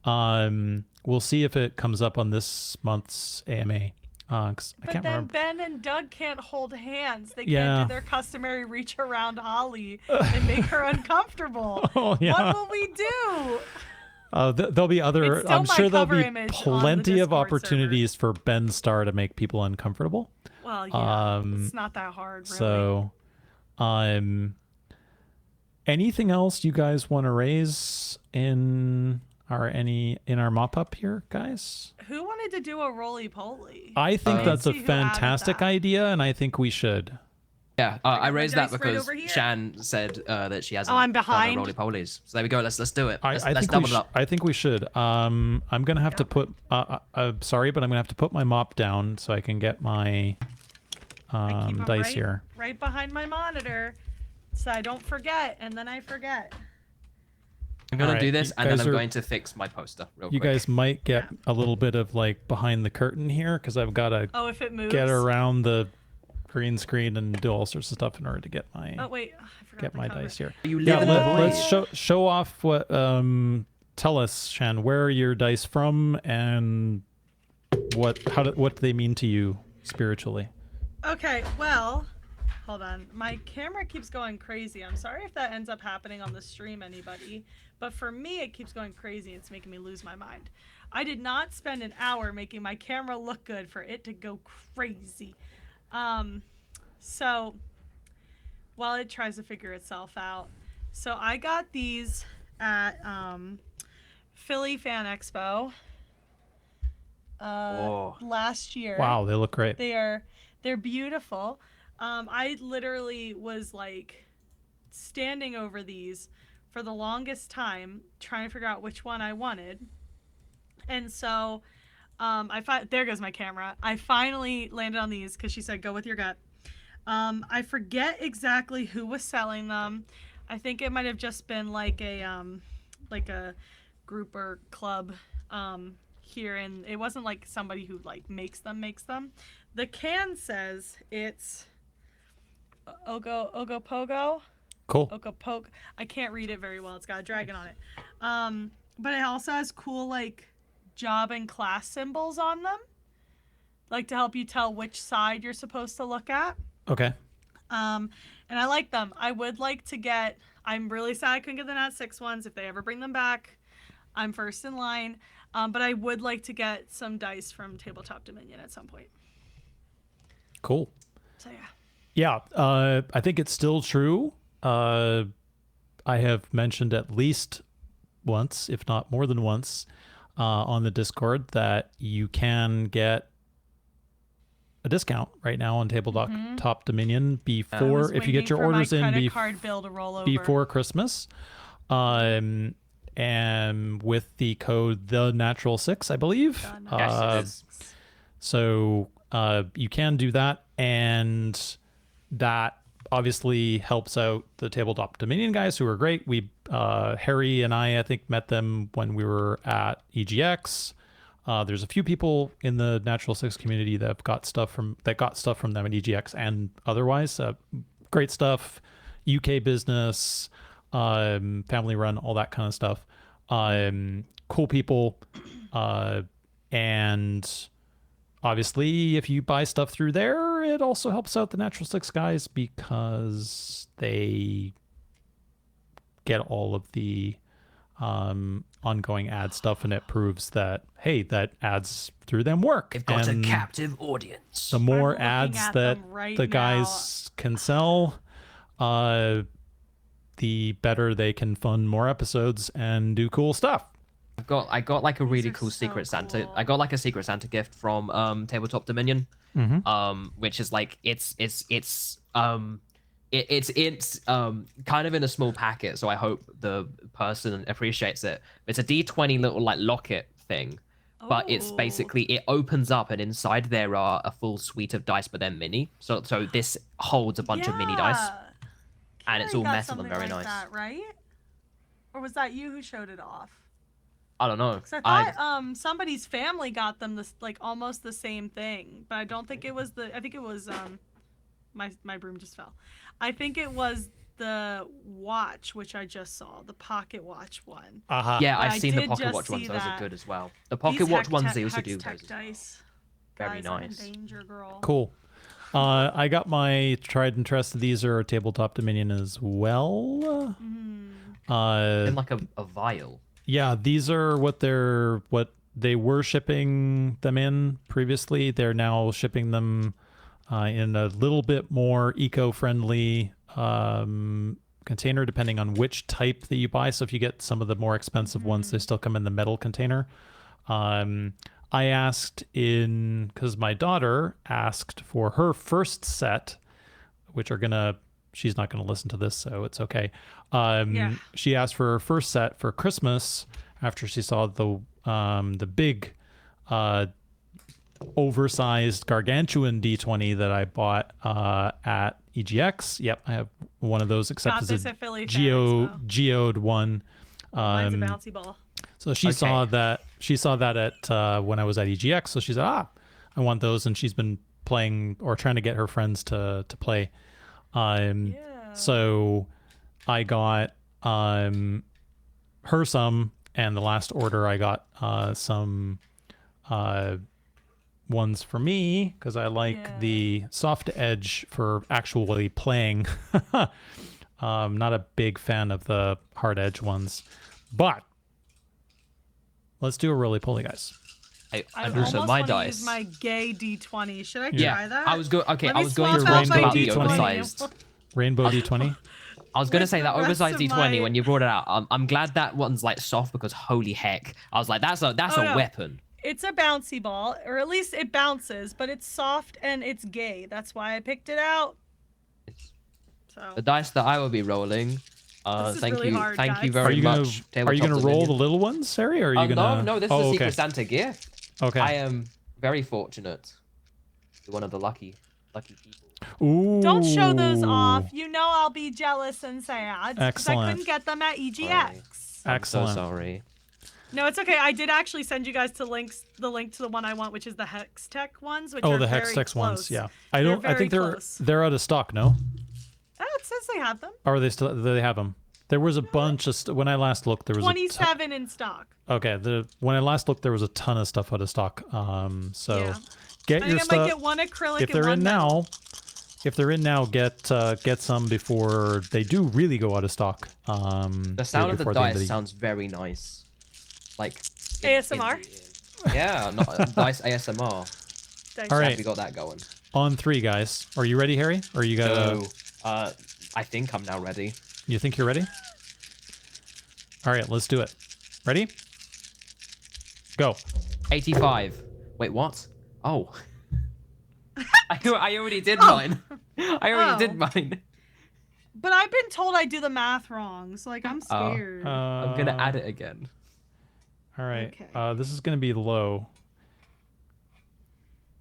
We'll see if it comes up on this month's AMA. But I can't remember. Ben and Doug can't hold hands. They can't do their customary reach around Holly and make her uncomfortable. What will we do? There'll be other. I'm sure there'll be plenty of opportunities for Ben Starr to make people uncomfortable. Well, yeah, it's not that hard, really. So, anything else you guys want to raise in our mop-up here, guys? Who wanted to do a roly-poly? I think that's a see who added fantastic that. idea, and I think we should. Yeah, I got my raised that dice right because over here. Shan said that she hasn't Oh, I'm done behind. the roly polies. So there we go. Let's do it. I Let's think double it up. I think we should. I'm gonna have to put. Sorry, but I'm gonna have to put my mop down so I can get my I keep 'em dice right, here. right behind my monitor, so I don't forget, and then I forget. I'm gonna Alright, do this, you and then guys I'm are- going to fix my poster real You quick. guys might get a little bit of like behind the curtain here because I've got to Oh, if it moves. get around the green screen and do all sorts of stuff in order to get my Oh wait, I forgot get the my cover. dice here. You Yeah, live in the let's void. show off what. Tell us, Shan, where are your dice from, and what do they mean to you spiritually? Okay, well, hold on. My camera keeps going crazy. I'm sorry if that ends up happening on the stream, anybody. But for me, it keeps going crazy. It's making me lose my mind. I did not spend an hour making my camera look good for it to go crazy. So while it tries to figure itself out. So I got these at Philly Fan Expo Whoa. last year. Wow, they look great. They're beautiful. I literally was like standing over these for the longest time trying to figure out which one I wanted. And so there goes my camera. I finally landed on these because she said go with your gut. I forget exactly who was selling them. I think it might have just been like a group or club here, and it wasn't like somebody who like makes them. The can says it's Ogopogo. Cool. Ogopogo. I can't read it very well. It's got a dragon on it. But it also has cool like job and class symbols on them, like to help you tell which side you're supposed to look at. Okay. And I like them. I would like to get. I'm really sad I couldn't get the Nat 6 ones. If they ever bring them back, I'm first in line. But I would like to get some dice from Tabletop Dominion at some point. Cool. So yeah. Yeah, I think it's still true. I have mentioned at least once, if not more than once, on the Discord that you can get a discount right now on Tabletop Dominion before, if you get your orders in card bill to roll over. before Christmas. And with the code the natural 6, I believe. Yes, it is. So you can do that, and that obviously helps out the Tabletop Dominion guys, who are great. We Harry and I think met them when we were at EGX. There's a few people in the Natural 6 community that got stuff from them at EGX and otherwise. Great stuff, UK business, family run, all that kind of stuff. Cool people, and obviously, if you buy stuff through there, it also helps out the Natural 6 guys because they get all of the ongoing ad stuff, and it proves that, hey, that ads through them work. They've got and a captive audience. the more looking ads at that them right the now. guys can sell, the better they can fund more episodes and do cool stuff. I got like a really are cool so Secret Santa. cool. I got like a Secret Santa gift from Tabletop Dominion. Which is like it's kind of in a small packet, so I hope the person appreciates it. It's a D20 little like locket thing, but it's Oh. basically, it opens up and inside there are a full suite of dice, but they're mini. So this holds a bunch of mini dice. Yeah. And it's Carrie all got metal and something very like nice. that, right? Or was that you who showed it off? I don't know. 'Cause I thought somebody's family got them this like almost the same thing, but I don't think it was I think it was my broom just fell. I think it was the watch, which I just saw, the pocket watch one. Yeah, But I've I seen the did Pocket just Watch ones. see Those are that. good as well. The Pocket These Watch hex ones, tech- they also hex do tech those. dice. Very Guys, I'm in nice. danger, girl. Cool. I got my tried and trusted. These are Tabletop Dominion as well. In like a vial. Yeah, these are what they were shipping them in previously. They're now shipping them in a little bit more eco-friendly container depending on which type that you buy. So if you get some of the more expensive ones, they still come in the metal container. I asked because my daughter asked for her first set, which she's not gonna listen to this, so it's okay. She asked for her first set for Christmas after she saw the big oversized gargantuan D20 that I bought at EGX. Yep, I have one of those, except it's a geode one. Mine's a bouncy ball. So she saw that at when I was at EGX. So she said, I want those, and she's been playing or trying to get her friends to play. So I got her some, and the last order I got some ones for me because I like the soft edge for actually playing. Not a big fan of the hard edge ones, but let's do a roly-poly, guys. I also my want to dice. use my gay D20. Should I Yeah, try that? I was going Let me to swap ask out my about the D20. oversized. Rainbow D20. I was going to With say the that rest oversized of D20 my- when you brought it out. I'm glad that one's like soft because holy heck, I was like, that's a no. weapon. It's a bouncy ball, or at least it bounces, but it's soft and it's gay. That's why I picked it out. So The dice that I will be rolling. This is Thank really you, hard, thank you guys. Are very you much. gonna roll the little ones, Sari? Or are you gonna? No, this is a Secret Santa gift. Okay. I am very fortunate. To be one of the lucky people. Ooh. don't show those off. You know I'll be jealous and sad because I Excellent. couldn't get them at EGX. I'm Excellent. so sorry. No, it's okay. I did actually send you guys the link to the one I want, which is the Hex Tech ones, which are The very Hex Tech close. ones. Yeah. They're I very think close. they're out of stock. No. It says they have them. Or are they still? They have them. There was a bunch of when I last looked. There was 27 in stock. Okay. When I last looked, there was a ton of stuff out of stock. So Yeah. get I your think I might stuff. get one acrylic If and they're one in metal. now, get some before they do really go out of stock. The sound of the before dice end of sounds very nice. Like ASMR? Yeah, not dice ASMR. Dice. All right. Glad we got that going. On 3, guys. Are you ready, Harry? Or you gotta? So, I think I'm now ready. You think you're ready? All right, let's do it. Ready? Go. 85. Wait, what? Oh. I already did mine. I already did mine. But I've been told I do the math wrong, so like I'm scared. I'm gonna add it again. All right. Okay. This is gonna be low.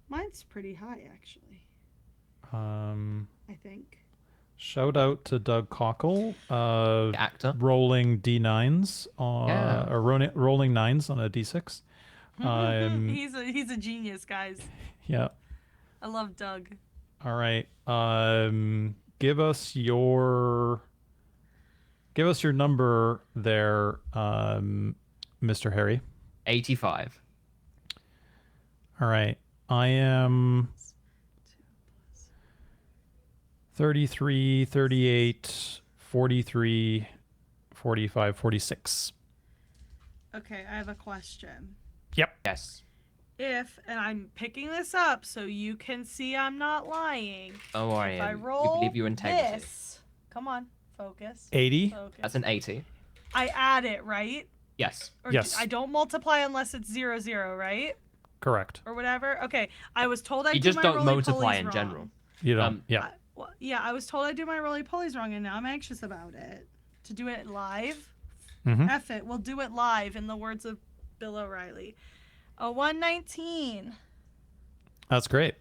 Mine's pretty high actually. I think. Shout out to Doug Cockle. The actor. Rolling D9s Yeah. or rolling 9s on a D6. He's a genius, guys. Yeah. I love Doug. All right. Give us your number there, Mr. Harry. 85. All right. I am 33, 38, 43, 45, 46. Okay, I have a question. Yep. Yes. And I'm picking this up so you can see I'm not lying. Don't worry. If I We roll believe your integrity. this, come on, focus. 80. Focus. That's an 80. I add it, right? Yes. Or Yes. I don't multiply unless it's 0, 0, right? Correct. Or whatever. Okay, I was told I You do just my don't roly-polies multiply in wrong. general. You don't. Yeah. I was told I do my roly-polies wrong, and now I'm anxious about it. To do it live? Mhm. F it, we'll do it live, in the words of Bill O'Reilly. A 119. That's great.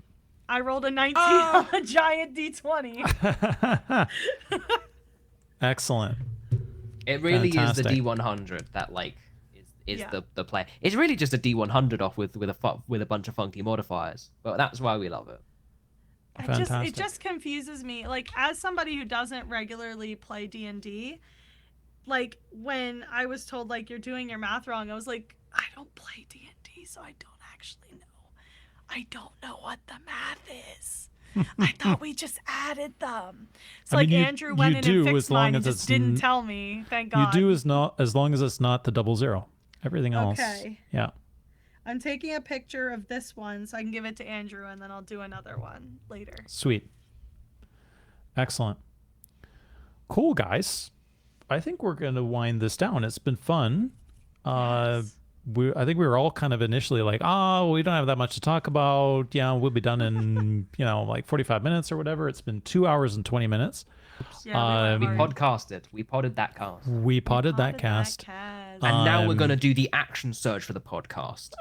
I rolled a 19 on a giant D20. Excellent. It really Fantastic. is the D100 that like is Yeah. the play. It's really just a D100 off with a bunch of funky modifiers. But that's why we love it. It Fantastic. just confuses me. Like, as somebody who doesn't regularly play D&D, like, when I was told, like, you're doing your math wrong, I was like, I don't play D&D, so I don't actually know. I don't know what the math is. I thought we just added them. So, I mean, you- Andrew went you in do and as fixed long mine and as just it's didn't n- tell me. Thank You God. do as long as it's not the 00. Everything else. Okay. Yeah. I'm taking a picture of this one so I can give it to Andrew, and then I'll do another one later. Sweet. Excellent. cool, guys. I think we're going to wind this down. It's been fun. Yes. I think we were all kind of initially like, oh, we don't have that much to talk about. Yeah, we'll be done in, like 45 minutes or whatever. It's been 2 hours and 20 minutes. Yeah, We went hard. podcasted. We podded that cast. We potted that Potted cast. And now we're gonna do the action search for the podcast,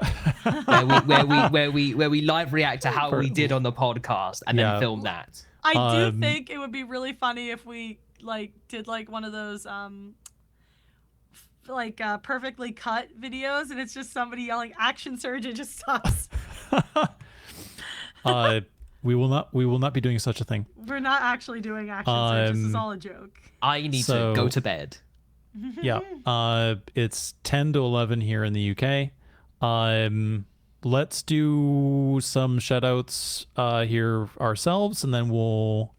where we live react to how we did on the podcast and then film that. I do think it would be really funny if we did one of those perfectly cut videos, and it's just somebody yelling "Action Surge!" It just stops. We will not be doing such a thing. We're not actually doing Action Surge. This is all a joke. I need to go to bed. Yeah. It's 10 to 11 here in the UK. Let's do some shoutouts here ourselves, and then we'll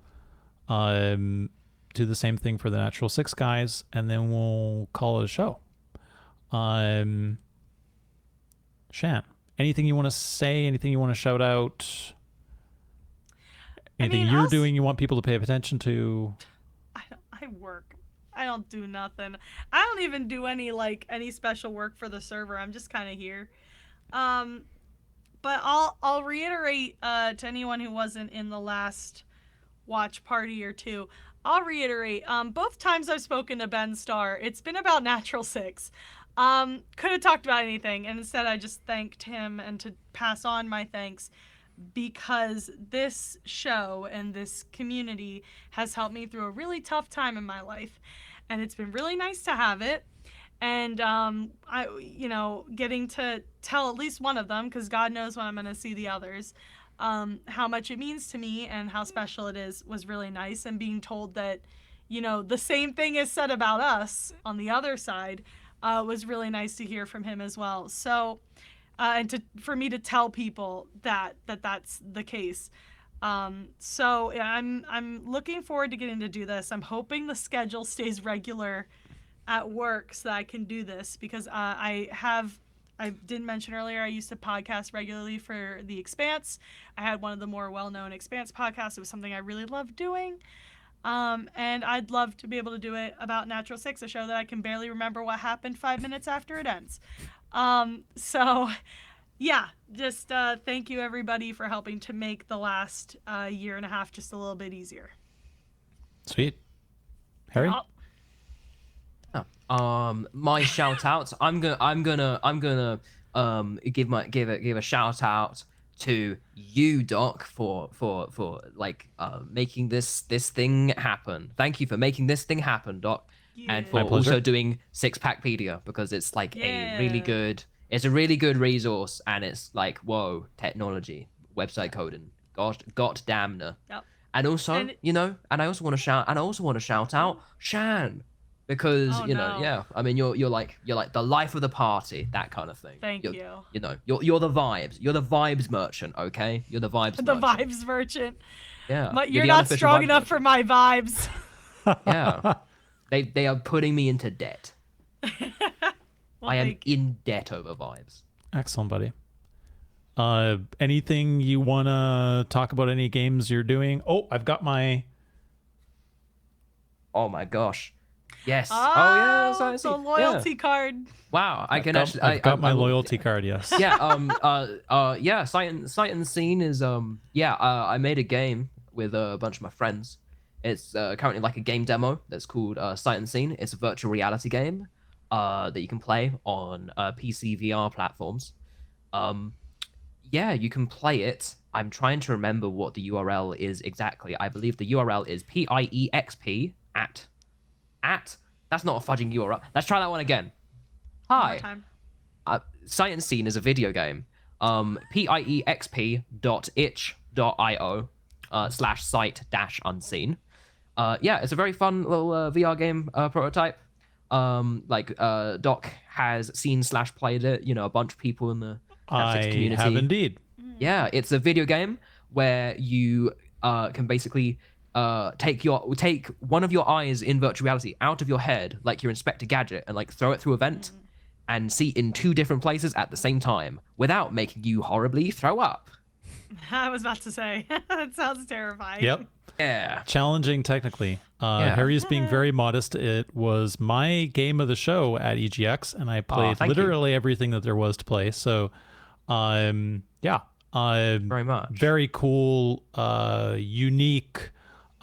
do the same thing for the Natural Six guys, and then we'll call it a show. Shan, anything you want to say? Anything you want to shout out? Anything you're doing you want people to pay attention to? I work. I don't do nothing. I don't even do any special work for the server. I'm just kind of here. But I'll reiterate to anyone who wasn't in the last watch party or two. I'll reiterate. Both times I've spoken to Ben Starr, it's been about Natural Six. Could have talked about anything, and instead I just thanked him and to pass on my thanks, because this show and this community has helped me through a really tough time in my life, and it's been really nice to have it. And getting to tell at least one of them, because God knows when I'm going to see the others, how much it means to me and how special it is, was really nice. And being told that the same thing is said about us on the other side was really nice to hear from him as well. So for me to tell people that's the case. So yeah, I'm looking forward to getting to do this. I'm hoping the schedule stays regular at work so that I can do this, because I didn't mention earlier, I used to podcast regularly for The Expanse. I had one of the more well-known Expanse podcasts. It was something I really loved doing. And I'd love to be able to do it about Natural Six, a show that I can barely remember what happened 5 minutes after it ends. So yeah, just thank you everybody for helping to make the last year and a half just a little bit easier. Sweet. Harry? My shout outs. I'm gonna give a shout out to you, Doc, for making this thing happen. Thank you for making this thing happen, Doc. Yeah. And for also doing SixPackpedia, because it's a really good resource, and it's like, whoa, technology, website coding, god damn. Yep. And also, and I also want to shout out Shan, because I mean you're like the life of the party, that kind of thing. Thank you. You're the vibes. You're the vibes merchant, okay? You're the vibes merchant. Vibes merchant. Yeah. You're not strong enough for my vibes. Yeah. They are putting me into debt. Well, I am in debt over vibes. Excellent, buddy. Anything you want to talk about? Any games you're doing? Oh, I've got my... Oh my gosh. Yes. Oh, the loyalty card. Wow, I've got my loyalty card. Yes. Yeah. Sight and Scene is I made a game with a bunch of my friends. It's currently like a game demo that's called Sight and Scene. It's a virtual reality game that you can play on PC VR platforms. You can play it. I'm trying to remember what the URL is exactly. I believe the URL is PIEXP at. That's not a fudging URL. Let's try that one again. Hi. Sight and Scene is a video game. PIEXP.itch.io /sight-unseen. It's a very fun little VR game prototype. Doc has seen/played it. A bunch of people in the Netflix community. I have indeed. Yeah, it's a video game where you can basically take one of your eyes in virtual reality out of your head, like your Inspector Gadget, and throw it through a vent and see in two different places at the same time without making you horribly throw up. I was about to say, that sounds terrifying. Yep. Yeah. Challenging technically. Yeah. Harry is being very modest. It was my game of the show at EGX, and I played thank you. literally everything that there was to play. So, yeah, Very much. very cool, unique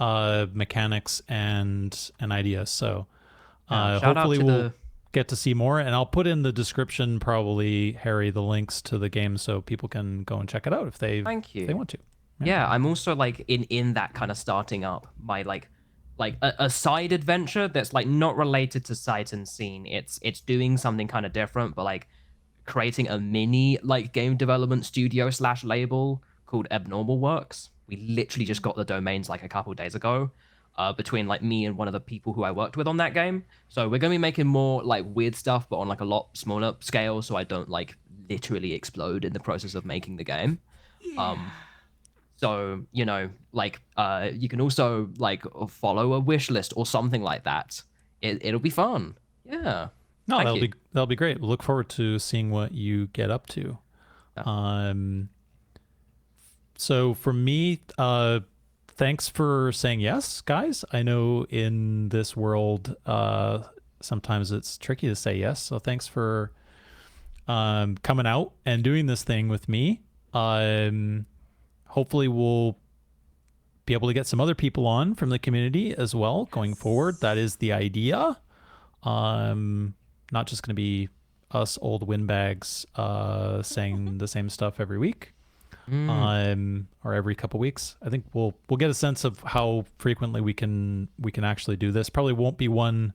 mechanics and ideas. So, Shout out hopefully to we'll get to see more. And I'll put in the description, probably, Harry, the links to the game so people can go and check it out if they Thank you. if they want to. Yeah, I'm also like in that kind of starting up my like a side adventure that's like not related to sight and scene. It's doing something kind of different, but like creating a mini like game development studio / label called Abnormal Works. We literally just got the domains like a couple days ago, between like me and one of the people who I worked with on that game. So we're gonna be making more like weird stuff, but on like a lot smaller scale, so I don't like literally explode in the process of making the game. So, you know, like, you can also, like, follow a wish list or something like that. It'll be fun. Yeah. No, Thank that'll be great. We'll look forward to seeing what you get up to. So for me, thanks for saying yes, guys. I know in this world, sometimes it's tricky to say yes. So thanks for coming out and doing this thing with me. Hopefully we'll be able to get some other people on from the community as well going forward. That is the idea. Not just going to be us old windbags saying the same stuff every week, or every couple weeks. I think we'll get a sense of how frequently we can actually do this. Probably won't be one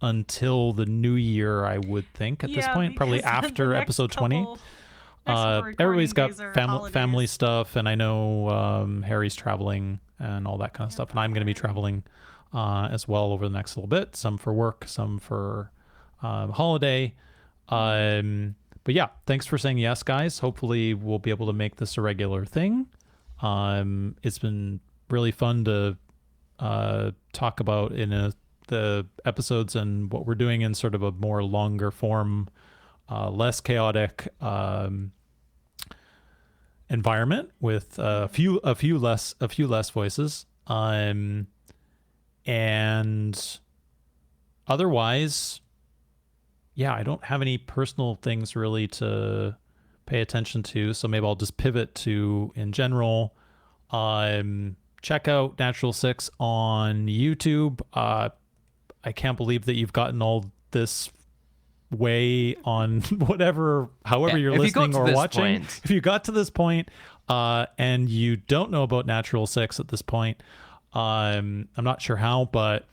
until the new year, I would think, at this point. Probably because after the next episode 20. couple- next couple Everybody's got recording days are family holidays. stuff, and I know Harry's traveling and all that kind of stuff, and I'm going to be traveling as well over the next little bit. Some for work, some for holiday. But yeah, thanks for saying yes, guys. Hopefully we'll be able to make this a regular thing. It's been really fun to talk about in the episodes and what we're doing in sort of a more longer form, less chaotic environment with a few less voices. And otherwise, yeah, I don't have any personal things really to pay attention to, so maybe I'll just pivot to, in general, check out Natural Six on YouTube. I can't believe that you've gotten all this way on however you're listening or watching. If you got to this point and you don't know about Natural Six at this point, I'm not sure how, but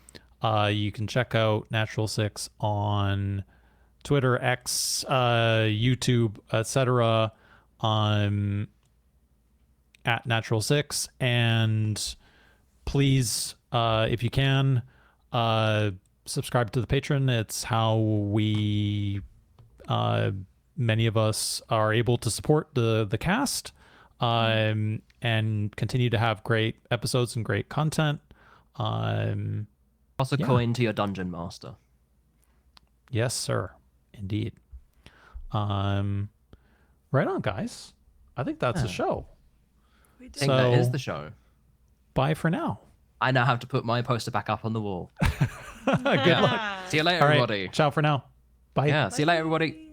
you can check out Natural Six on Twitter, X, YouTube, etc. At Natural Six, and please, if you can, subscribe to the Patreon. It's how we, many of us, are able to support the cast, and continue to have great episodes and great content. Toss a coin to your dungeon master. Yes, sir. Indeed. Right on, guys. I think that's the show. We did. I think that is the show. Bye for now. I now have to put my poster back up on the wall. Good luck. See you later, All right. everybody. Ciao for now. Bye. Yeah, see you later, everybody.